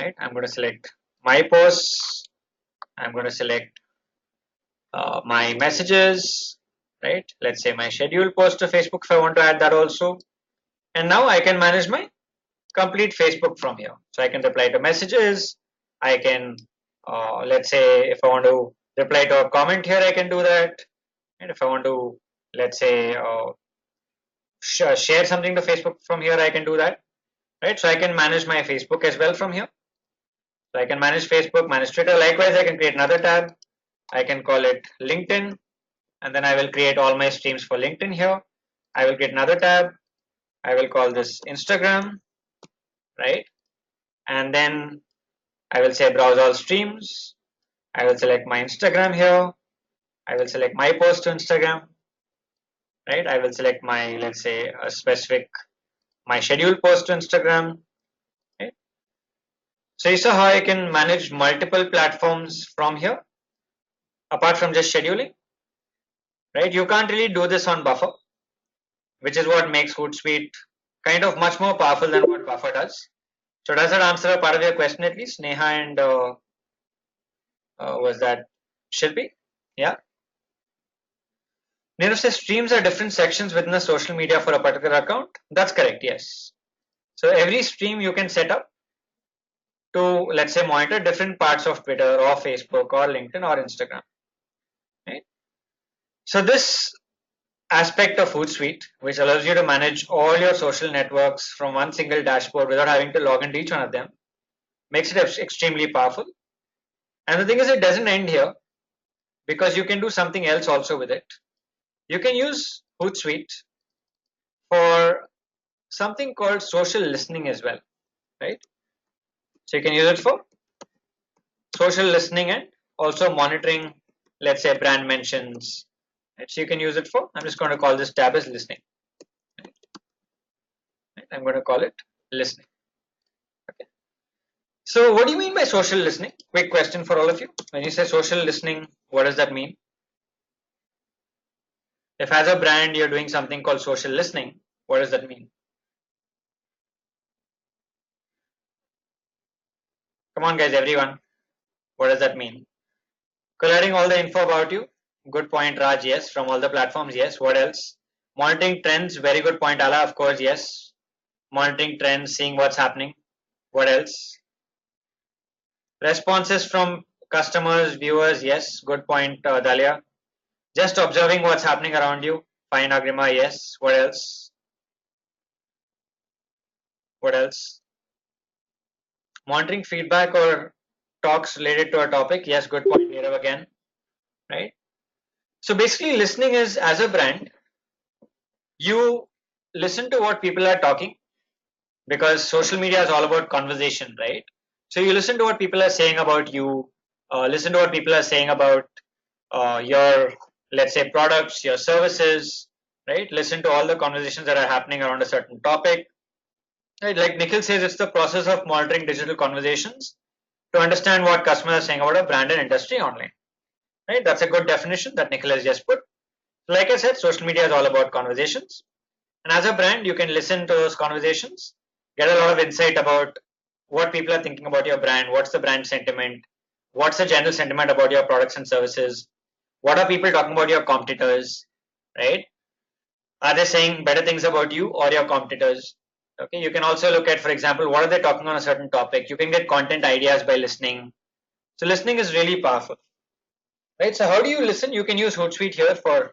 Right? I'm going to select my posts. I'm going to select my messages. Right? Let's say my scheduled post to Facebook if I want to add that also. And now I can manage my complete Facebook from here. So I can reply to messages. I can, let's say, if I want to reply to a comment here, I can do that. And if I want to, let's say, share something to Facebook from here, I can do that. Right? So I can manage my Facebook as well from here. So I can manage Facebook, manage Twitter. Likewise, I can create another tab. I can call it LinkedIn. And then I will create all my streams for LinkedIn here. I will create another tab. I will call this Instagram. Right? And then I will say browse all streams. I will select my Instagram here. I will select my post to Instagram, right? I will select my, let's say, a specific, my scheduled post to Instagram, right? So you saw how I can manage multiple platforms from here, apart from just scheduling, right? You can't really do this on Buffer, which is what makes Hootsuite kind of much more powerful than what Buffer does. So does that answer a part of your question at least, Neha and was that Shilpi? Yeah. Neerav says streams are different sections within the social media for a particular account. That's correct, yes. So every stream you can set up to, let's say, monitor different parts of Twitter or Facebook or LinkedIn or Instagram. Right? So this aspect of Hootsuite, which allows you to manage all your social networks from one single dashboard without having to log into each one of them, makes it extremely powerful. And the thing is, it doesn't end here because you can do something else also with it. You can use Hootsuite for something called social listening as well, right? So you can use it for social listening and also monitoring, let's say, brand mentions. Right? So you can use it for, I'm just going to call this tab as listening. Right? I'm going to call it listening. Okay. So what do you mean by social listening? Quick question for all of you. When you say social listening, what does that mean? If as a brand you're doing something called social listening, what does that mean? Come on guys, everyone. What does that mean? Collating all the info about you. Good point, Raj. Yes. From all the platforms. Yes. What else? Monitoring trends. Very good point, Ala. Of course. Yes. Monitoring trends, seeing what's happening. What else? Responses from customers, viewers. Yes. Good point, Dalia. Just observing what's happening around you. Fine, Agrima. Yes. What else? What else? Monitoring feedback or talks related to a topic. Yes. Good point, Nirav again. Right. So basically, listening is as a brand, you listen to what people are talking because social media is all about conversation, right? So you listen to what people are saying about you, listen to what people are saying about your, let's say, products, your services, right? Listen to all the conversations that are happening around a certain topic, right? Like Nikhil says, it's the process of monitoring digital conversations to understand what customers are saying about a brand and industry online, right? That's a good definition that Nikhil has just put. Like I said, social media is all about conversations. And as a brand, you can listen to those conversations, get a lot of insight about what people are thinking about your brand, what's the brand sentiment, what's the general sentiment about your products and services, what are people talking about your competitors, right? Are they saying better things about you or your competitors? Okay, you can also look at, for example, what are they talking on a certain topic. You can get content ideas by listening. So listening is really powerful, right? So how do you listen? You can use Hootsuite here for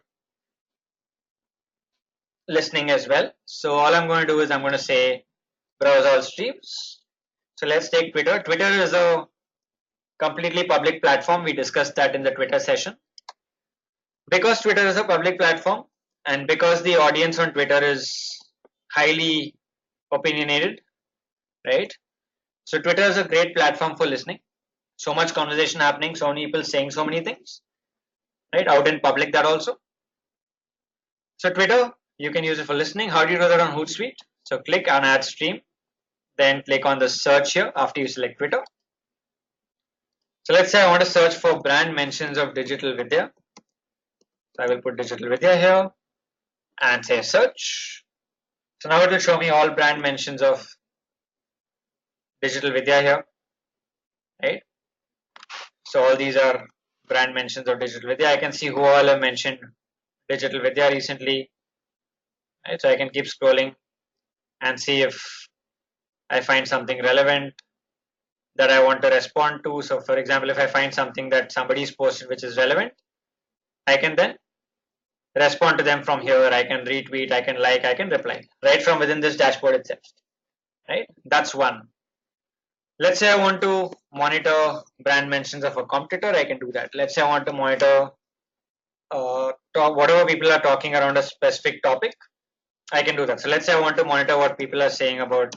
listening as well. So all I'm going to do is I'm going to say browse all streams. So let's take Twitter. Twitter is a completely public platform. We discussed that in the Twitter session. Because Twitter is a public platform and because the audience on Twitter is highly opinionated, right? So Twitter is a great platform for listening. So much conversation happening, so many people saying so many things, right? Out in public that also. So Twitter, you can use it for listening. How do you do that on Hootsuite? So click on add stream, then click on the search here after you select Twitter. So let's say I want to search for brand mentions of digital vidya. So I will put digital vidya here and say search. So now it will show me all brand mentions of digital vidya here, right? So all these are brand mentions of digital vidya. I can see who all have mentioned digital vidya recently, right? So I can keep scrolling and see if I find something relevant that I want to respond to. So for example, if I find something that somebody's posted which is relevant, I can then respond to them from here. I can retweet, I can like, I can reply right from within this dashboard itself, right? That's one. Let's say I want to monitor brand mentions of a competitor, I can do that. Let's say I want to monitor whatever people are talking around a specific topic, I can do that. So let's say I want to monitor what people are saying about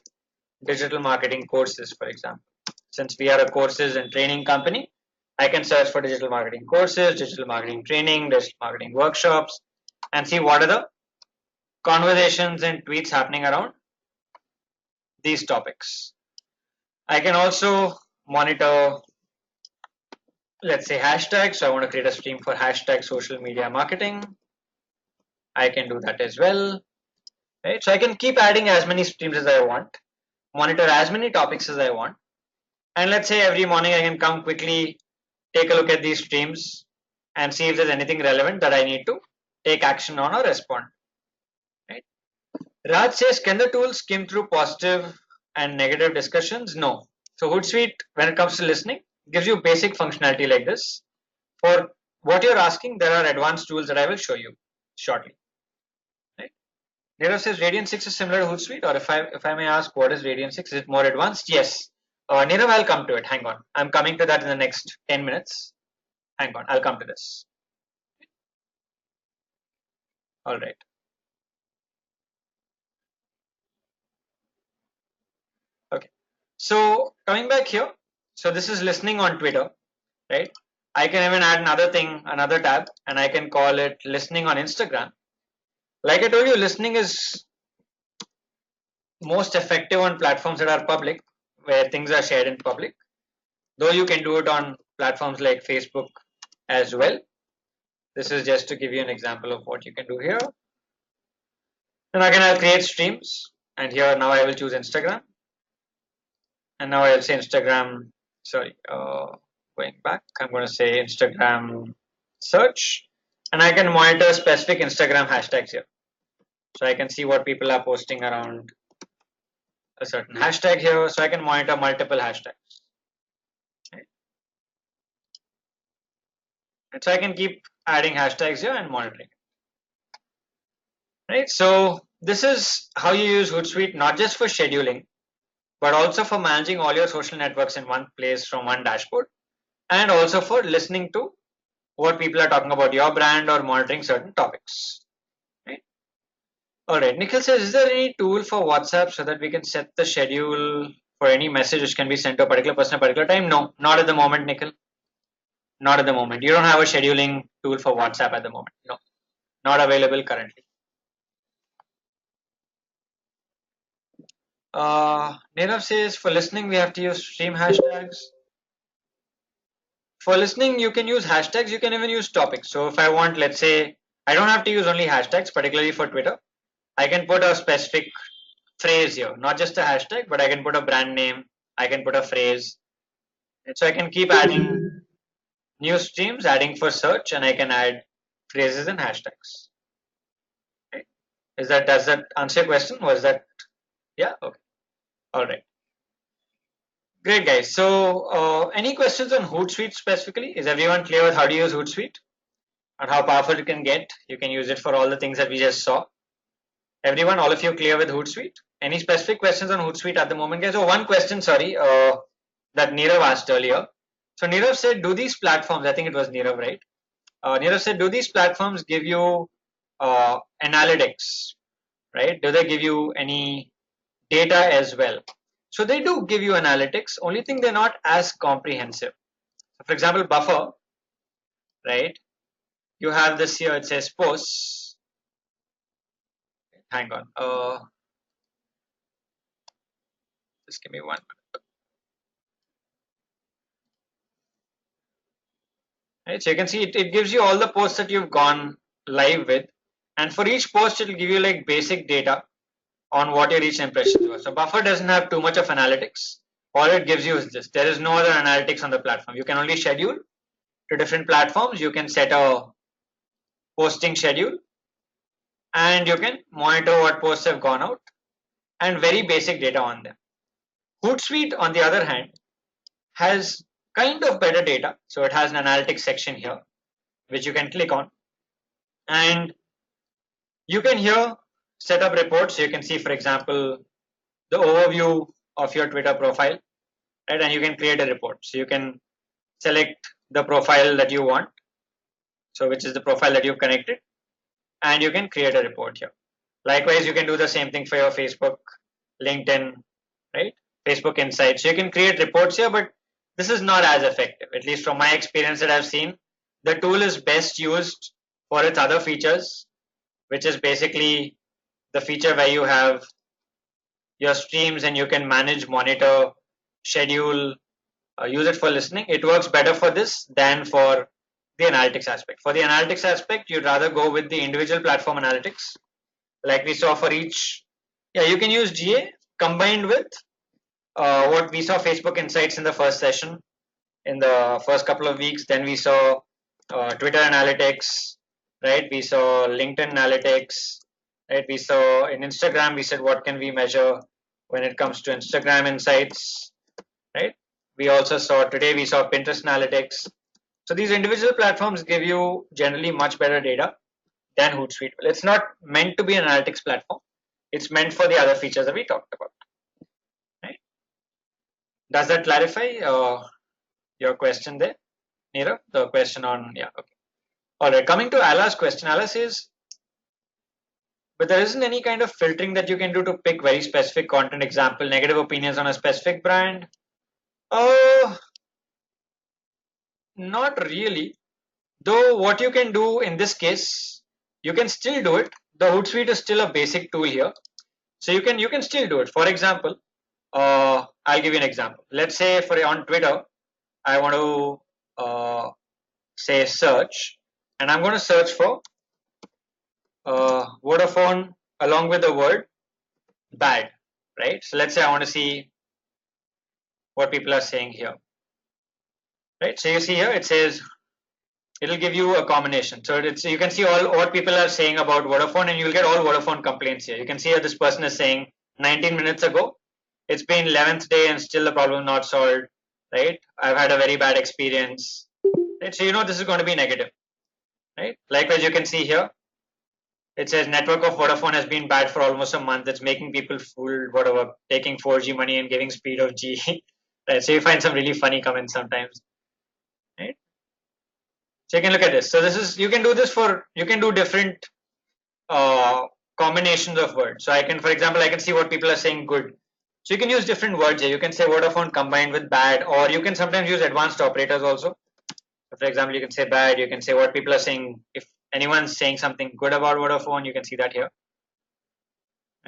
digital marketing courses, for example. Since we are a courses and training company, I can search for digital marketing courses, digital marketing training, digital marketing workshops, and see what are the conversations and tweets happening around these topics. I can also monitor, let's say, hashtags. So I want to create a stream for hashtag social media marketing. I can do that as well, right? So I can keep adding as many streams as I want, monitor as many topics as I want. And let's say every morning I can come quickly, take a look at these streams and see if there's anything relevant that I need to take action on or respond. Right? Raj says, can the tool skim through positive and negative discussions? No. So Hootsuite, when it comes to listening, gives you basic functionality like this. For what you're asking, there are advanced tools that I will show you shortly. Right? Nirav says Radiant 6 is similar to Hootsuite, or if I may ask, what is Radiant 6? Is it more advanced? Yes. Nirav, I'll come to it. Hang on. I'm coming to that in the next 10 minutes. Hang on. I'll come to this. All right. Okay. So coming back here. So this is listening on Twitter, right? I can even add another thing, another tab, and I can call it listening on Instagram. Like I told you, listening is most effective on platforms that are public, where things are shared in public. Though you can do it on platforms like Facebook as well. This is just to give you an example of what you can do here. And again, I'll create streams, and here now I will choose Instagram. And now I'll say Instagram, sorry, going back, I'm going to say Instagram search, and I can monitor specific Instagram hashtags here. So I can see what people are posting around a certain hashtag here. So I can monitor multiple hashtags. Right? And so I can keep adding hashtags here and monitoring. Right. So this is how you use Hootsuite, not just for scheduling, but also for managing all your social networks in one place from one dashboard, and also for listening to what people are talking about your brand or monitoring certain topics. Right. All right. Nikhil says, is there any tool for WhatsApp so that we can set the schedule for any message which can be sent to a particular person at a particular time? No, not at the moment, Nikhil. Not at the moment. You don't have a scheduling tool for WhatsApp at the moment. No, not available currently. Nirav says, for listening, we have to use stream hashtags. For listening, you can use hashtags. You can even use topics. So if I want, let's say, I don't have to use only hashtags, particularly for Twitter. I can put a specific phrase here, not just a hashtag, but I can put a brand name. I can put a phrase. And so I can keep adding new streams, adding for search, and I can add phrases and hashtags. Right? Does that answer your question? Was that, yeah? Okay. All right. Great, guys. So any questions on Hootsuite specifically? Is everyone clear with how to use Hootsuite and how powerful it can get? You can use it for all the things that we just saw. Everyone, all of you clear with Hootsuite? Any specific questions on Hootsuite at the moment, guys? Oh, one question, sorry, that Nirav asked earlier. So Nirav said, do these platforms, I think it was Nirav, right? Nirav said, do these platforms give you analytics, right? Do they give you any data as well? So they do give you analytics, only thing they're not as comprehensive. So for example, Buffer, right? You have this here, it says posts. Hang on. Just give me one minute. Right, so you can see it gives you all the posts that you've gone live with, and for each post it will give you like basic data on what your reach impressions were. So Buffer doesn't have too much of analytics. All it gives you is this. There is no other analytics on the platform. You can only schedule to different platforms. You can set a posting schedule, and you can monitor what posts have gone out, and very basic data on them. Hootsuite, on the other hand, has kind of better data. So it has an analytics section here, which you can click on, and you can here set up reports. So you can see, for example, the overview of your Twitter profile, right? And you can create a report. So you can select the profile that you want, so which is the profile that you've connected, and you can create a report here. Likewise, you can do the same thing for your Facebook, LinkedIn, right? Facebook Insights. So you can create reports here, but this is not as effective, at least from my experience that I've seen. The tool is best used for its other features, which is basically the feature where you have your streams and you can manage, monitor, schedule, use it for listening. It works better for this than for the analytics aspect. For the analytics aspect, you'd rather go with the individual platform analytics, like we saw for each. Yeah, you can use GA combined with what we saw Facebook Insights in the first session, in the first couple of weeks. Then we saw Twitter analytics, right? We saw LinkedIn analytics, right? We saw in Instagram, we said what can we measure when it comes to Instagram insights, right? We also saw today, we saw Pinterest analytics. So these individual platforms give you generally much better data than Hootsuite. Well, it's not meant to be an analytics platform. It's meant for the other features that we talked about, right? Does that clarify your question there, Neerav? The question on, yeah, okay. All right, coming to Ala's question. Ala says, but there isn't any kind of filtering that you can do to pick very specific content, example, negative opinions on a specific brand. Uh, Not really. Though what you can do in this case, you can still do it. The Hootsuite is still a basic tool here. So you can still do it. For example, I'll give you an example. Let's say for on Twitter, I want to say search, and I'm going to search for Vodafone along with the word bad, right? So let's say I want to see what people are saying here, right? So you see here it says it'll give you a combination. So it's you can see all what people are saying about Vodafone, and you'll get all Vodafone complaints here. You can see here this person is saying 19 minutes ago, it's been 11th day and still the problem not solved, right? I've had a very bad experience, right? So you know this is going to be negative, right? Likewise, you can see here it says network of Vodafone has been bad for almost a month. It's making people fooled, whatever, taking 4G money and giving speed of G. Right? So you find some really funny comments sometimes, right? So you can look at this. So this is you can do this for you can do different uh, combinations of words. So I can, for example, I can see what people are saying good. So you can use different words here. You can say Vodafone combined with bad, or you can sometimes use advanced operators also. So for example, you can say bad. You can say what people are saying. If anyone's saying something good about Vodafone, you can see that here,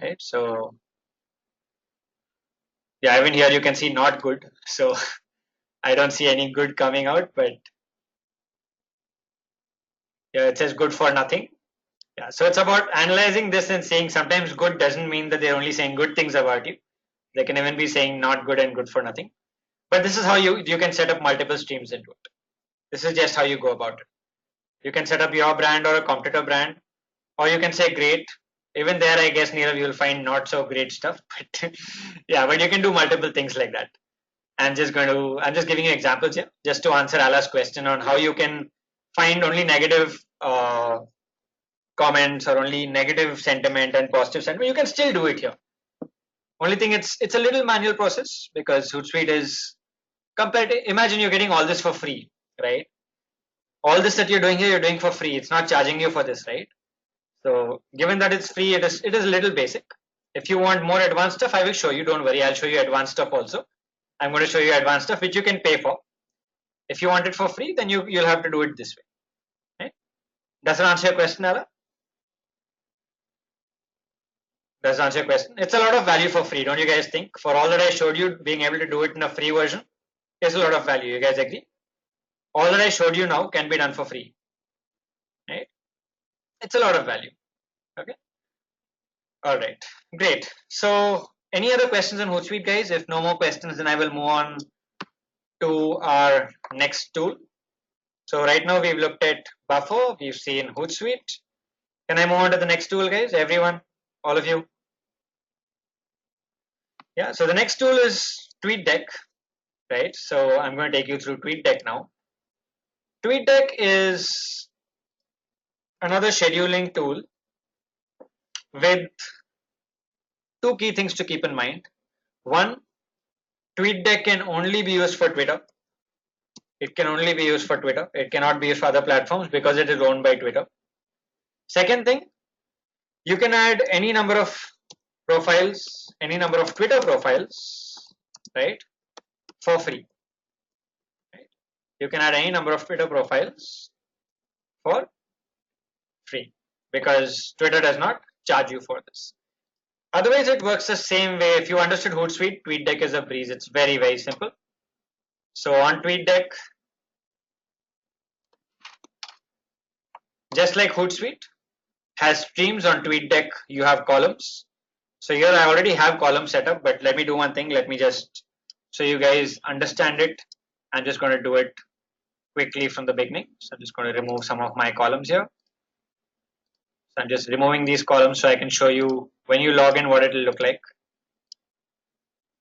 right? So yeah, even here you can see not good. So I don't see any good coming out, but yeah, it says good for nothing. Yeah, so it's about analyzing this and saying sometimes good doesn't mean that they're only saying good things about you. They can even be saying not good and good for nothing. But this is how you can set up multiple streams into it. This is just how you go about it. You can set up your brand or a competitor brand, or you can say great. Even there, I guess Neerav, you'll find not so great stuff. But yeah, but you can do multiple things like that. I'm just giving you examples here, just to answer Ala's question on how you can find only negative comments or only negative sentiment and positive sentiment. You can still do it here. Only thing it's a little manual process because Hootsuite is compared. Imagine you're getting all this for free, right? All this that you're doing here, you're doing for free. It's not charging you for this, right? So given that it's free, it is a little basic. If you want more advanced stuff, I will show you. Don't worry, I'll show you advanced stuff also. I'm going to show you advanced stuff which you can pay for. If you want it for free, then you'll have to do it this way. Right? Does that answer your question, Ala? Does that answer your question? It's a lot of value for free, don't you guys think? For all that I showed you, being able to do it in a free version is a lot of value. You guys agree? All that I showed you now can be done for free. Right? It's a lot of value. Okay. All right. Great. So any other questions on Hootsuite, guys? If no more questions, then I will move on to our next tool. So right now we've looked at Buffer, we've seen Hootsuite. Can I move on to the next tool, guys? Everyone, all of you. Yeah. So the next tool is TweetDeck, right? So I'm going to take you through TweetDeck now. TweetDeck is another scheduling tool with two key things to keep in mind. One, TweetDeck can only be used for Twitter. It can only be used for Twitter. It cannot be used for other platforms because it is owned by Twitter. Second thing, you can add any number of profiles, any number of Twitter profiles right, for free. Right? You can add any number of Twitter profiles for free because Twitter does not charge you for this. Otherwise, it works the same way. If you understood Hootsuite, TweetDeck is a breeze. It's very, very simple. So on TweetDeck, just like Hootsuite has streams, on TweetDeck, you have columns. So here I already have columns set up, but let me do one thing. Let me just, so you guys understand it. I'm just going to do it quickly from the beginning. So I'm just going to remove some of my columns here. So I'm just removing these columns so I can show you when you log in what it will look like.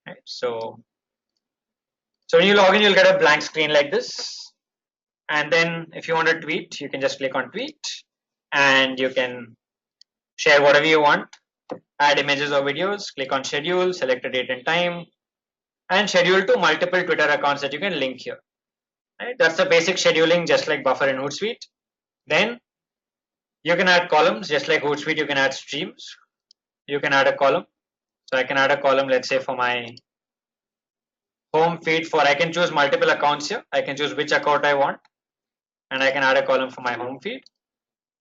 Right? So when you log in, you'll get a blank screen like this. And then if you want to tweet, you can just click on tweet and you can share whatever you want, add images or videos, click on schedule, select a date and time, and schedule to multiple Twitter accounts that you can link here. Right? That's the basic scheduling, just like Buffer in Hootsuite. Then you can add columns, just like Hootsuite, you can add streams. You can add a column. So I can add a column, let's say for my home feed I can choose multiple accounts here. I can choose which account I want and I can add a column for my home feed.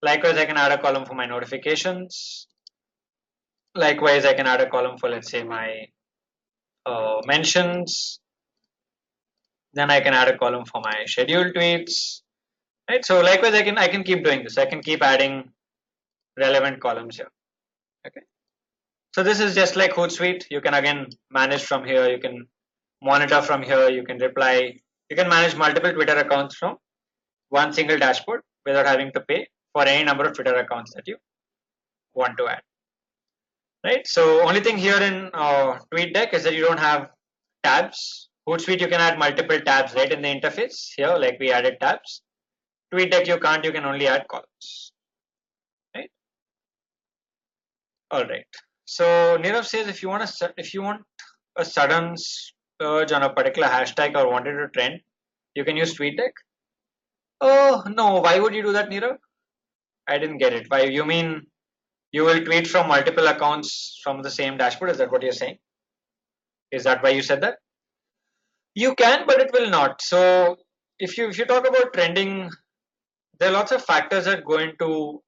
Likewise, I can add a column for my notifications. Likewise, I can add a column for, let's say, my mentions. Then I can add a column for my scheduled tweets. Right. So likewise, I can keep doing this. I can keep adding relevant columns here. Okay. So this is just like Hootsuite. You can again manage from here. You can monitor from here. You can reply. You can manage multiple Twitter accounts from one single dashboard without having to pay for any number of Twitter accounts that you want to add. Right. So only thing here in TweetDeck is that you don't have tabs. Hootsuite, you can add multiple tabs right in the interface here, like we added tabs. TweetDeck, you can't. You can only add columns. Right. All right. So Nirav says if you want a sudden surge on a particular hashtag or wanted to trend, you can use TweetDeck. Oh no, why would you do that, Nirav? I didn't get it. Why, you mean you will tweet from multiple accounts from the same dashboard? Is that what you're saying? Is that why you said that? You can, but it will not. So if you talk about trending, there are lots of factors that go into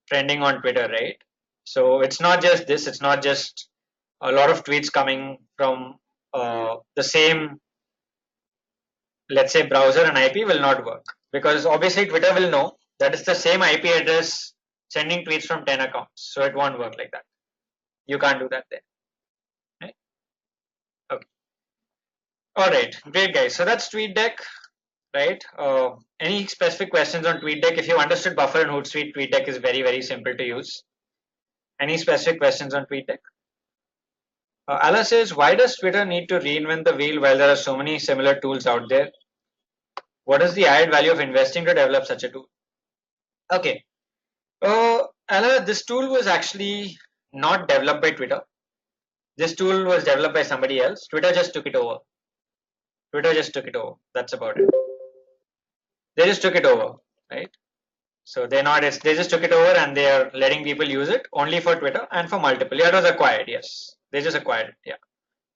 trending on Twitter, right? So it's not just this. It's not just a lot of tweets coming from the same, let's say, browser and IP will not work because obviously Twitter will know that it's the same IP address sending tweets from 10 accounts. So it won't work like that. You can't do that there. Right? Okay. All right. Great, guys. So that's TweetDeck, right? Any specific questions on TweetDeck? If you understood Buffer and Hootsuite, TweetDeck is very, very simple to use. Any specific questions on TweetDeck? Ala says, why does Twitter need to reinvent the wheel while there are so many similar tools out there? What is the added value of investing to develop such a tool? Okay. Ala, this tool was actually not developed by Twitter. This tool was developed by somebody else. Twitter just took it over. That's about it. They just took it over, right? So they're not, they just took it over and they are letting people use it only for Twitter and for multiple. Yeah, it was acquired. Yes. They just acquired it. Yeah.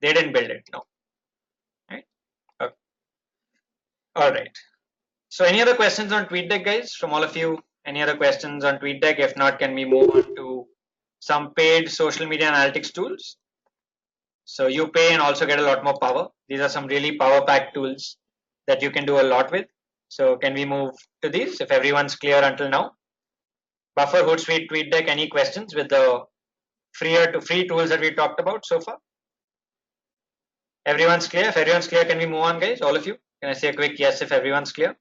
They didn't build it. No. Right. Okay. All right. So any other questions on TweetDeck, guys, from all of you? Any other questions on TweetDeck? If not, can we move on to some paid social media analytics tools? So you pay and also get a lot more power. These are some really power packed tools that you can do a lot with. So can we move to these if everyone's clear until now? Buffer, Hootsuite, TweetDeck, any questions with the free tools that we talked about so far? Everyone's clear? If everyone's clear, can we move on, guys? All of you? Can I say a quick yes if everyone's clear?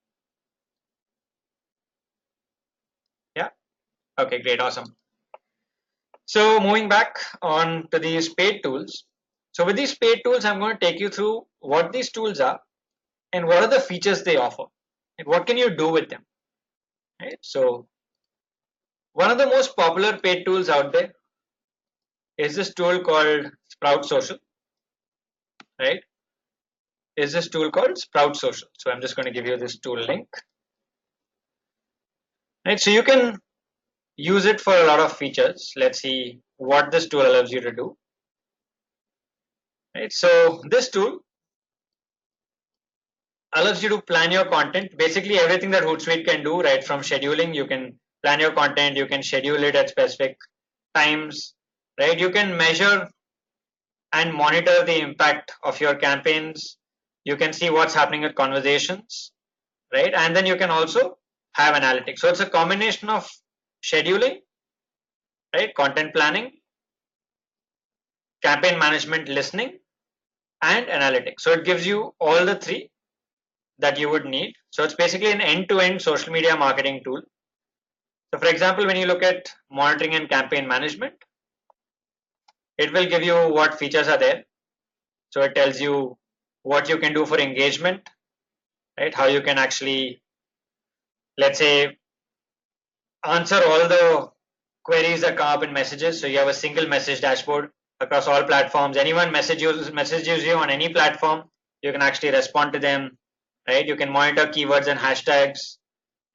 Yeah? Okay, great, awesome. So moving back on to these paid tools. So with these paid tools, I'm going to take you through what these tools are and what are the features they offer and what can you do with them. Right? So one of the most popular paid tools out there is this tool called Sprout Social. Right? Is this tool called Sprout Social. So I'm just going to give you this tool link. Right? So you can use it for a lot of features. Let's see what this tool allows you to do. right? So this tool allows you to plan your content. Basically everything that Hootsuite can do, right from scheduling, you can plan your content, you can schedule it at specific times, right? You can measure and monitor the impact of your campaigns. You can see what's happening with conversations, right? And then you can also have analytics. So it's a combination of scheduling, right? Content planning, campaign management, listening, and analytics. So it gives you all the three that you would need. So it's basically an end-to-end social media marketing tool. So for example, when you look at monitoring and campaign management, it will give you what features are there. So it tells you what you can do for engagement, right? How you can actually, let's say, answer all the queries that come up in messages. So you have a single message dashboard across all platforms. Anyone messages you on any platform, you can actually respond to them, right? You can monitor keywords and hashtags,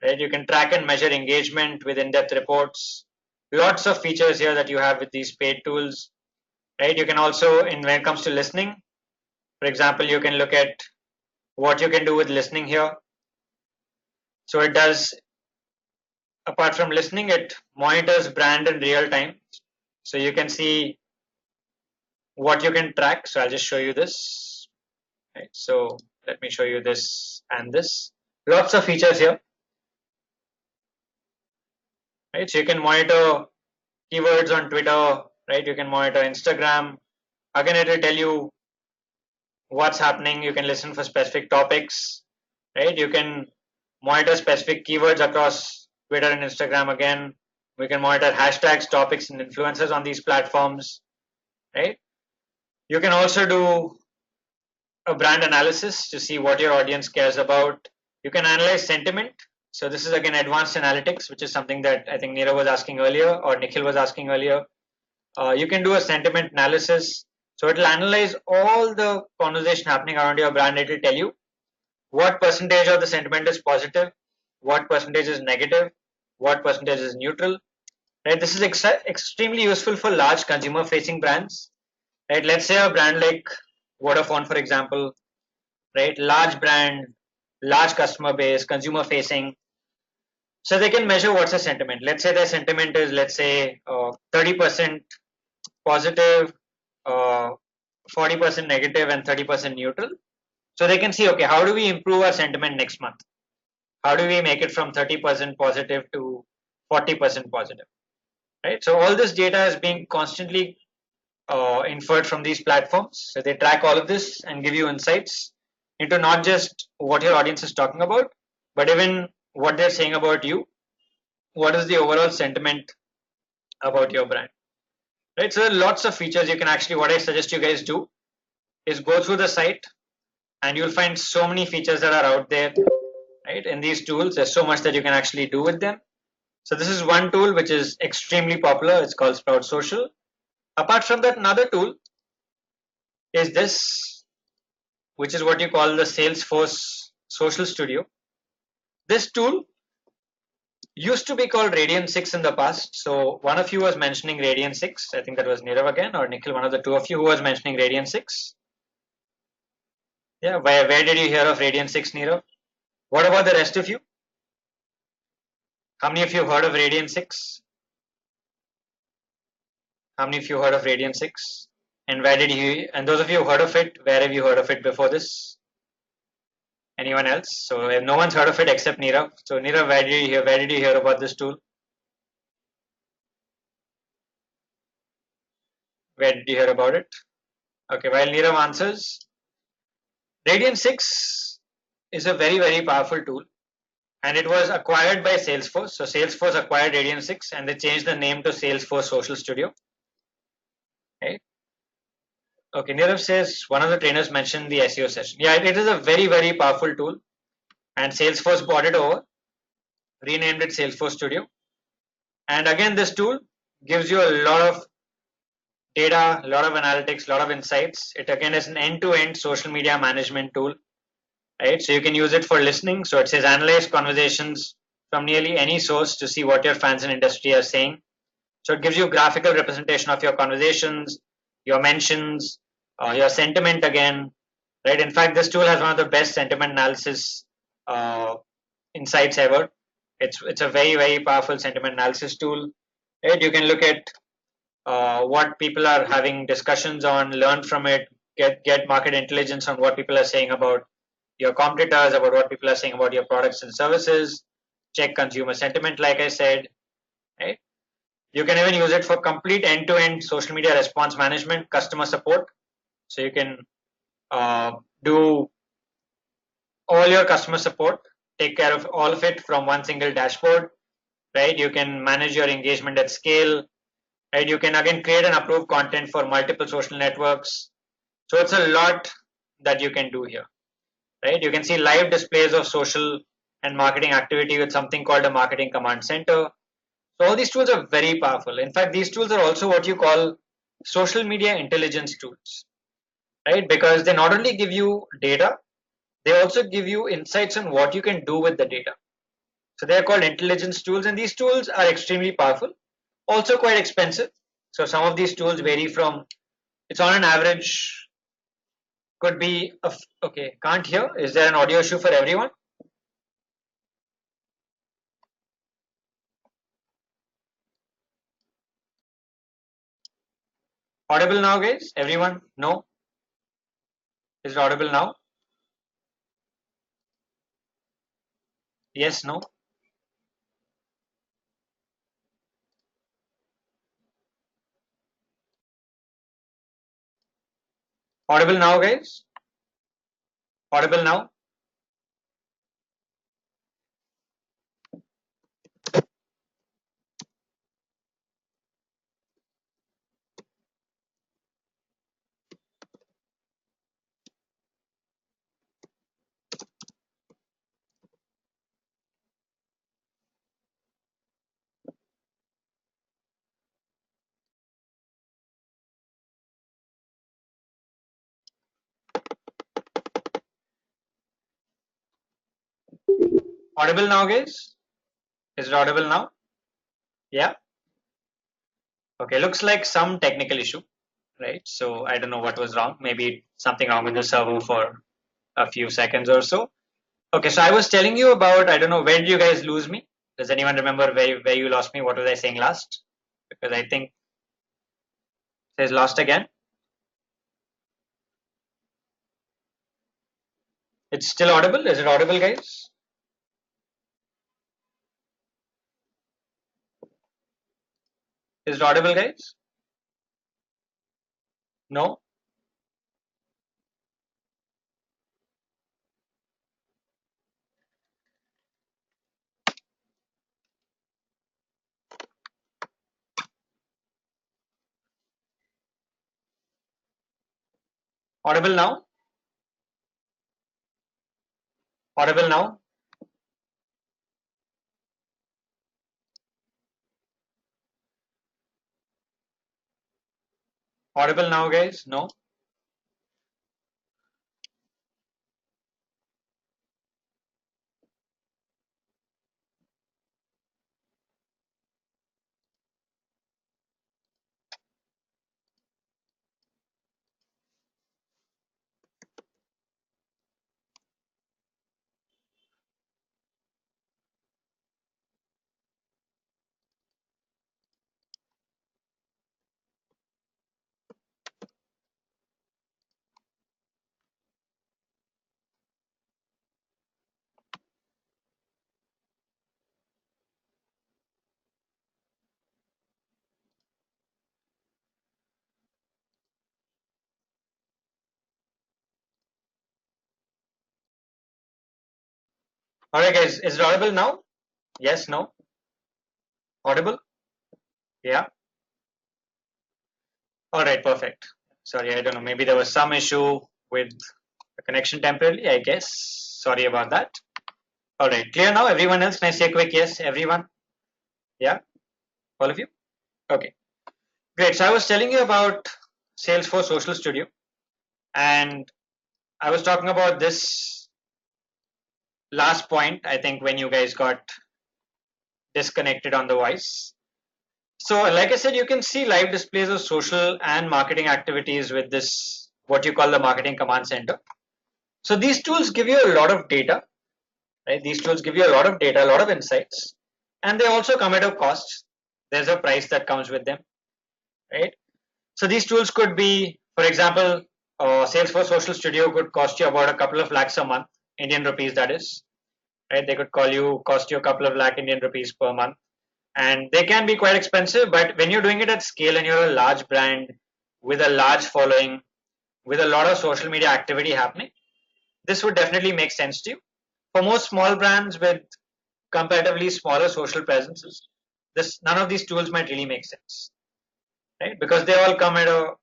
right? You can track and measure engagement with in-depth reports. Lots of features here that you have with these paid tools, right? You can also, when it comes to listening, for example, you can look at what you can do with listening here. So it does, apart from listening, it monitors brand in real time. So you can see what you can track. So I'll just show you this. Right. So let me show you this and this. Lots of features here. Right. So you can monitor keywords on Twitter. Right. You can monitor Instagram. Again, it will tell you what's happening. You can listen for specific topics. Right. You can monitor specific keywords across Twitter and Instagram. Again, we can monitor hashtags, topics, and influencers on these platforms. Right. You can also do a brand analysis to see what your audience cares about. You can analyze sentiment. So this is again advanced analytics, which is something that I think Neera was asking earlier or Nikhil was asking earlier. You can do a sentiment analysis. So it will analyze all the conversation happening around your brand. It will tell you what percentage of the sentiment is positive, what percentage is negative, what percentage is neutral. Right? This is extremely useful for large consumer facing brands. Right? Let's say a brand like Vodafone, for example, right? Large brand, large customer base, consumer facing. So they can measure what's the sentiment. Let's say their sentiment is, let's say, 30% positive, 40% negative, and 30% neutral. So they can see, okay, how do we improve our sentiment next month? How do we make it from 30% positive to 40% positive? Right. So all this data is being constantly inferred from these platforms. So they track all of this and give you insights into not just what your audience is talking about, but even what they're saying about you. What is the overall sentiment about your brand? Right. So there are lots of features you can actually, what I suggest you guys do is go through the site and you'll find so many features that are out there, right? In these tools, there's so much that you can actually do with them. So this is one tool which is extremely popular. It's called Sprout Social. Apart from that, another tool is this, which is what you call the Salesforce Social Studio. This tool used to be called Radian 6 in the past. So one of you was mentioning Radian 6. I think that was Nirav again or Nikhil, one of the two of you who was mentioning Radian 6. Yeah, where did you hear of Radian 6, Nirav? What about the rest of you? How many of you heard of Radian 6? How many of you heard of Radian 6? And where did you, and those of you who heard of it, where have you heard of it before this? Anyone else? So no one's heard of it except Nirav. So Nirav, where did you hear about this tool? Where did you hear about it? Okay, while Nirav answers, Radian 6 is a very, very powerful tool and it was acquired by Salesforce. So Salesforce acquired Radian 6 and they changed the name to Salesforce Social Studio. Okay. Okay, Nirav says one of the trainers mentioned the SEO session. Yeah, it is a very, very powerful tool and Salesforce bought it over, renamed it Salesforce Studio. And again, this tool gives you a lot of data, a lot of analytics, a lot of insights. It again is an end-to-end social media management tool, right? So you can use it for listening. So it says analyze conversations from nearly any source to see what your fans and industry are saying. So it gives you graphical representation of your conversations, your mentions, your sentiment again, right? In fact, this tool has one of the best sentiment analysis uh, insights ever. It's a very powerful sentiment analysis tool. Right? You can look at what people are having discussions on, learn from it, get market intelligence on what people are saying about your competitors, about what people are saying about your products and services. Check consumer sentiment, like I said. Right? You can even use it for complete end-to-end social media response management, customer support. So you can uh, do all your customer support, take care of all of it from one single dashboard, right? You can manage your engagement at scale, right? You can again create and approve content for multiple social networks. So it's a lot that you can do here, right? You can see live displays of social and marketing activity with something called a marketing command center. So all these tools are very powerful. In fact, these tools are also what you call social media intelligence tools, right? Because they not only give you data, they also give you insights on what you can do with the data. So they are called intelligence tools, and these tools are extremely powerful, also quite expensive. So some of these tools vary from, it's on an average, could be, okay, can't hear. Is there an audio issue for everyone? Audible now, guys? Everyone? No? Is it audible now? Yes, no? Audible now, guys? Audible now? Audible now, guys? Is it audible now? Yeah? Okay, looks like some technical issue, right? So I don't know what was wrong. Maybe something wrong with the server for a few seconds or so. Okay, so I was telling you about, I don't know, where did you guys lose me? Does anyone remember where you lost me? What was I saying last? Because I think it says lost again. It's still audible. Is it audible, guys? Is it audible, guys? No? Audible now? Audible now? Audible now, guys? No? Alright, guys. Is it audible now? Yes? No? Audible? Yeah? Alright, perfect. Sorry, I don't know. Maybe there was some issue with the connection temporarily, I guess. Sorry about that. Alright, clear now? Everyone else? Can I say a quick yes? Everyone? Yeah? All of you? Okay. Great. So I was telling you about Salesforce Social Studio, and I was talking about this last point, I think, when you guys got disconnected on the voice. So, like I said, you can see live displays of social and marketing activities with this what you call the marketing command center. So these tools give you a lot of data, right? These tools give you a lot of data, a lot of insights, and they also come at a cost. There's a price that comes with them, right? So these tools could be, for example, Salesforce Social Studio could cost you about a couple of lakhs a month, Indian rupees that is, right? They could cost you a couple of lakh Indian rupees per month, and they can be quite expensive. But when you're doing it at scale and you're a large brand with a large following, with a lot of social media activity happening, this would definitely make sense to you. For most small brands with comparatively smaller social presences, this none of these tools might really make sense, right? Because they all come at a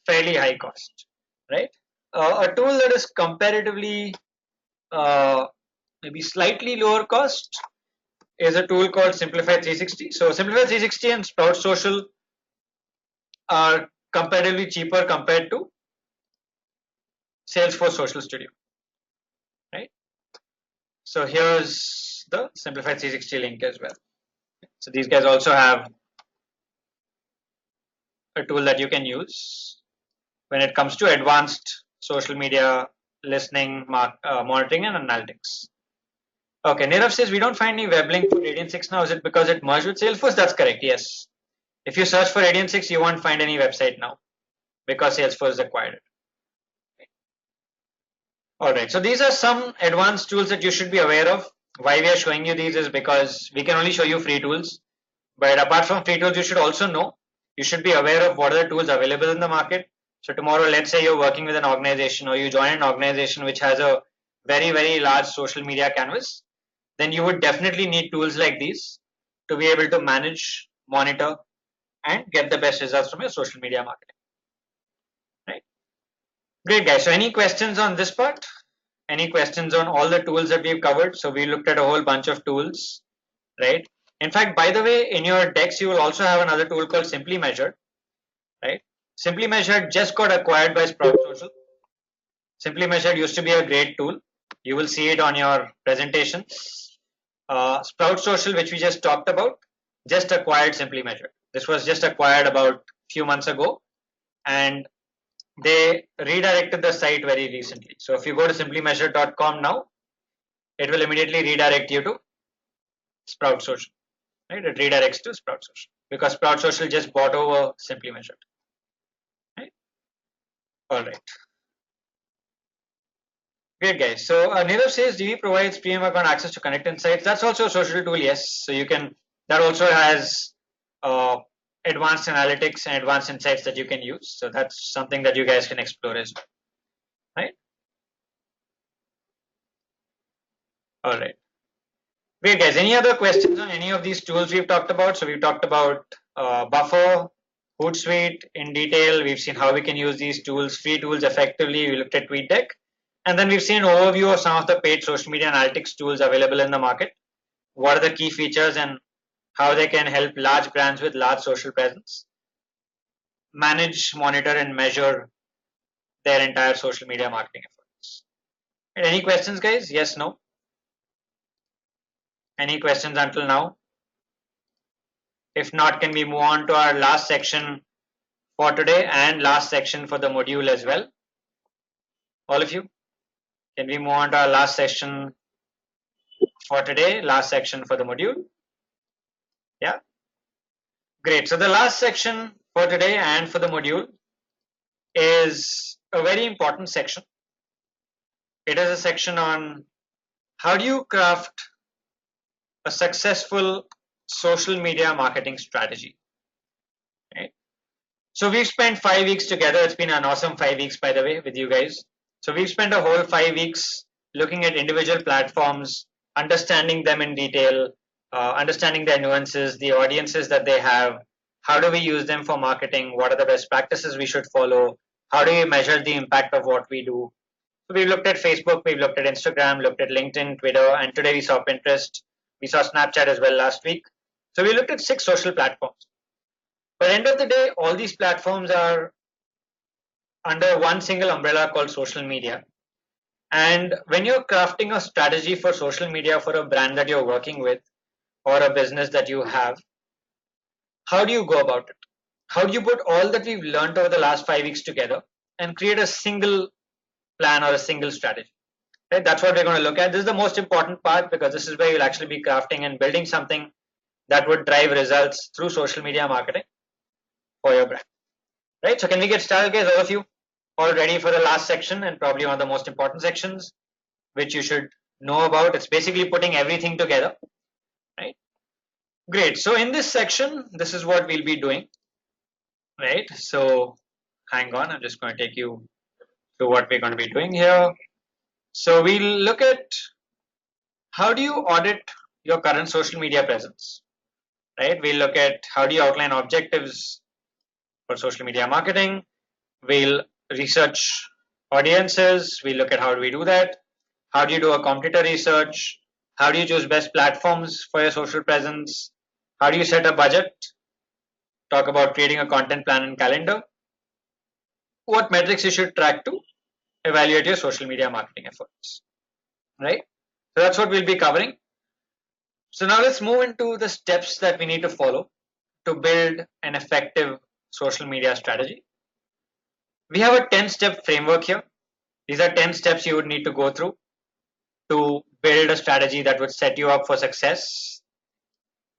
fairly high cost, right? A tool that is comparatively uh, maybe slightly lower cost is a tool called Simplify 360. So Simplify 360 and Sprout Social are comparatively cheaper compared to Salesforce Social Studio, right? So here's the Simplify 360 link as well. So these guys also have a tool that you can use when it comes to advanced social media listening, monitoring, and analytics. Okay, Nirav says we don't find any web link for Radiant 6 now. Is it because it merged with Salesforce? That's correct, yes. If you search for Radiant 6, you won't find any website now because Salesforce acquired it. Alright, so these are some advanced tools that you should be aware of. Why we are showing you these is because we can only show you free tools. But apart from free tools, you should also know, you should be aware of what are the tools available in the market. So tomorrow, let's say you're working with an organization or you join an organization which has a very, very large social media canvas, then you would definitely need tools like these to be able to manage, monitor, and get the best results from your social media marketing. Right? Great, guys. So any questions on this part? Any questions on all the tools that we've covered? So we looked at a whole bunch of tools, right? In fact, by the way, in your decks, you will also have another tool called Simply Measured, right? Simply Measured just got acquired by Sprout Social. Simply Measured used to be a great tool. You will see it on your presentation. Sprout Social, which we just talked about, just acquired Simply Measured. This was just acquired about a few months ago, and they redirected the site very recently. So if you go to simplymeasured.com now, it will immediately redirect you to Sprout Social. Right? It redirects to Sprout Social because Sprout Social just bought over Simply Measured. Right? All right. Great, guys. So Nirav says, DV provides premium account access to Connect Insights. That's also a social tool, yes. So you can, that also has uh, advanced analytics and advanced insights that you can use. So that's something that you guys can explore as well. Right? All right. Great, guys. Any other questions on any of these tools we've talked about? So we've talked about Buffer, Hootsuite in detail. We've seen how we can use these tools, free tools effectively. We looked at TweetDeck. And then we've seen an overview of some of the paid social media analytics tools available in the market. What are the key features and how they can help large brands with large social presence manage, monitor, and measure their entire social media marketing efforts. And any questions, guys? Yes, no? Any questions until now? If not, can we move on to our last section for today and last section for the module as well? All of you? Can we move on to our last section for today, last section for the module? Yeah? Great. So the last section for today and for the module is a very important section. It is a section on how do you craft a successful social media marketing strategy. Right? So we've spent 5 weeks together. It's been an awesome 5 weeks, by the way, with you guys. So we've spent a whole 5 weeks looking at individual platforms, understanding them in detail, understanding their nuances, the audiences that they have, how do we use them for marketing, what are the best practices we should follow, how do we measure the impact of what we do. So we've looked at Facebook, we've looked at Instagram, looked at LinkedIn, Twitter, and today we saw Pinterest. We saw Snapchat as well last week. So we looked at 6 social platforms. But at the end of the day, all these platforms are under one single umbrella called social media. And when you're crafting a strategy for social media for a brand that you're working with or a business that you have, how do you go about it? How do you put all that we've learned over the last 5 weeks together and create a single plan or a single strategy. Right? That's what we're going to look at. This is the most important part because this is where you'll actually be crafting and building something that would drive results through social media marketing for your brand. Right? So can we get started, guys? All of you all ready for the last section and probably one of the most important sections, which you should know about. It's basically putting everything together. Right? Great. So in this section, this is what we'll be doing. Right? So hang on, I'm just going to take you through what we're going to be doing here. So we'll look at how do you audit your current social media presence, right? We'll look at how do you outline objectives for social media marketing. We'll research audiences. We'll look at how do we do that. How do you do a competitor research? How do you choose best platforms for your social presence? How do you set a budget? Talk about creating a content plan and calendar. What metrics you should track to evaluate your social media marketing efforts, right? So that's what we'll be covering. So now let's move into the steps that we need to follow to build an effective social media strategy. We have a 10-step framework here. These are 10 steps you would need to go through to build a strategy that would set you up for success.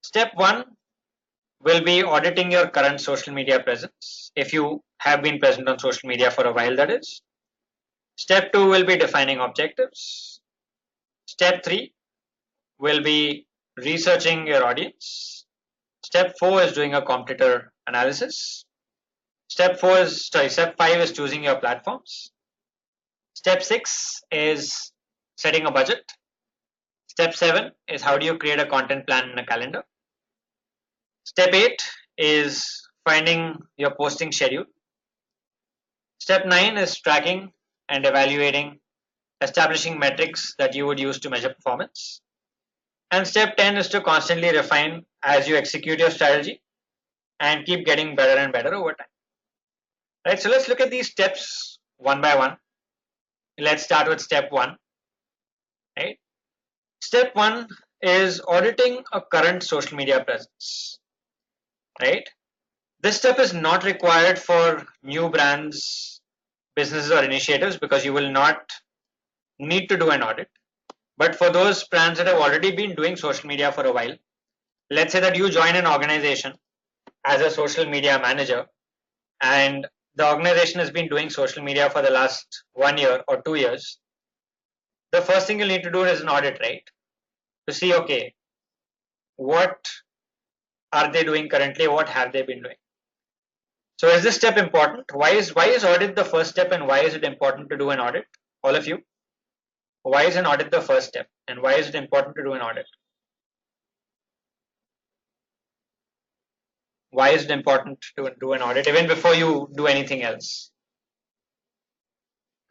Step 1 will be auditing your current social media presence, if you have been present on social media for a while, that is. Step 2 will be defining objectives. Step 3 will be researching your audience. Step 4 is doing a competitor analysis. Step 5 is choosing your platforms. Step 6 is setting a budget. Step 7 is how do you create a content plan and a calendar. Step 8 is finding your posting schedule. Step 9 is tracking and evaluating, establishing metrics that you would use to measure performance. And step 10 is to constantly refine as you execute your strategy and keep getting better and better over time. Right, so let's look at these steps one by one. Let's start with step 1. Right? Step 1 is auditing a current social media presence. Right? This step is not required for new brands, businesses, or initiatives because you will not need to do an audit. But for those brands that have already been doing social media for a while, let's say that you join an organization as a social media manager and the organization has been doing social media for the last 1 year or 2 years. The first thing you'll need to do is an audit, right? To see, okay, what are they doing currently? What have they been doing? So is this step important? Why is audit the first step and why is it important to do an audit? All of you, why is an audit the first step and why is it important to do an audit? Why is it important to do an audit even before you do anything else?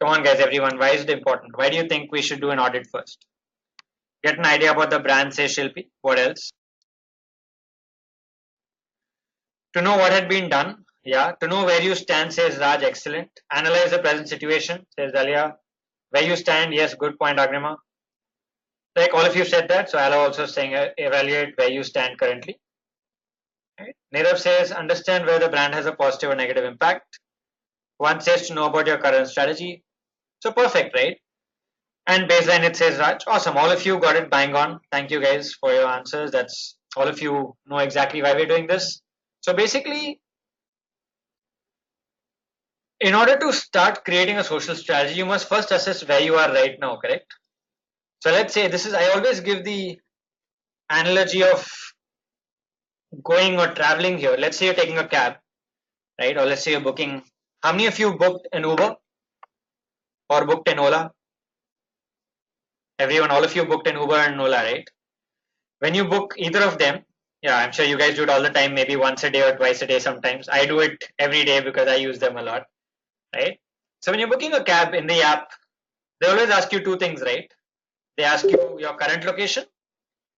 Come on guys, everyone, why is it important? Why do you think we should do an audit first? Get an idea about the brand, says Shilpi. What else? To know what had been done. Yeah. To know where you stand, says Raj. Excellent. Analyze the present situation, says Dalia. Where you stand. Yes, good point, Agrima. Like all of you said that, so I'll also saying evaluate where you stand currently. Right. Nirav says understand where the brand has a positive or negative impact. One says to know about your current strategy. So perfect, right? And baseline, it says Raj. Awesome. All of you got it bang on. Thank you guys for your answers. That's all of you know exactly why we're doing this. So basically, in order to start creating a social strategy, you must first assess where you are right now, correct? So let's say this is, I always give the analogy of going or traveling here. Let's say you're taking a cab, right? Or let's say you're booking. How many of you booked an Uber or booked an Ola? Everyone, all of you booked an Uber and Ola, right? When you book either of them, yeah, I'm sure you guys do it all the time, maybe once a day or twice a day sometimes. I do it every day because I use them a lot, right? So when you're booking a cab in the app, they always ask you two things, right? They ask you your current location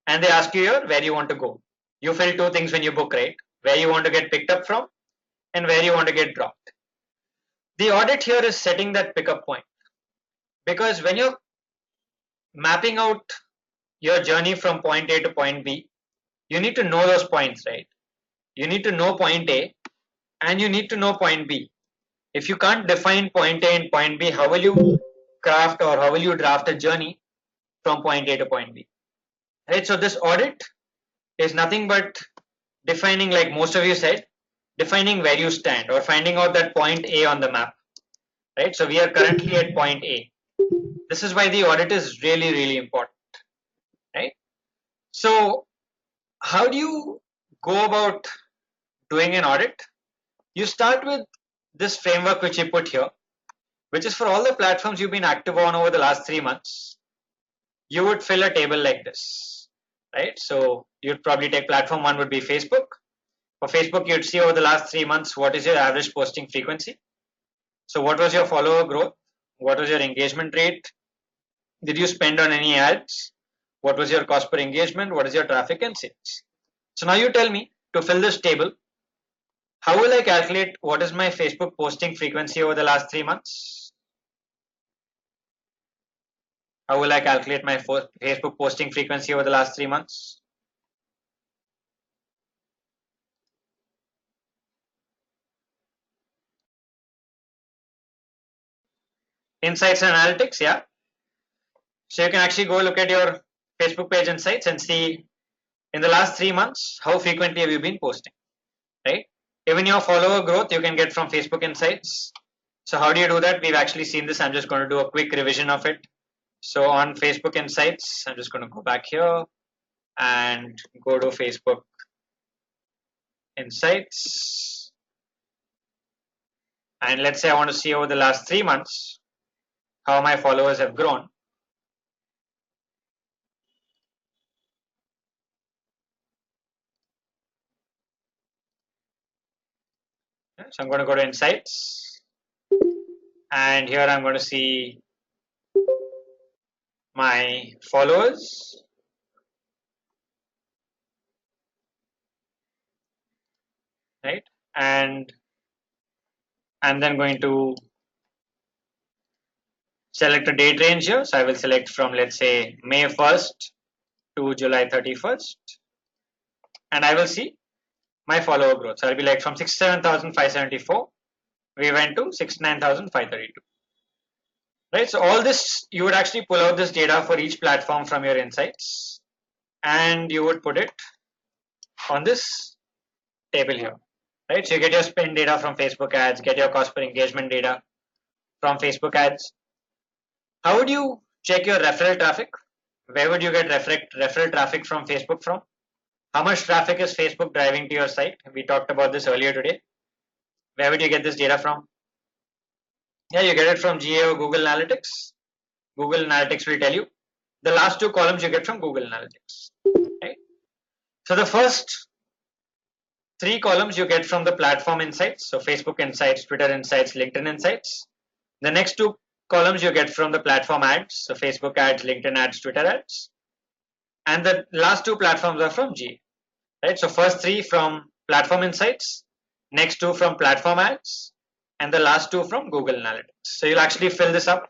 and they ask you where you want to go. You fill two things when you book, right? Where you want to get picked up from and where you want to get dropped. The audit here is setting that pickup point because when you're mapping out your journey from point A to point B, you need to know those points, right? You need to know point A and you need to know point B. If you can't define point A and point B, how will you craft or how will you draft a journey from point A to point B? Right. So this audit is nothing but defining, like most of you said, defining where you stand or finding out that point A on the map. Right. So we are currently at point A. This is why the audit is really, really important. Right. So how do you go about doing an audit? You start with this framework which I put here, which is for all the platforms you've been active on over the last 3 months. You would fill a table like this, right? So you'd probably take platform one would be Facebook. For Facebook, you'd see over the last 3 months, what is your average posting frequency? So what was your follower growth? What was your engagement rate? Did you spend on any ads? What was your cost per engagement? What is your traffic and sales? So now you tell me, to fill this table, how will I calculate what is my Facebook posting frequency over the last 3 months? How will I calculate my Facebook posting frequency over the last 3 months? Insights and analytics, yeah. So you can actually go look at your Facebook page insights and see in the last 3 months, how frequently have you been posting, right? Even your follower growth, you can get from Facebook insights. So how do you do that? We've actually seen this. I'm just going to do a quick revision of it. So on Facebook insights, I'm just going to go back here and go to Facebook insights. And let's say I want to see over the last 3 months, how my followers have grown. So I'm going to go to insights, and here I'm going to see my followers, right? And I'm then going to select a date range here. So I will select from, let's say, May 1st to July 31st, and I will see my follower growth. So I'll be like from 67,574, we went to 69,532. Right, so all this, you would actually pull out this data for each platform from your insights, and you would put it on this table here, right? So you get your spend data from Facebook ads, get your cost per engagement data from Facebook ads. How would you check your referral traffic? Where would you get referral traffic from Facebook from? How much traffic is Facebook driving to your site? We talked about this earlier today. Where would you get this data from? Yeah, you get it from GA or Google Analytics. Google Analytics will tell you. The last two columns you get from Google Analytics. Right? So the first three columns you get from the platform insights. So Facebook insights, Twitter insights, LinkedIn insights. The next two columns you get from the platform ads. So Facebook ads, LinkedIn ads, Twitter ads. And the last two platforms are from GA. Right? So first three from platform insights, next two from platform ads, and the last two from Google Analytics. So you'll actually fill this up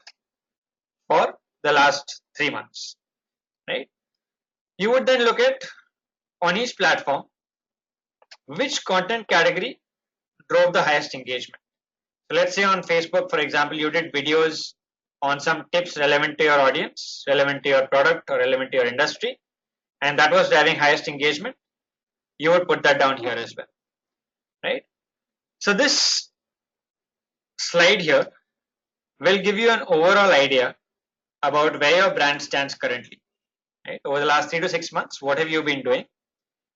for the last 3 months, right? You would then look at on each platform, which content category drove the highest engagement. So let's say on Facebook, for example, you did videos on some tips relevant to your audience, relevant to your product, or relevant to your industry, and that was driving highest engagement. You would put that down here as well, right? So this slide here will give you an overall idea about where your brand stands currently, right? Over the last 3 to 6 months, what have you been doing?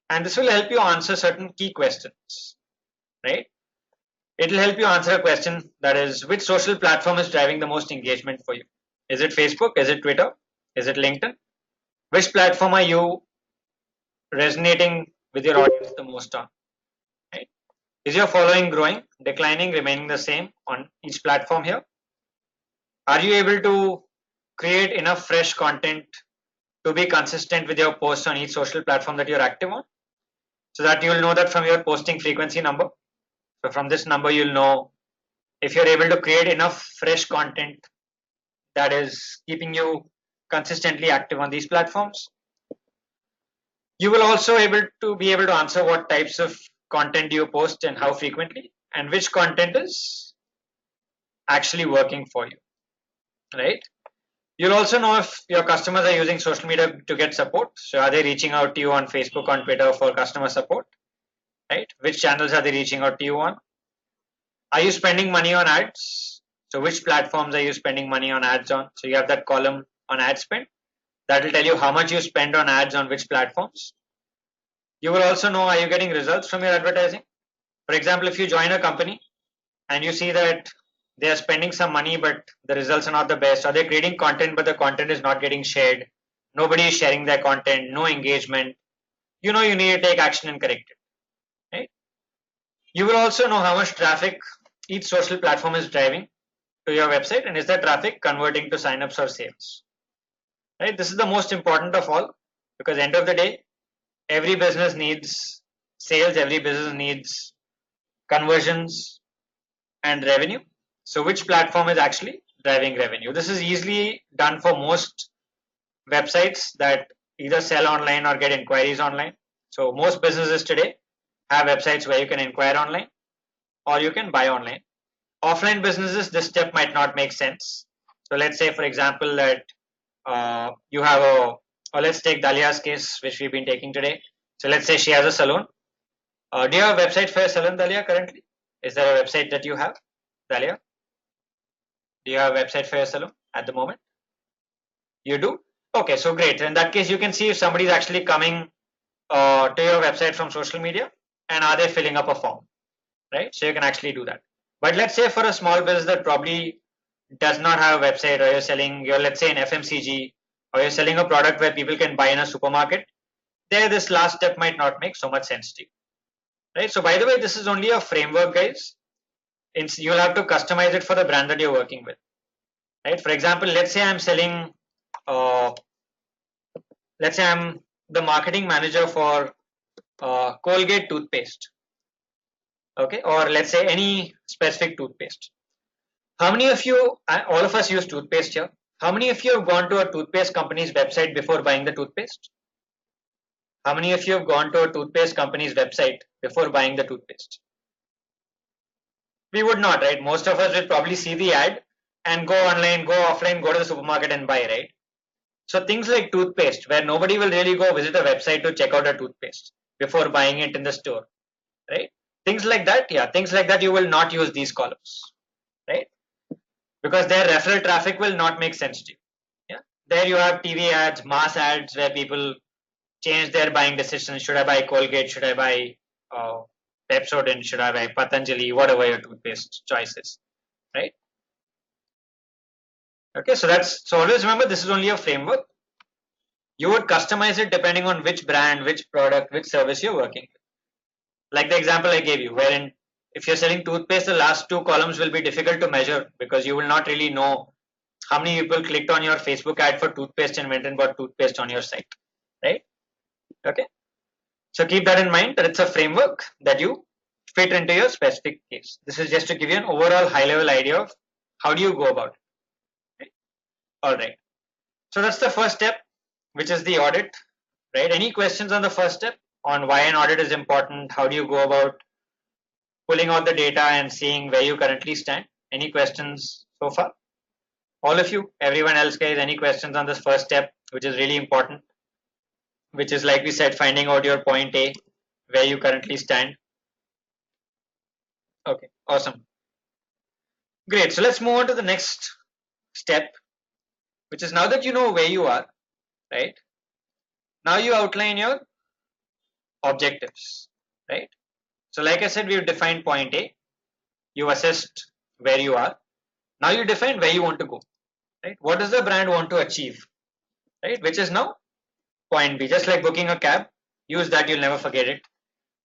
And this will help you answer certain key questions, right? It will help you answer a question, that is, which social platform is driving the most engagement for you? Is it Facebook? Is it Twitter? Is it LinkedIn? Which platform are you resonating with your audience the most on? Right? Is your following growing, declining, remaining the same on each platform here? Are you able to create enough fresh content to be consistent with your posts on each social platform that you're active on? So that you'll know that from your posting frequency number. So from this number, you'll know if you're able to create enough fresh content that is keeping you consistently active on these platforms. You will also be able to answer what types of content do you post and how frequently, and which content is actually working for you, right? You'll also know if your customers are using social media to get support. So are they reaching out to you on Facebook, on Twitter for customer support, right? Which channels are they reaching out to you on? Are you spending money on ads? So which platforms are you spending money on ads on? So you have that column on ad spend. That will tell you how much you spend on ads on which platforms. You will also know, are you getting results from your advertising? For example, if you join a company and you see that they are spending some money but the results are not the best, or they're creating content but the content is not getting shared, nobody is sharing their content, no engagement, you know you need to take action and correct it, right? You will also know how much traffic each social platform is driving to your website, and is that traffic converting to signups or sales, right? This is the most important of all, because end of the day, every business needs sales, every business needs conversions and revenue. So which platform is actually driving revenue? This is easily done for most websites that either sell online or get inquiries online. So most businesses today have websites where you can inquire online or you can buy online. Offline businesses, this step might not make sense. So let's say, for example, that you have or let's take Dalia's case, which we've been taking today. So let's say she has a salon. Do you have a website for your salon, Dalia, currently? Is there a website that you have, Dalia? Do you have a website for your salon at the moment? You do? Okay, so great. In that case, you can see if somebody is actually coming to your website from social media and are they filling up a form, right? So you can actually do that. But let's say for a small business that probably does not have a website, or you're let's say in FMCG, or you're selling a product where people can buy in a supermarket, there this last step might not make so much sense to you, right? So by the way, this is only a framework, guys. You'll have to customize it for the brand that you're working with, right? For example, uh, let's say I'm the marketing manager for Colgate toothpaste, okay, or let's say any specific toothpaste. How many of you, all of us use toothpaste here. How many of you have gone to a toothpaste company's website before buying the toothpaste? How many of you have gone to a toothpaste company's website before buying the toothpaste? We would not, right? Most of us will probably see the ad and go online, go offline, go to the supermarket and buy, right? So things like toothpaste, where nobody will really go visit a website to check out a toothpaste before buying it in the store, right? Things like that, yeah, things like that, you will not use these columns, right? Because their referral traffic will not make sense to you. Yeah, there you have TV ads, mass ads, where people change their buying decisions. Should I buy Colgate? Should I buy uh, Pepsodent? Should I buy Patanjali? Whatever your toothpaste choice is, right? Okay, so always remember, this is only a framework. You would customize it depending on which brand, which product, which service you're working with. Like the example I gave you, wherein if you're selling toothpaste, the last two columns will be difficult to measure because you will not really know how many people clicked on your Facebook ad for toothpaste and went and bought toothpaste on your site, right? Okay. So keep that in mind, that it's a framework that you fit into your specific case. This is just to give you an overall high level idea of how do you go about it. Right? All right. So that's the first step, which is the audit, right? Any questions on the first step on why an audit is important? How do you go about pulling out the data and seeing where you currently stand? Any questions so far? All of you, everyone else, guys, any questions on this first step, which is really important, which is like we said, finding out your point A, where you currently stand. Okay, awesome. Great. So let's move on to the next step, which is now that you know where you are, right? Now you outline your objectives, right? So like I said, we've defined point A, you assessed where you are. Now you define where you want to go, right? What does the brand want to achieve, right? Which is now point B. Just like booking a cab, use that, you'll never forget it.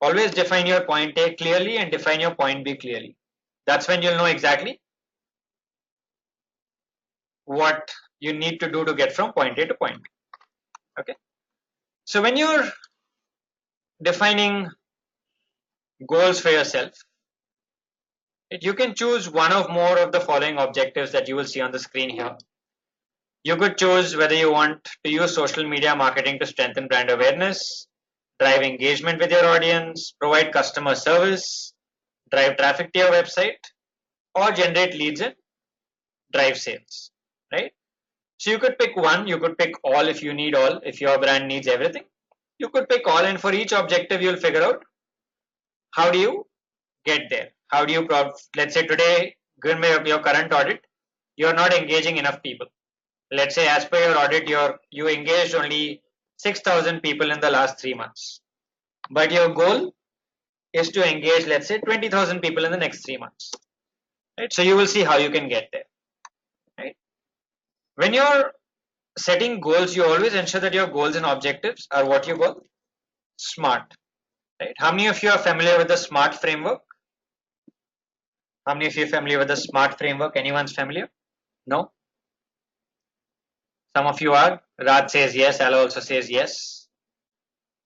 Always define your point A clearly and define your point B clearly. That's when you'll know exactly what you need to do to get from point A to point B. Okay. So when you're defining goals for yourself, you can choose one of more of the following objectives that you will see on the screen here. You could choose whether you want to use social media marketing to strengthen brand awareness, drive engagement with your audience, provide customer service, drive traffic to your website, or generate leads and drive sales, right? So you could pick one, you could pick all if you need all, if your brand needs everything. You could pick all, and for each objective, you'll figure out how do you get there. How do you, let's say today, given your current audit, you're not engaging enough people. Let's say as per your audit, you engaged only 6,000 people in the last 3 months. But your goal is to engage, let's say 20,000 people in the next 3 months. Right? So you will see how you can get there. Right? When you're setting goals, you always ensure that your goals and objectives are what you call SMART. Right? How many of you are familiar with the SMART framework? How many of you are familiar with the SMART framework? Anyone's familiar? No? Some of you are. Raj says yes. Ala also says yes.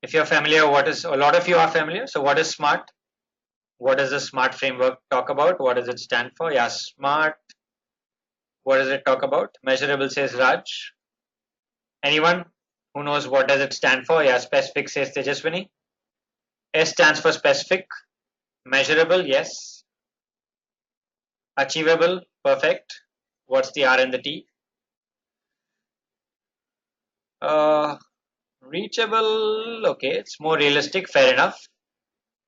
If you're familiar, a lot of you are familiar. So what is SMART? What does the SMART framework talk about? What does it stand for? Yeah, SMART. What does it talk about? Measurable says Raj. Anyone who knows what does it stand for? Yeah, specific says Tejaswini. S stands for specific. Measurable, yes. Achievable, perfect. What's the R and the T? Reachable, okay, it's more realistic, fair enough.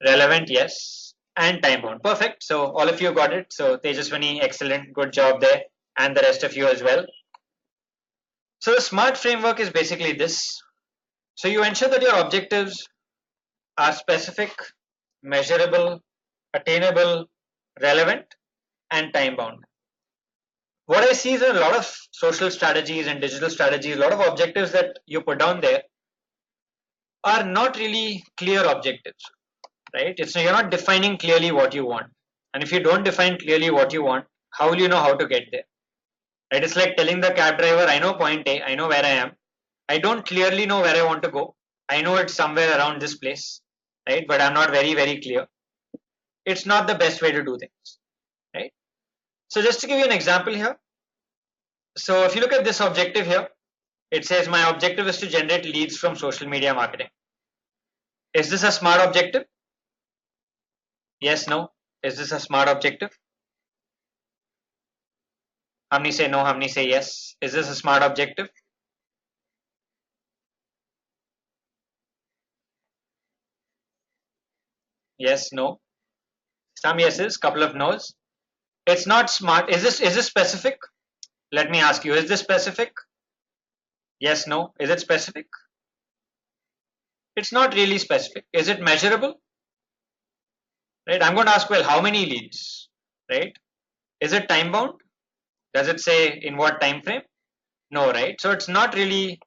Relevant, yes. And time bound, perfect. So all of you got it. So Tejaswini, excellent, good job there. And the rest of you as well. So the SMART framework is basically this. So you ensure that your objectives are specific, measurable, attainable, relevant, and time bound. What I see is a lot of social strategies and digital strategies, a lot of objectives that you put down there are not really clear objectives, right? You're not defining clearly what you want. And if you don't define clearly what you want, how will you know how to get there? Right? It's like telling the cab driver, I know point A, I know where I am. I don't clearly know where I want to go. I know it's somewhere around this place, right? But I'm not very, very clear. It's not the best way to do things, right? So just to give you an example here. So if you look at this objective here, it says my objective is to generate leads from social media marketing. Is this a SMART objective? Yes, no. Is this a SMART objective? How many say no? How many say yes? Is this a SMART objective? Yes, no. Some yeses, couple of no's. It's not SMART. Is this specific? Let me ask you, is this specific? Yes, no. Is it specific? It's not really specific. Is it measurable? Right? I'm going to ask, well, how many leads? Right? Is it time bound? Does it say in what time frame? No, right? So it's not really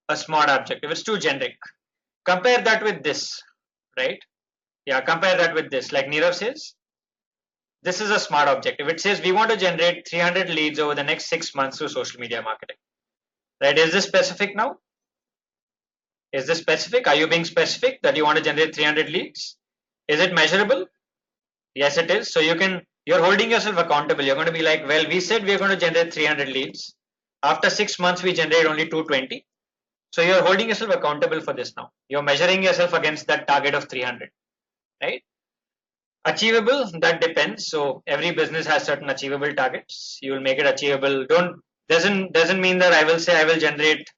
a SMART objective. It's too generic. Compare that with this, right? Yeah, compare that with this. Like Nirav says, this is a SMART objective. It says we want to generate 300 leads over the next 6 months through social media marketing. Right? Is this specific now? Is this specific? Are you being specific that you want to generate 300 leads? Is it measurable? Yes, it is. So you're holding yourself accountable. You're going to be like, well, we said we're going to generate 300 leads. After 6 months, we generate only 220. So you're holding yourself accountable for this now. You're measuring yourself against that target of 300, right? Achievable, that depends. So every business has certain achievable targets. You will make it achievable. Doesn't mean that I will say I will generate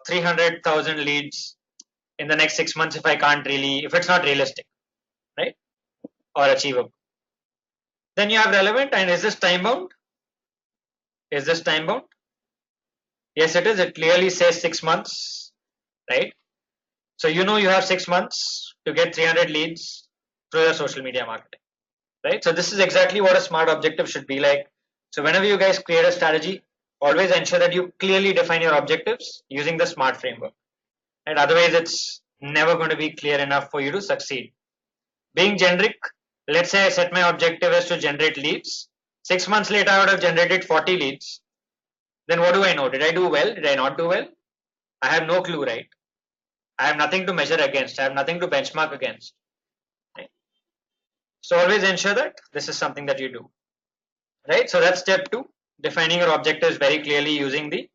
300,000 leads in the next 6 months if it's not realistic, right? Or achievable. Then you have relevant, and is this time bound? Is this time bound? Yes, it is. It clearly says 6 months, right? So you know you have 6 months to get 300 leads through your social media marketing, right? So this is exactly what a SMART objective should be like. So whenever you guys create a strategy, always ensure that you clearly define your objectives using the SMART framework. And otherwise, it's never going to be clear enough for you to succeed. Being generic, let's say I set my objective as to generate leads. 6 months later, I would have generated 40 leads. Then what do I know? Did I do well? Did I not do well? I have no clue, right? I have nothing to measure against. I have nothing to benchmark against. Right? So always ensure that this is something that you do. Right? So that's step 2. Defining your objectives very clearly using the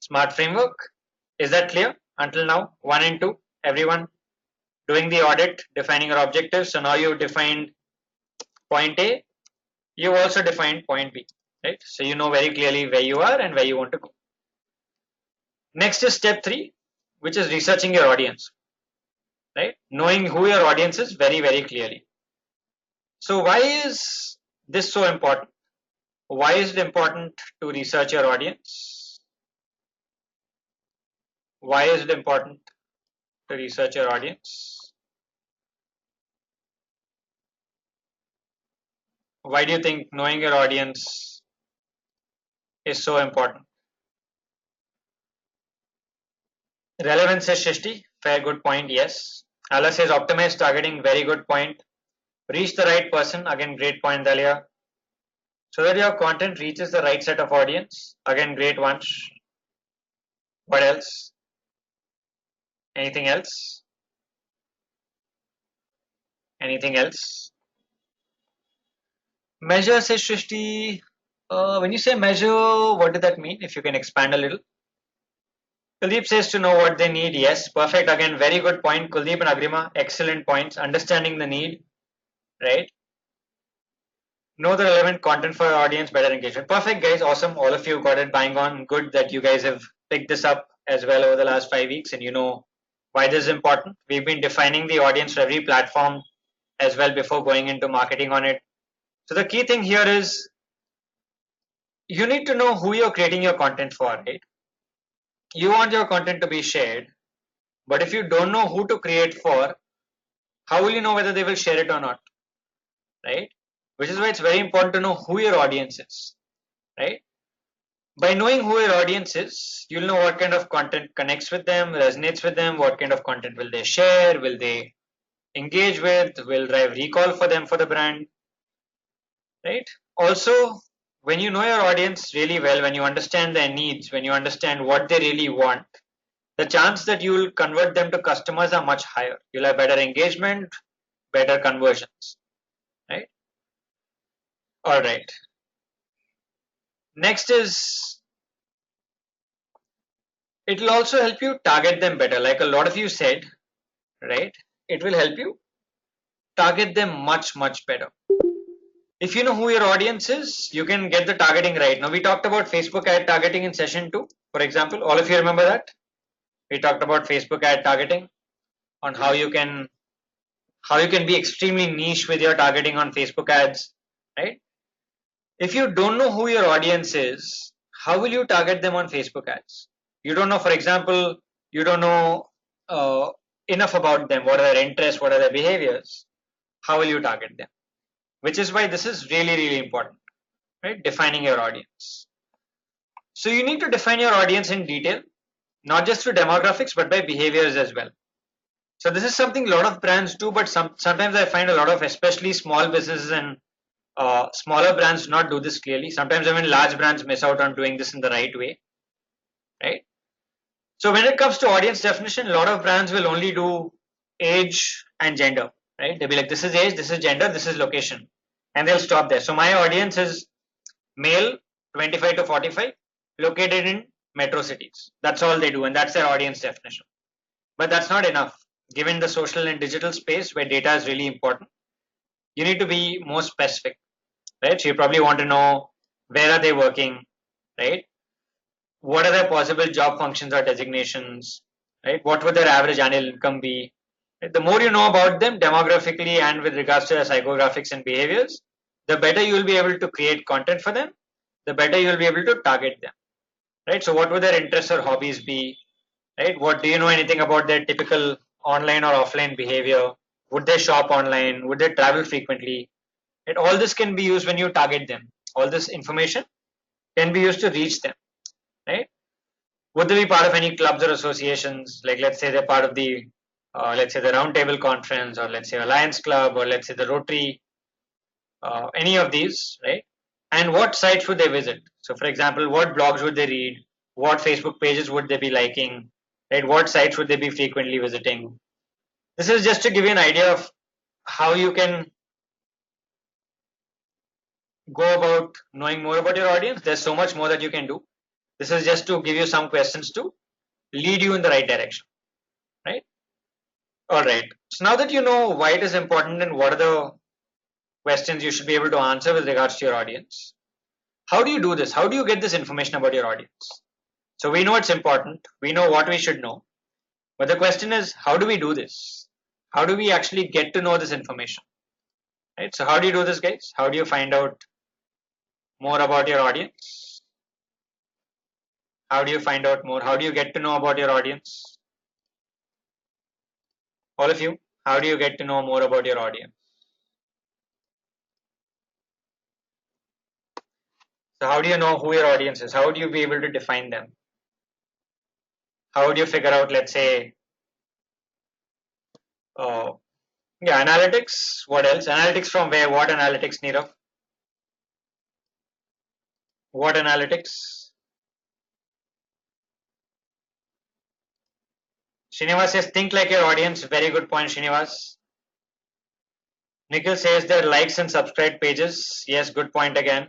SMART framework. Is that clear until now? 1 and 2. Everyone doing the audit, defining your objectives. So now you've defined point A. You also defined point B. right? So you know very clearly where you are and where you want to go. Next is step 3, which is researching your audience, right? Knowing who your audience is very, very clearly. So why is this so important? Why is it important to research your audience? Why is it important to research your audience? Why do you think knowing your audience is so important? Relevance says Shishti, fair good point, yes. Allah says optimize targeting, very good point. Reach the right person, again great point Dalia. So that your content reaches the right set of audience, again great one. What else? Anything else? Anything else? Measure says Shrishti. When you say measure, what does that mean? If you can expand a little. Kuldeep says to know what they need. Yes, perfect. Again, very good point. Kuldeep and Agrima, excellent points. Understanding the need, right? Know the relevant content for your audience, better engagement. Perfect, guys. Awesome. All of you got it bang on. Good that you guys have picked this up as well over the last 5 weeks and you know why this is important. We've been defining the audience for every platform as well before going into marketing on it. So the key thing here is you need to know who you're creating your content for, right? You want your content to be shared, but if you don't know who to create for, how will you know whether they will share it or not, right? Which is why it's very important to know who your audience is, right? By knowing who your audience is, you'll know what kind of content connects with them, resonates with them, what kind of content will they share, will they engage with, will drive recall for them for the brand, right? Also, when you know your audience really well, when you understand their needs, when you understand what they really want, the chance that you will convert them to customers are much higher. You'll have better engagement, better conversions, right? All right. Next is it will also help you target them better. Like a lot of you said, right? It will help you target them much, much better. If you know who your audience is, you can get the targeting right. Now we talked about Facebook ad targeting in session 2, for example. All of you remember that? We talked about Facebook ad targeting on how you can be extremely niche with your targeting on Facebook ads, right? If you don't know who your audience is, how will you target them on Facebook ads? You don't know, for example, you don't know enough about them. What are their interests? What are their behaviors? How will you target them? Which is why this is really, really important, right? Defining your audience. So you need to define your audience in detail, not just through demographics, but by behaviors as well. So this is something a lot of brands do, but sometimes I find a lot of, especially small businesses and smaller brands, do not do this clearly. Sometimes even large brands miss out on doing this in the right way, right? So when it comes to audience definition, a lot of brands will only do age and gender, right? They'll be like, this is age, this is gender, this is location, and they'll stop there. So my audience is male 25 to 45 located in metro cities. That's all they do, and that's their audience definition. But that's not enough. Given the social and digital space where data is really important, you need to be more specific, right? So you probably want to know where are they working, right? What are their possible job functions or designations, right? What would their average annual income be? Right? The more you know about them demographically and with regards to their psychographics and behaviors, the better you will be able to create content for them, the better you will be able to target them, right? So what would their interests or hobbies be, right? What do you know anything about their typical online or offline behavior? Would they shop online? Would they travel frequently? Right? All this can be used when you target them. All this information can be used to reach them, right? Would they be part of any clubs or associations? Like let's say they're part of let's say the Roundtable Conference, or let's say Alliance Club, or let's say the Rotary, any of these, right? And what sites would they visit? So, for example, what blogs would they read? What Facebook pages would they be liking? Right? What sites would they be frequently visiting? This is just to give you an idea of how you can go about knowing more about your audience. There's so much more that you can do. This is just to give you some questions to lead you in the right direction, right? All right. So now that you know why it is important and what are the questions you should be able to answer with regards to your audience, How do you do this? How do you get this information about your audience? So we know it's important. We know what we should know. But the question is, how do we do this? How do we actually get to know this information? Right? So how do you do this, guys? How do you find out more about your audience? How do you find out more? How do you get to know about your audience? All of you, how do you get to know more about your audience? So how do you know who your audience is? How do you be able to define them? How would you figure out, let's say, uh, yeah, analytics. What else? Analytics from where? What analytics, Nirav? What analytics? Srinivas says, think like your audience. Very good point, Srinivas. Nikhil says their likes and subscribe pages. Yes, good point again.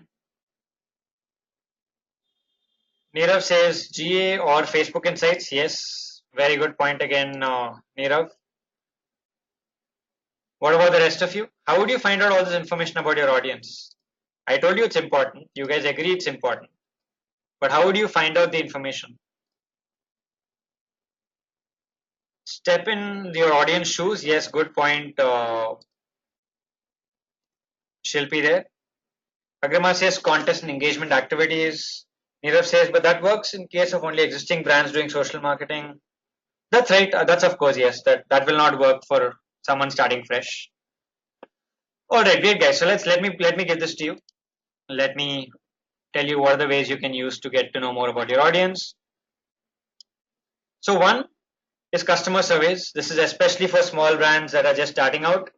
Nirav says GA or Facebook Insights. Yes, very good point again, Nirav. What about the rest of you? How would you find out all this information about your audience? I told you it's important. You guys agree it's important. But how would you find out the information? Step in your audience shoes. Yes, good point, Shilpi there. Agrima says contest and engagement activities. Nirav says, but that works in case of only existing brands doing social marketing. That's right. That's of course, yes. That will not work for someone starting fresh. All right, great guys. So let me give this to you. Let me tell you what are the ways you can use to get to know more about your audience. So one is customer surveys. This is especially for small brands that are just starting out.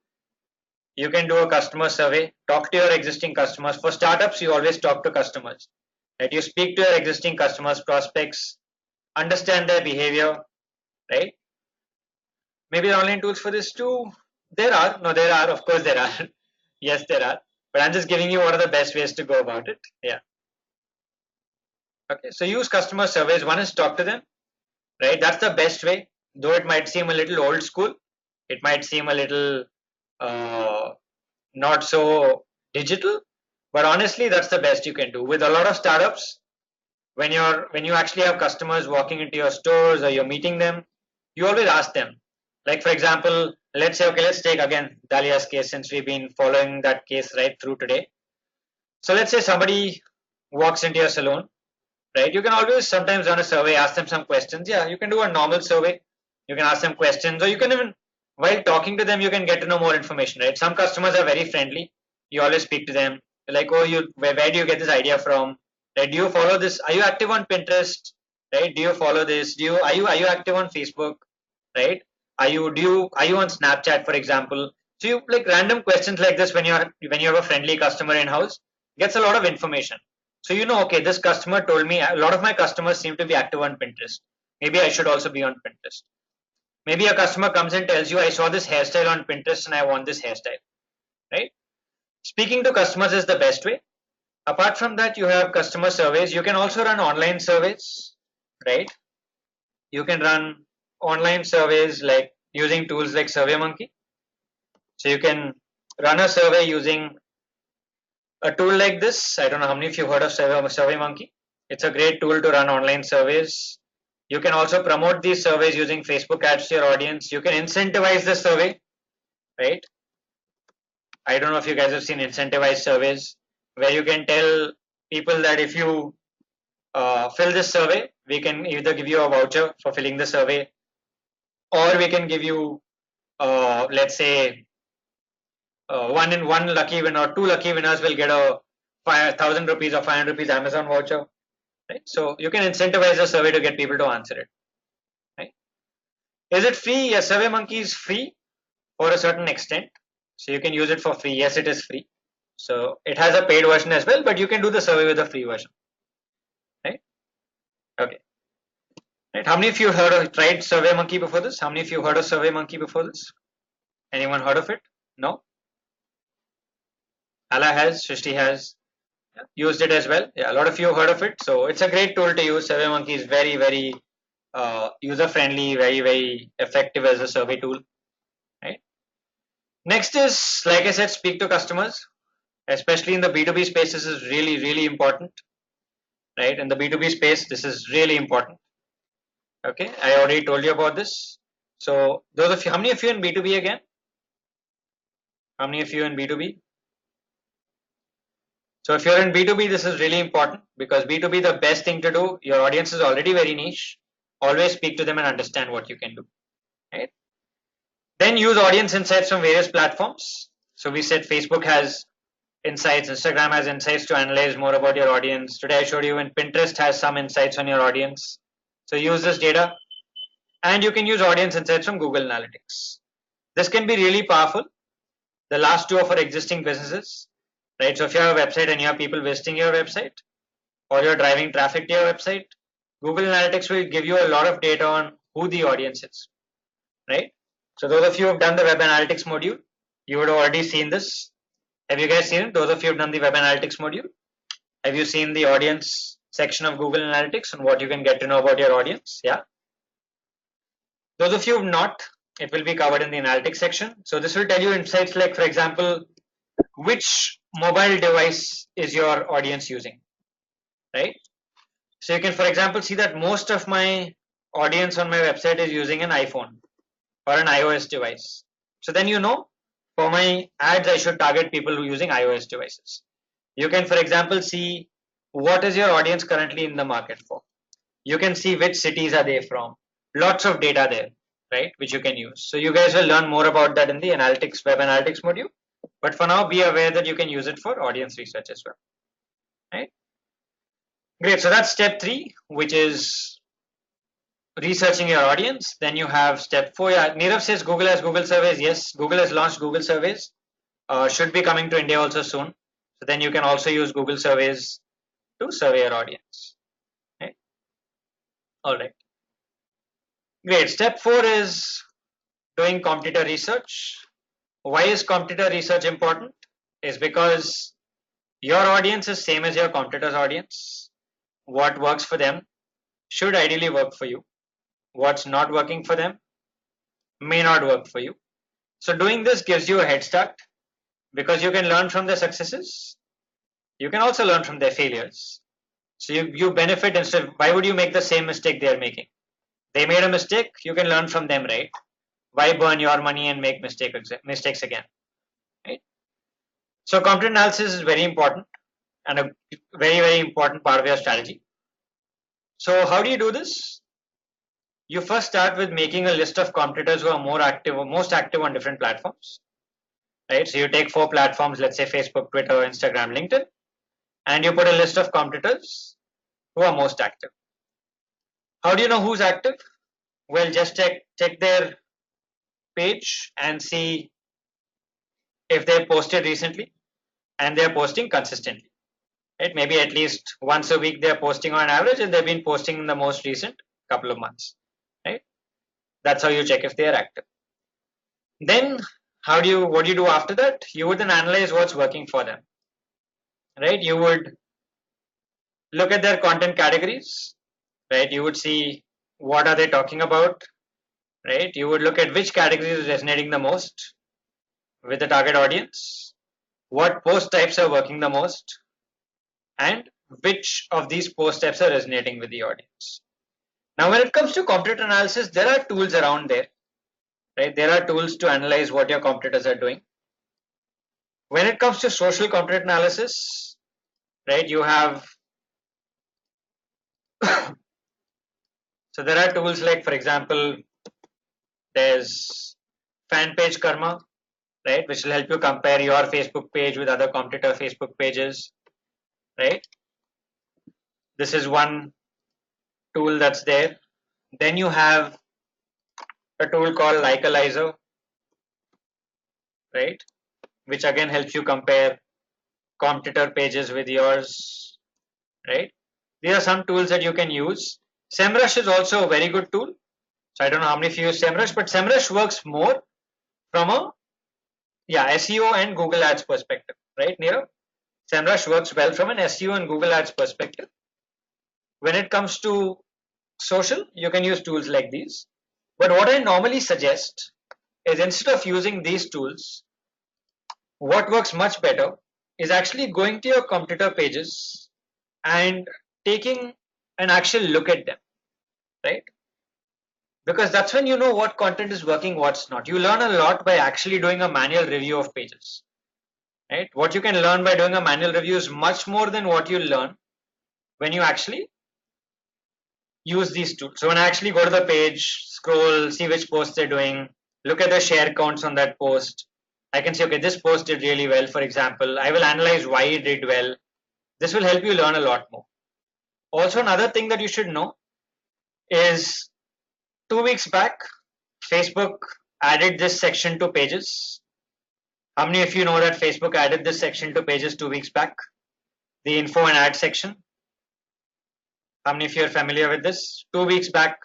You can do a customer survey, talk to your existing customers. For startups, you always talk to customers. Right? You speak to your existing customers, prospects, understand their behavior, right? Maybe online tools for this too. There are, no, there are, of course there are. Yes, there are. But I'm just giving you what are the best ways to go about it. Yeah. Okay. So use customer surveys. One is talk to them, right? That's the best way. Though it might seem a little old school, it might seem a little uh, not so digital, but honestly, that's the best you can do. With a lot of startups, when you actually have customers walking into your stores or you're meeting them, you always ask them. Like for example, let's say, okay, let's take again Dalia's case since we've been following that case right through today. So let's say somebody walks into your salon, right? You can always sometimes run a survey, ask them some questions. Yeah, you can do a normal survey. You can ask them questions, or you can even, while talking to them, you can get to know more information, right? Some customers are very friendly. You always speak to them. Like, oh, where do you get this idea from? Right? Do you follow this? Are you active on Pinterest? Right? Do you follow this? Are you active on Facebook? Right? Are you on Snapchat, for example? So you like random questions like this when you have a friendly customer in house, gets a lot of information. So you know, okay, this customer told me a lot of my customers seem to be active on Pinterest. Maybe I should also be on Pinterest. Maybe a customer comes and tells you, I saw this hairstyle on Pinterest and I want this hairstyle, right? Speaking to customers is the best way. Apart from that, you have customer surveys. You can also run online surveys, right? You can run online surveys like using tools like SurveyMonkey. So you can run a survey using a tool like this. I don't know how many of you heard of SurveyMonkey. It's a great tool to run online surveys. You can also promote these surveys using Facebook ads to your audience. You can incentivize the survey, right? I don't know if you guys have seen incentivized surveys where you can tell people that if you fill this survey, we can either give you a voucher for filling the survey, or we can give you, let's say, one lucky winner, two lucky winners will get a 5,000 rupees or 500 rupees Amazon voucher. Right? So you can incentivize the survey to get people to answer it. Right? Is it free? Yes, SurveyMonkey is free for a certain extent. So you can use it for free. Yes, it is free. So it has a paid version as well, but you can do the survey with a free version. Right? Okay. Right. How many of you tried SurveyMonkey before this? How many of you heard of SurveyMonkey before this? Anyone heard of it? No? Ala has, Shrishti has. Yeah, used it as well. Yeah, a lot of you have heard of it. So it's a great tool to use. SurveyMonkey is very, very user friendly, very, very effective as a survey tool. Right. Next is, like I said, speak to customers. especially in the B2B space. This is really important, right? In the B2B space, this is really important. Okay, I already told you about this. So those of you, how many of you in B2B again? How many of you in B2B? So if you're in B2B, this is really important because B2B, the best thing to do, your audience is already very niche. Always speak to them and understand what you can do, right? Then use audience insights from various platforms. So we said Facebook has insights, Instagram has insights to analyze more about your audience. Today I showed you when Pinterest has some insights on your audience. So use this data, and you can use audience insights from Google Analytics. This can be really powerful. The last two are for existing businesses, right? So if you have a website and you have people visiting your website, or you're driving traffic to your website, Google Analytics will give you a lot of data on who the audience is, right? So those of you who have done the web analytics module, you would have already seen this. Have you guys seen it? Those of you who have done the web analytics module, have you seen the audience section of Google Analytics and what you can get to know about your audience? Yeah. Those of you who have not, it will be covered in the analytics section. So this will tell you insights like, for example, which mobile device is your audience using, right? So you can, for example, see that most of my audience on my website is using an iPhone or an iOS device. So then you know, for my ads, I should target people who are using iOS devices. You can, for example, see what is your audience currently in the market for. You can see which cities are they from. Lots of data there, right, which you can use. So you guys will learn more about that in the analytics, web analytics module. But for now, be aware that you can use it for audience research as well, right? Great, so that's step 3, which is researching your audience. Then you have step 4. Yeah, Nirav says Google has Google surveys. Yes, Google has launched Google surveys. Should be coming to India also soon. So then you can also use Google surveys to survey your audience. Right? All right. Great. Step 4 is doing competitor research. Why is competitor research important? Is because your audience is same as your competitor's audience. What works for them should ideally work for you. What's not working for them may not work for you. So doing this gives you a head start because you can learn from their successes. You can also learn from their failures. So you benefit instead of, why would you make the same mistake they're making? They made a mistake, you can learn from them, right? Why burn your money and make mistakes again, right? So content analysis is very important and a very important part of your strategy. So how do you do this? You first start with making a list of competitors who are more active or most active on different platforms, right? So you take 4 platforms, let's say Facebook, Twitter, Instagram, LinkedIn, and you put a list of competitors who are most active. How do you know who's active? Well, just check their page and see if they posted recently and they're posting consistently, right? Maybe at least once a week they're posting on average, and they've been posting in the most recent couple of months, right? That's how you check if they are active. Then what do you do after that? You would then analyze what's working for them, right? You would look at their content categories, right? You would see what are they talking about, right? You would look at which category is resonating the most with the target audience, what post types are working the most, and which of these post types are resonating with the audience. Now, when it comes to competitor analysis, there are tools around there, right? There are tools to analyze what your competitors are doing. When it comes to social competitor analysis, right, you have so there are tools like, for example, there's fan page karma, right, which will help you compare your Facebook page with other competitor Facebook pages, right? This is one tool that's there. Then you have a tool called Likealyzer, right, which again helps you compare competitor pages with yours, right? These are some tools that you can use. SEMrush is also a very good tool. So I don't know how many of you use SEMrush, but SEMrush works more from a SEO and Google Ads perspective, right, Nirav? SEMrush works well from an SEO and Google Ads perspective. When it comes to social, you can use tools like these. But what I normally suggest is, instead of using these tools, what works much better is actually going to your competitor pages and taking an actual look at them, right? Because that's when you know what content is working, what's not. You learn a lot by actually doing a manual review of pages, right? What you can learn by doing a manual review is much more than what you learn when you actually use these tools. So when I actually go to the page, scroll, see which posts they're doing, look at the share counts on that post, I can say, okay, this post did really well, for example. I will analyze why it did well. This will help you learn a lot more. Also, another thing that you should know is 2 weeks back, Facebook added this section to pages. How many of you know that Facebook added this section to pages 2 weeks back? The info and ad section. How many of you are familiar with this? 2 weeks back,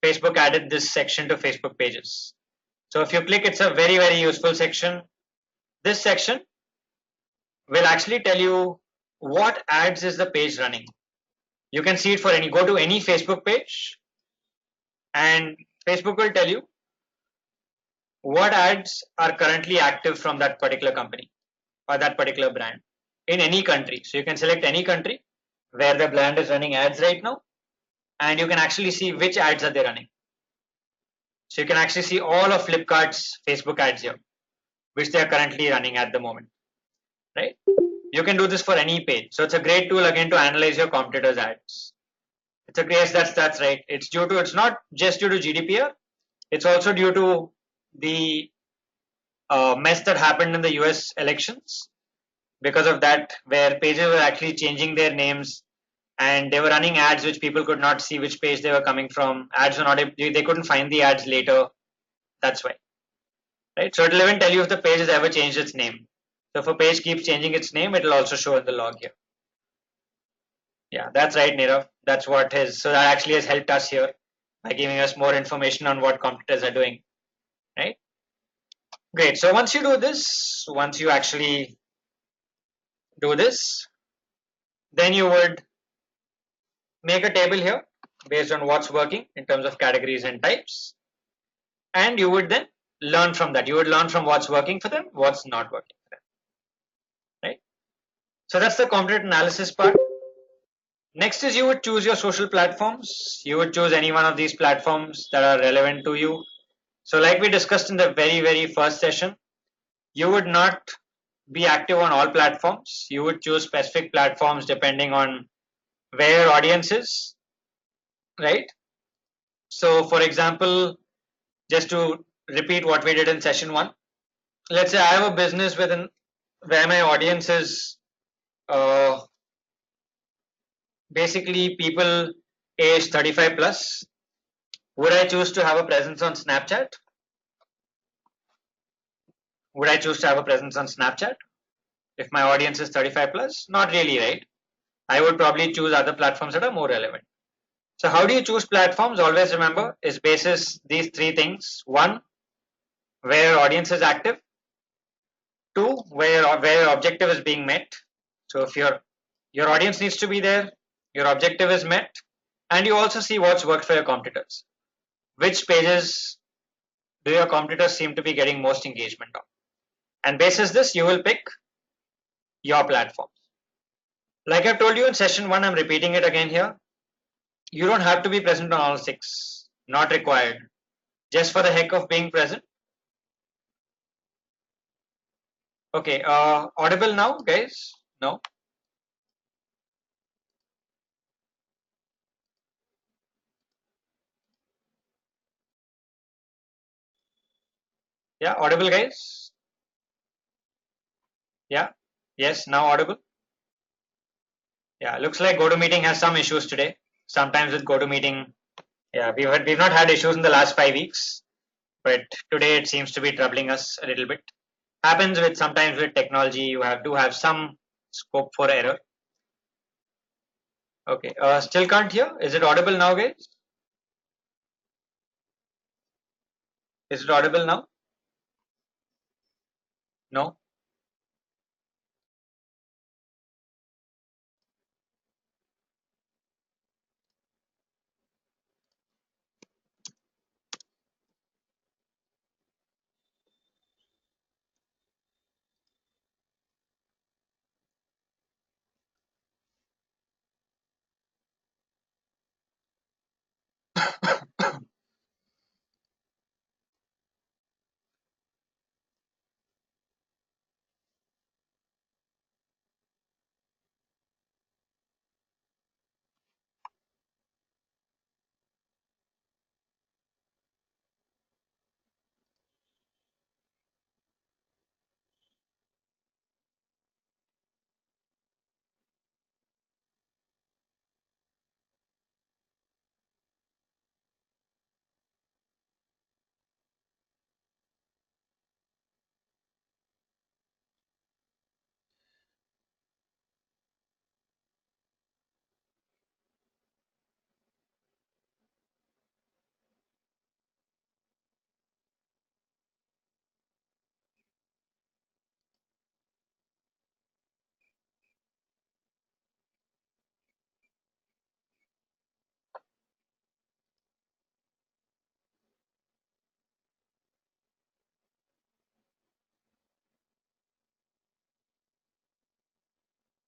Facebook added this section to Facebook pages. So if you click, it's a very, very useful section. This section will actually tell you what ads is the page running. You can see it for go to any Facebook page and Facebook will tell you what ads are currently active from that particular company or that particular brand in any country. So you can select any country where the brand is running ads right now and you can actually see which ads are they running. So you can actually see all of Flipkart's Facebook ads here, which they are currently running at the moment, right? You can do this for any page. So it's a great tool again to analyze your competitors' ads. It's a great, that's right. It's not just due to GDPR. It's also due to the mess that happened in the US elections. Because of that, where pages were actually changing their names and they were running ads which people could not see which page they were coming from. Ads were not, they couldn't find the ads later. That's why, right? So it'll even tell you if the page has ever changed its name. So if a page keeps changing its name, it'll also show in the log here. Yeah, that's right, Nirav. That's what is. So that actually has helped us here by giving us more information on what competitors are doing, right? Great. So once you do this, once you actually do this, then you would make a table here based on what's working in terms of categories and types. And you would then learn from that. You would learn from what's working for them, what's not working for them, right? So that's the content analysis part. Next is you would choose your social platforms. You would choose any one of these platforms that are relevant to you. So like we discussed in the very, very first session, you would not be active on all platforms. You would choose specific platforms depending on where your audience is, right? So for example, just to repeat what we did in session one, let's say I have a business where my audience is uh, basically people age 35 plus. Would I choose to have a presence on Snapchat? Would I choose to have a presence on Snapchat if my audience is 35 plus? Not really, right? I would probably choose other platforms that are more relevant. So how do you choose platforms? Always remember is basis these three things. One, where your audience is active. Two, where your objective is being met. So if your audience needs to be there, your objective is met, and you also see what's worked for your competitors. Which pages do your competitors seem to be getting most engagement on? And basis this, you will pick your platform. Like I told you in session one, I'm repeating it again here. You don't have to be present on all six. Not required. Just for the heck of being present. Okay, audible now, guys? No? Yeah, audible, guys? Yeah? Yes, now audible? Yeah, looks like GoToMeeting has some issues today. Sometimes with GoToMeeting, yeah, we've not had issues in the last 5 weeks, but today it seems to be troubling us a little bit. Happens with sometimes with technology, you do have some scope for error. Okay, still can't hear. Is it audible now, guys? Is it audible now? No.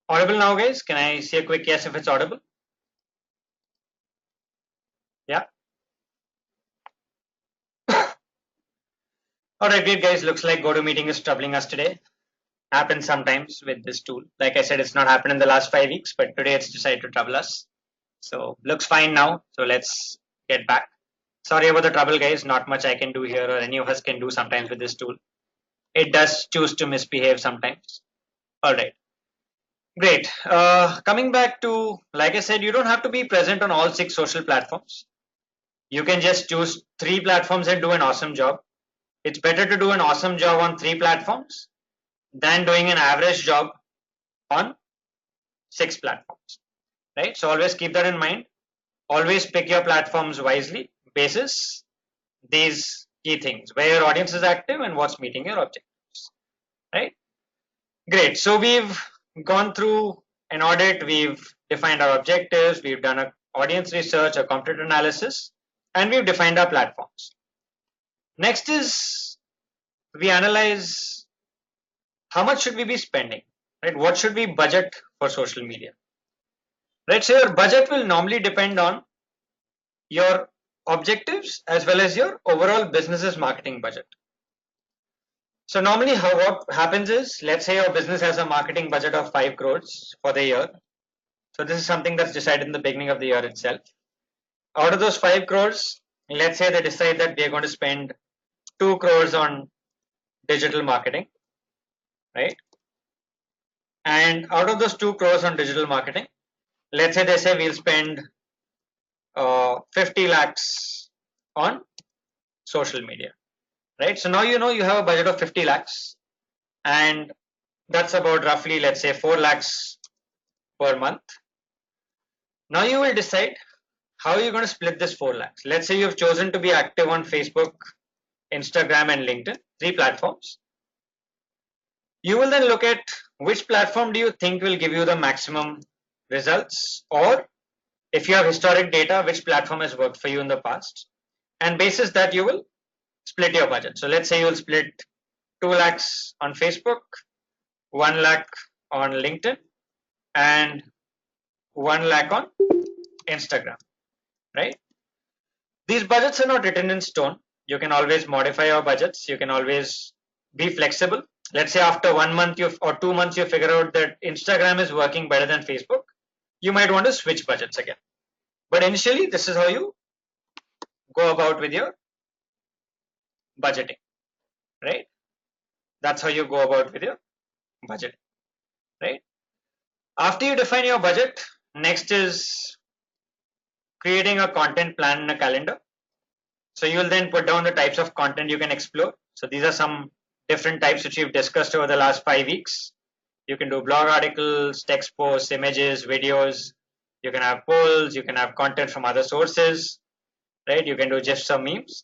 Audible now, guys? Can I see a quick yes if it's audible? Yeah. All right, great, guys. Looks like GoToMeeting is troubling us today. Happens sometimes with this tool. Like I said, it's not happened in the last 5 weeks, but today it's decided to trouble us. So looks fine now. So let's get back. Sorry about the trouble, guys. Not much I can do here, or any of us can do sometimes with this tool. It does choose to misbehave sometimes. All right. Great. Coming back to, like I said, you don't have to be present on all 6 social platforms. You can just choose 3 platforms and do an awesome job. It's better to do an awesome job on 3 platforms than doing an average job on 6 platforms, right? So always keep that in mind. Always pick your platforms wisely, basis these key things, where your audience is active and what's meeting your objectives, right? Great. So we've gone through an audit, we've defined our objectives, we've done an audience research, a competitor analysis, and we've defined our platforms. Next is we analyze how much should we be spending, right? What should we budget for social media, right? So your budget will normally depend on your objectives as well as your overall business's marketing budget. So normally what happens is, let's say your business has a marketing budget of 5 crores for the year. So this is something that's decided in the beginning of the year itself. Out of those 5 crores, let's say they decide that they're going to spend 2 crores on digital marketing, right? And out of those 2 crores on digital marketing, let's say they say we'll spend 50 lakhs on social media, right? So now you know you have a budget of 50 lakhs, and that's about roughly, let's say, 4 lakhs per month. Now you will decide how are you going to split this 4 lakhs. Let's say you've chosen to be active on Facebook, Instagram, and LinkedIn, 3 platforms. You will then look at which platform do you think will give you the maximum results, or if you have historic data, which platform has worked for you in the past, and basis that you will split your budget. So let's say you will split 2 lakhs on Facebook, 1 lakh on LinkedIn, and 1 lakh on Instagram, right? These budgets are not written in stone. You can always modify your budgets. You can always be flexible. Let's say after 1 month or 2 months you figure out that Instagram is working better than Facebook, you might want to switch budgets again. But initially, this is how you go about with your budgeting, right? That's how you go about with your budget, right? After you define your budget, next is creating a content plan in a calendar. So you will then put down the types of content you can explore. So these are some different types which we've discussed over the last 5 weeks. You can do blog articles, text posts, images, videos. You can have polls, you can have content from other sources, right? You can do just some memes.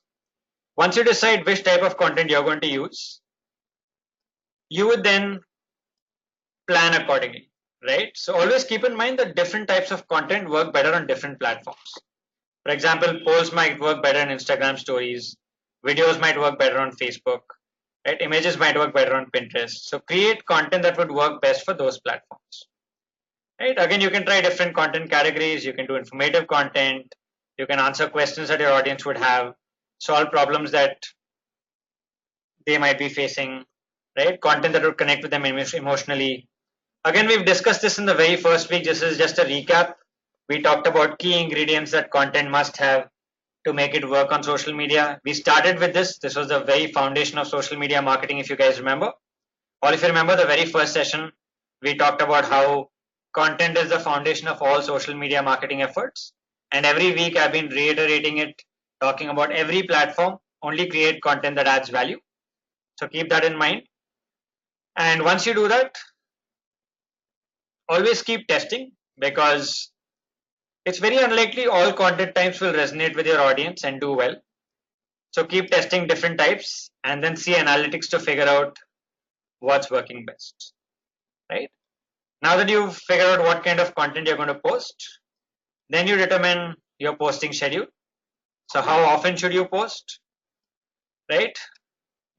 Once you decide which type of content you're going to use, you would then plan accordingly, right? So always keep in mind that different types of content work better on different platforms. For example, polls might work better in Instagram stories, videos might work better on Facebook, right? Images might work better on Pinterest. So create content that would work best for those platforms, right? Again, you can try different content categories. You can do informative content, You can answer questions that your audience would have, solve problems that they might be facing, right? Content that would connect with them emotionally. Again, we've discussed this in the very first week. This is just a recap. We talked about key ingredients that content must have to make it work on social media. We started with this. This was the very foundation of social media marketing, if you guys remember. Or if you remember the very first session, we talked about how content is the foundation of all social media marketing efforts. And every week I've been reiterating it, talking about every platform, only create content that adds value. So keep that in mind. And once you do that, always keep testing, because it's very unlikely all content types will resonate with your audience and do well. So keep testing different types and then see analytics to figure out what's working best, right? Now that you've figured out what kind of content you're going to post, then you determine your posting schedule. So how often should you post, right?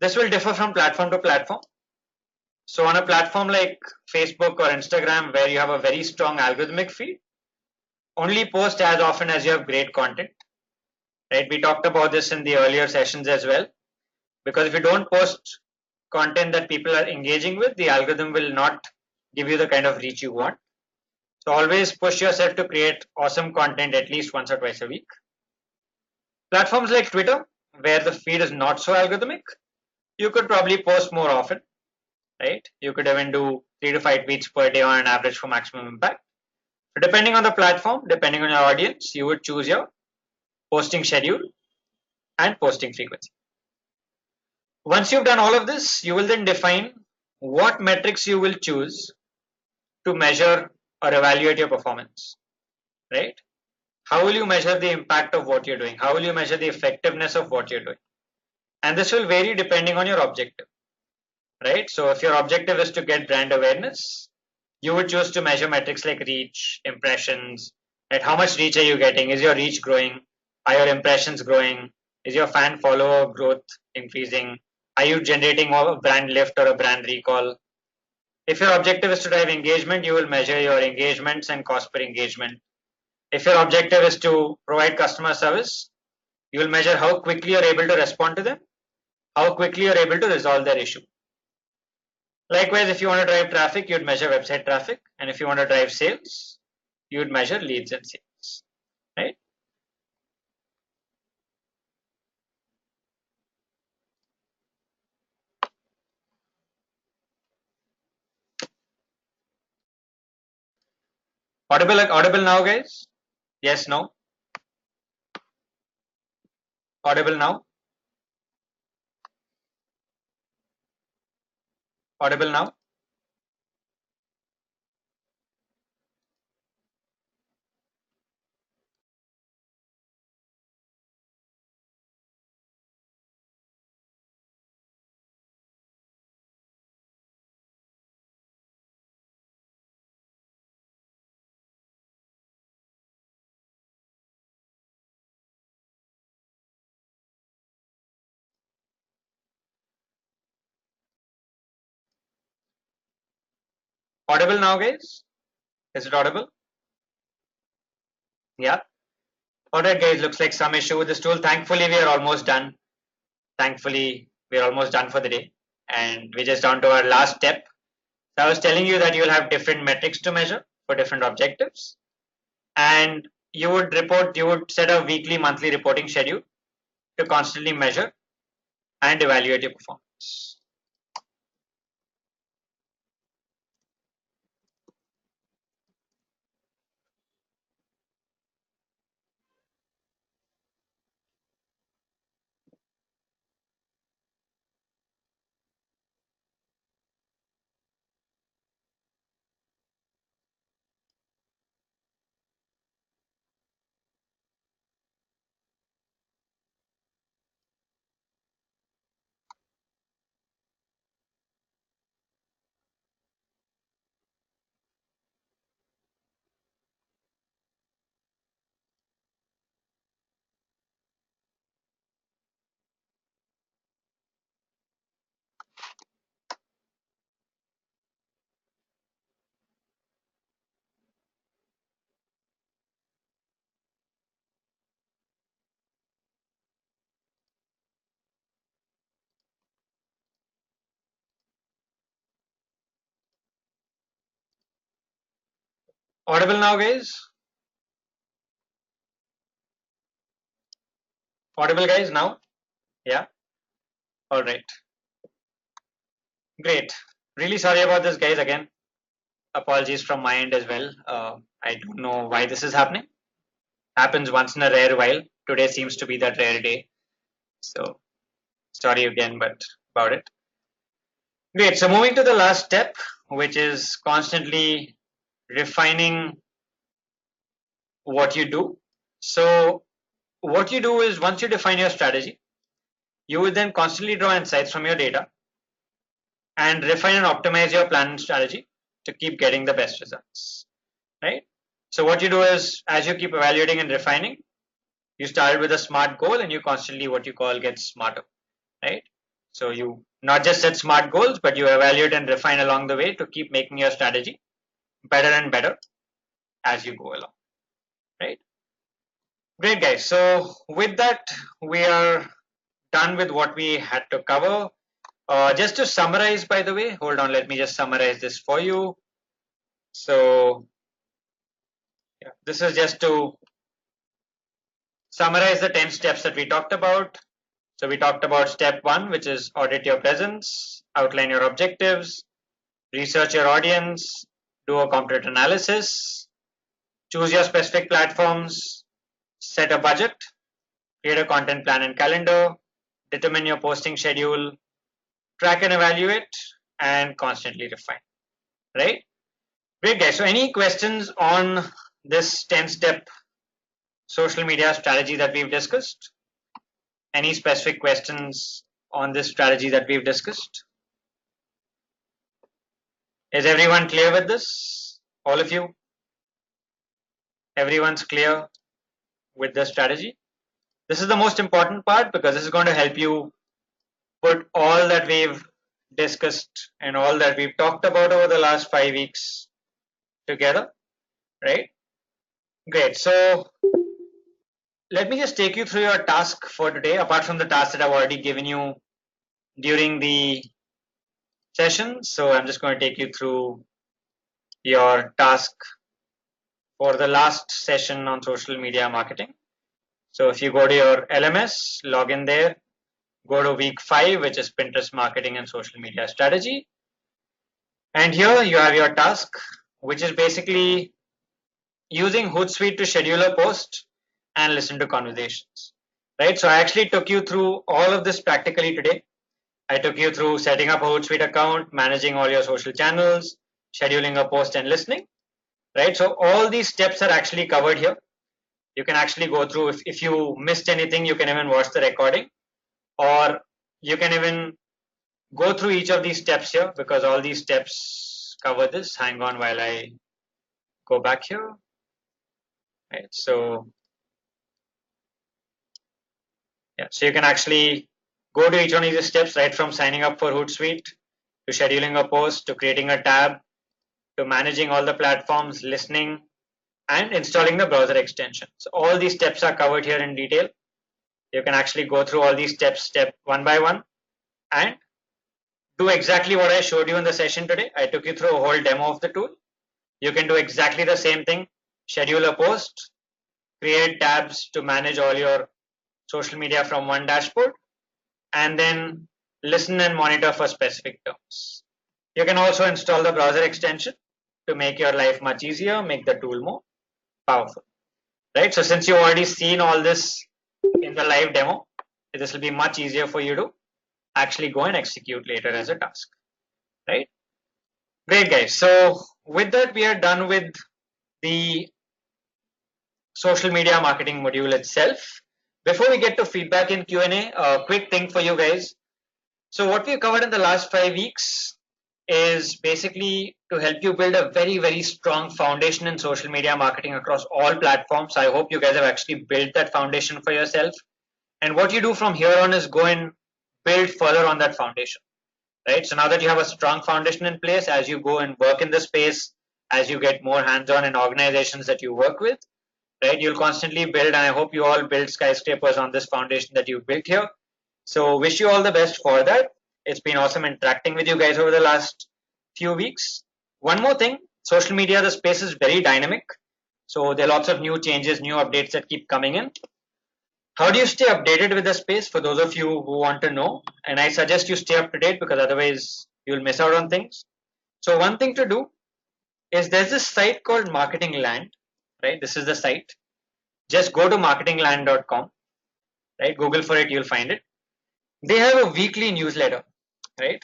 This will differ from platform to platform. So on a platform like Facebook or Instagram, where you have a very strong algorithmic feed, only post as often as you have great content, right? We talked about this in the earlier sessions as well, because if you don't post content that people are engaging with, the algorithm will not give you the kind of reach you want. So always push yourself to create awesome content at least once or twice a week. Platforms like Twitter, where the feed is not so algorithmic, you could probably post more often, right? You could even do 3 to 5 tweets per day on an average for maximum impact. So depending on the platform, depending on your audience, you would choose your posting schedule and posting frequency. Once you've done all of this, you will then define what metrics you will choose to measure or evaluate your performance, right? How will you measure the impact of what you're doing? How will you measure the effectiveness of what you're doing? And this will vary depending on your objective, right? So if your objective is to get brand awareness, you would choose to measure metrics like reach, impressions, right? How much reach are you getting? Is your reach growing? Are your impressions growing? Is your fan follower growth increasing? Are you generating more brand lift or a brand recall? If your objective is to drive engagement, you will measure your engagements and cost per engagement. If your objective is to provide customer service, you will measure how quickly you're able to respond to them, how quickly you're able to resolve their issue. Likewise, if you want to drive traffic, you'd measure website traffic. And if you want to drive sales, you'd measure leads and sales, right? Audible now, guys? Yes, no? Audible now? Audible now? Audible now, guys? Is it audible? Yeah. All right, guys, looks like some issue with this tool. Thankfully, we are almost done. Thankfully, we're almost done for the day. And we're just down to our last step. So I was telling you that you'll have different metrics to measure for different objectives. And you would set a weekly, monthly reporting schedule to constantly measure and evaluate your performance. Audible now, guys? Audible, guys, now? Yeah? All right. Great. Really sorry about this, guys, again. Apologies from my end as well. I don't know why this is happening. Happens once in a rare while. Today seems to be that rare day. So sorry again, but about it. Great. So moving to the last step, which is constantly refining what you do. So what you do is once you define your strategy, you will then constantly draw insights from your data and refine and optimize your plan and strategy to keep getting the best results, right? So what you do is as you keep evaluating and refining, you started with a smart goal and you constantly what you call get smarter, right? So you not just set smart goals, but you evaluate and refine along the way to keep making your strategy better and better as you go along, right? Great, guys. So with that, we are done with what we had to cover. Just to summarize, by the way, hold on, let me just summarize this for you. So yeah, this is just to summarize the 10 steps that we talked about. So we talked about step 1, which is audit your presence, outline your objectives, research your audience, do a competitor analysis, choose your specific platforms, set a budget, create a content plan and calendar, determine your posting schedule, track and evaluate, and constantly refine, right? Great, guys. So any questions on this 10-step social media strategy that we've discussed? Any specific questions on this strategy that we've discussed? Is everyone clear with this? All of you? Everyone's clear with the strategy? This is the most important part because this is going to help you put all that we've discussed and all that we've talked about over the last 5 weeks together, right? Great. So let me just take you through your task for today, apart from the task that I've already given you during the session. So I'm just going to take you through your task for the last session on social media marketing. So if you go to your LMS, log in there, go to week 5, which is Pinterest marketing and social media strategy. And here you have your task, which is basically using Hootsuite to schedule a post and listen to conversations, right? So I actually took you through all of this practically today. I took you through setting up a Hootsuite account, managing all your social channels, scheduling a post and listening, right? So all these steps are actually covered here. You can actually go through, if you missed anything, you can even watch the recording, or you can even go through each of these steps here because all these steps cover this. Hang on while I go back here. Right, so yeah, so you can actually go to each one of these steps, right from signing up for Hootsuite to scheduling a post to creating a tab to managing all the platforms, listening, and installing the browser extension. So all these steps are covered here in detail. You can actually go through all these steps step one by one and do exactly what I showed you in the session today. I took you through a whole demo of the tool. You can do exactly the same thing. Schedule a post, create tabs to manage all your social media from one dashboard, and then listen and monitor for specific terms. You can also install the browser extension to make your life much easier, make the tool more powerful, right? So since you've already seen all this in the live demo, this will be much easier for you to actually go and execute later as a task, right? Great, guys. So with that, we are done with the social media marketing module itself. Before we get to feedback in Q&A, a quick thing for you guys. So what we covered in the last 5 weeks is basically to help you build a very, very strong foundation in social media marketing across all platforms. I hope you guys have actually built that foundation for yourself. And what you do from here on is go and build further on that foundation, right? So now that you have a strong foundation in place, as you go and work in the space, as you get more hands-on in organizations that you work with, right, you'll constantly build, and I hope you all build skyscrapers on this foundation that you've built here. So wish you all the best for that. It's been awesome interacting with you guys over the last few weeks. One more thing, Social media, the space is very dynamic. So there are lots of new changes, new updates that keep coming in. How do you stay updated with the space for those of you who want to know? And I suggest you stay up to date because otherwise you'll miss out on things. So one thing to do is there's this site called Marketing Land, right? This is the site. Just go to marketingland.com, right? Google for it, you'll find it. They have a weekly newsletter, right?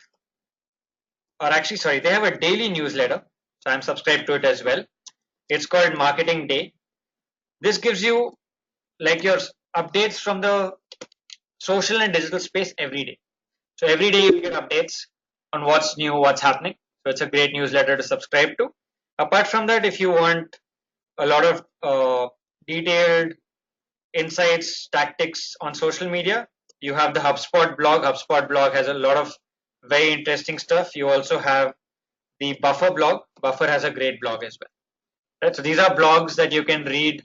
Or actually, sorry, they have a daily newsletter. So I'm subscribed to it as well. It's called Marketing Day. This gives you like your updates from the social and digital space every day. So every day you get updates on what's new, what's happening. So it's a great newsletter to subscribe to. Apart from that, if you want a lot of detailed insights, tactics on social media, you have the HubSpot blog. HubSpot blog has a lot of very interesting stuff. You also have the Buffer blog. Buffer has a great blog as well. Right? So these are blogs that you can read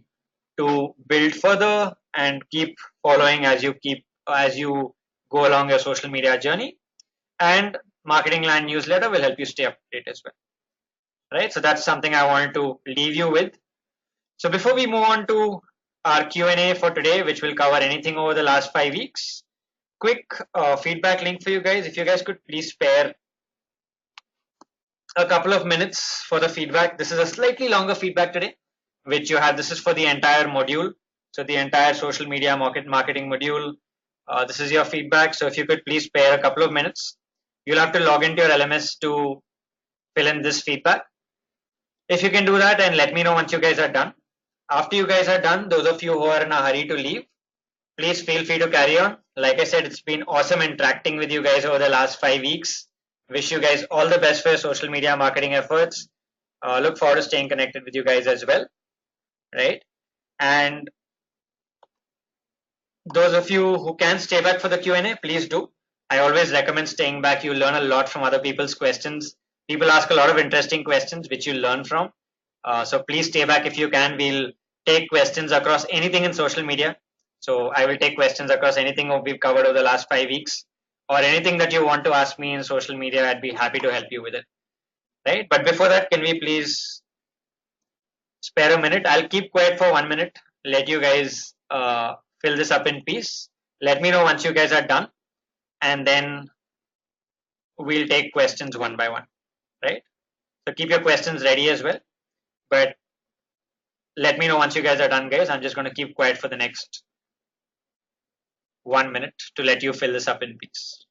to build further and keep following as you go along your social media journey. And Marketing Land newsletter will help you stay up to date as well. Right? So that's something I wanted to leave you with. So before we move on to our Q&A for today, which will cover anything over the last 5 weeks, quick feedback link for you guys. If you guys could please spare a couple of minutes for the feedback. This is a slightly longer feedback today, which you have. This is for the entire module. So the entire social media marketing module. This is your feedback. So if you could please spare a couple of minutes, you'll have to log into your LMS to fill in this feedback. If you can do that, and let me know once you guys are done. After you guys are done, those of you who are in a hurry to leave, please feel free to carry on. Like I said, it's been awesome interacting with you guys over the last 5 weeks. Wish you guys all the best for your social media marketing efforts. Look forward to staying connected with you guys as well, right? And those of you who can stay back for the Q&A, please do. I always recommend staying back. You learn a lot from other people's questions. People ask a lot of interesting questions, which you learn from. So please stay back if you can. We'll take questions across anything in social media. So I will take questions across anything we've covered over the last 5 weeks, or anything that you want to ask me in social media. I'd be happy to help you with it, right? But before that, can we please spare a minute? I'll keep quiet for 1 minute. Let you guys fill this up in peace. Let me know once you guys are done, and then we'll take questions one by one, right? So keep your questions ready as well. But let me know once you guys are done, guys. I'm just going to keep quiet for the next 1 minute to let you fill this up in peace.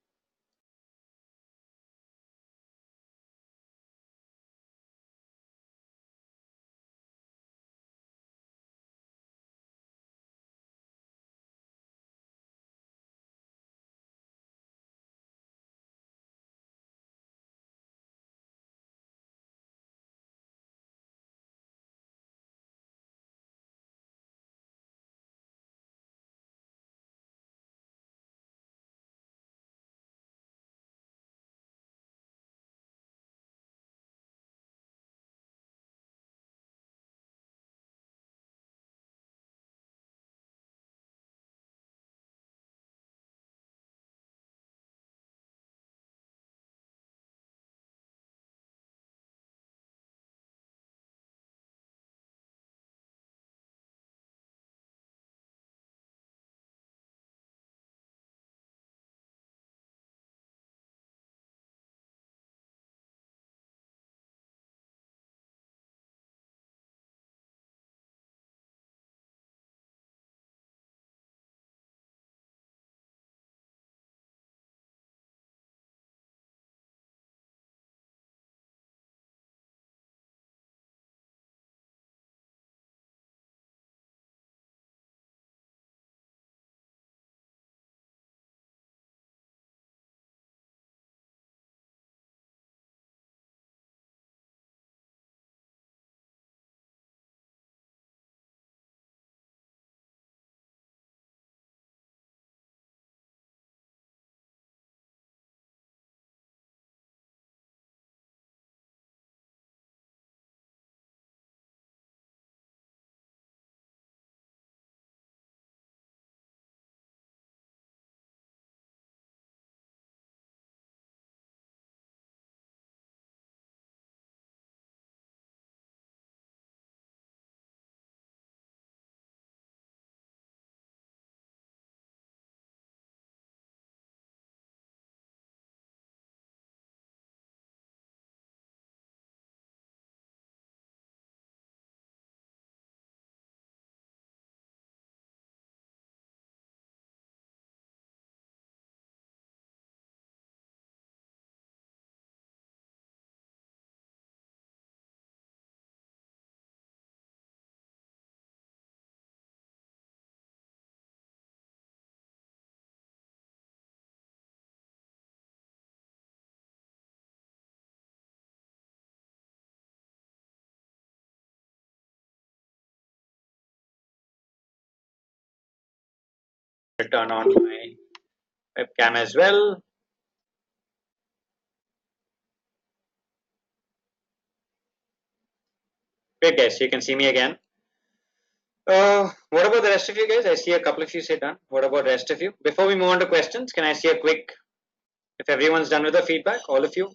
turn on my webcam as well. Great, guys. You can see me again. What about the rest of you guys? I see a couple of you say done. What about the rest of you? Before we move on to questions, can I see a quick, if everyone's done with the feedback, all of you?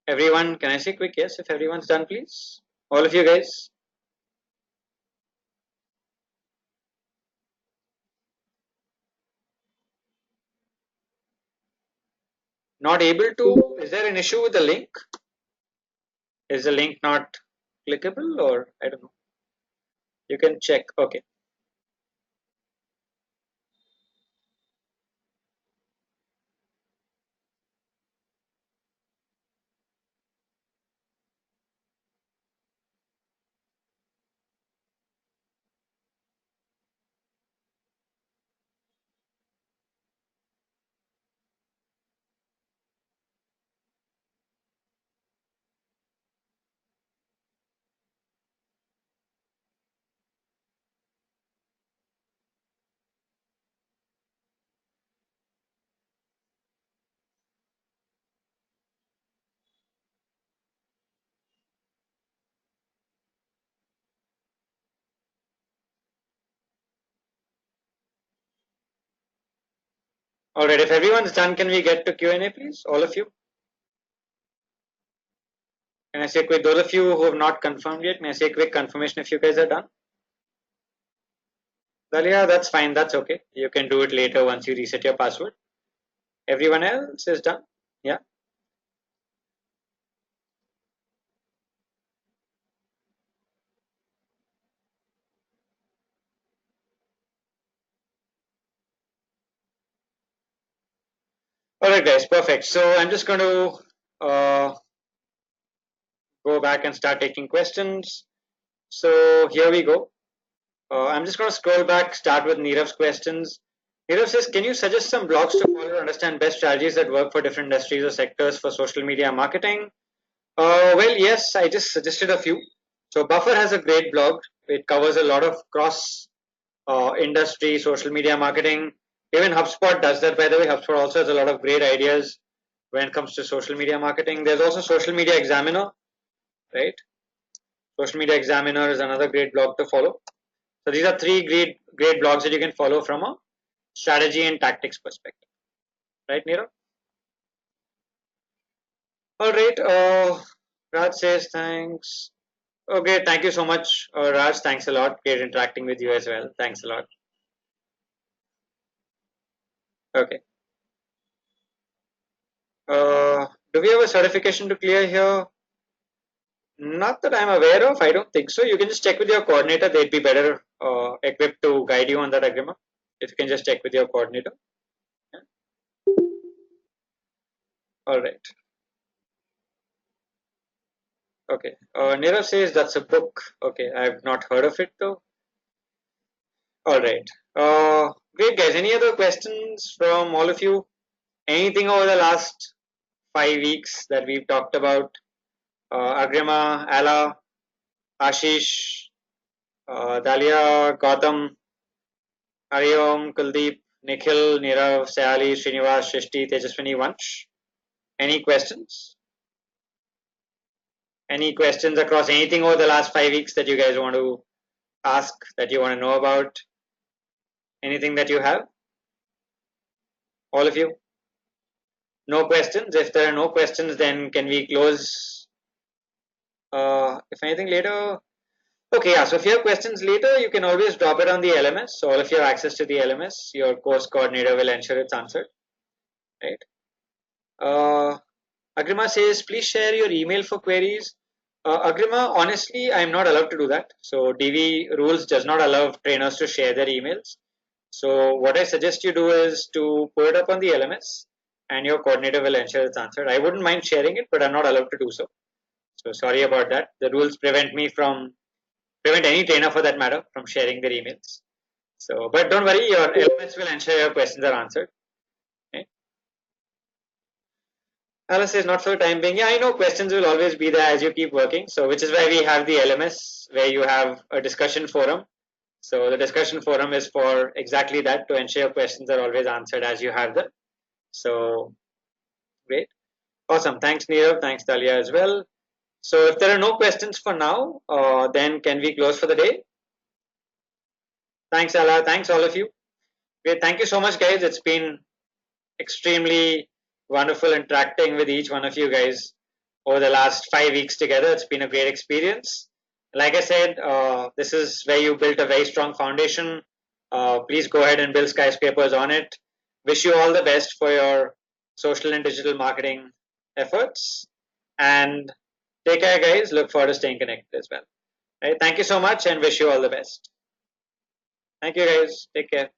Everyone, can I say quick yes if everyone's done, please? All of you guys? Not able to? Is there an issue with the link? Is the link not clickable or I don't know? You can check. Okay. All right. If everyone's done, can we get to Q&A, please? All of you? Can I say quick? Those of you who have not confirmed yet, may I say a quick confirmation if you guys are done? Dalia, that's fine. That's okay. You can do it later once you reset your password. Everyone else is done? Yeah. All right, guys. Perfect. So I'm just going to go back and start taking questions. So here we go. I'm just going to scroll back, start with Nirav's questions. Nirav says, can you suggest some blogs to follow to understand best strategies that work for different industries or sectors for social media marketing? Well, yes, I just suggested a few. So Buffer has a great blog. It covers a lot of cross industry social media marketing. Even HubSpot does that, by the way. HubSpot also has a lot of great ideas when it comes to social media marketing. There's also Social Media Examiner, right? Social Media Examiner is another great blog to follow. So these are three great blogs that you can follow from a strategy and tactics perspective, right, Nirav? All right. Raj says thanks. Okay, thank you so much, Raj. Thanks a lot. Great interacting with you as well. Thanks a lot. Okay. Do we have a certification to clear here? Not that I'm aware of. I don't think so. You can just check with your coordinator. They'd be better equipped to guide you on that agreement. If you can just check with your coordinator. Yeah. All right. Okay. Nirav says that's a book. Okay, I've not heard of it though. All right. Great guys. Any other questions from all of you? Anything over the last 5 weeks that we've talked about? Agrima, Ala, Ashish, Dalia, Gautam, Hariom, Kuldeep, Nikhil, Nirav, Sayali, Srinivas, Shrishti, Tejaswini, Vansh. Any questions? Any questions across anything over the last 5 weeks that you guys want to ask, that you want to know about? Anything that you have? All of you? No questions? If there are no questions, then can we close? If anything later. Okay, yeah. So if you have questions later, you can always drop it on the LMS. So all of you have access to the LMS. Your course coordinator will ensure it's answered. Right. Agrima says, please share your email for queries. Agrima, honestly, I'm not allowed to do that. So DV rules does not allow trainers to share their emails. So what I suggest you do is to put it up on the LMS and your coordinator will ensure it's answered. I wouldn't mind sharing it, but I'm not allowed to do so. So sorry about that. The rules prevent any trainer for that matter from sharing their emails. So, but don't worry, your LMS will ensure your questions are answered. Okay? Alice says not for the time being. Yeah, I know questions will always be there as you keep working. So, which is why we have the LMS where you have a discussion forum So the discussion forum is for exactly that, to ensure questions are always answered as you have them. So great. Awesome. Thanks, Neerav. Thanks, Talia, as well. So if there are no questions for now, then can we close for the day? Thanks, Ala. Thanks, all of you. Great. Thank you so much, guys. It's been extremely wonderful interacting with each one of you guys over the last 5 weeks together. It's been a great experience. Like I said, this is where you built a very strong foundation. Please go ahead and build skyscrapers on it. Wish you all the best for your social and digital marketing efforts. And take care, guys. Look forward to staying connected as well. Right? Thank you so much and wish you all the best. Thank you, guys. Take care.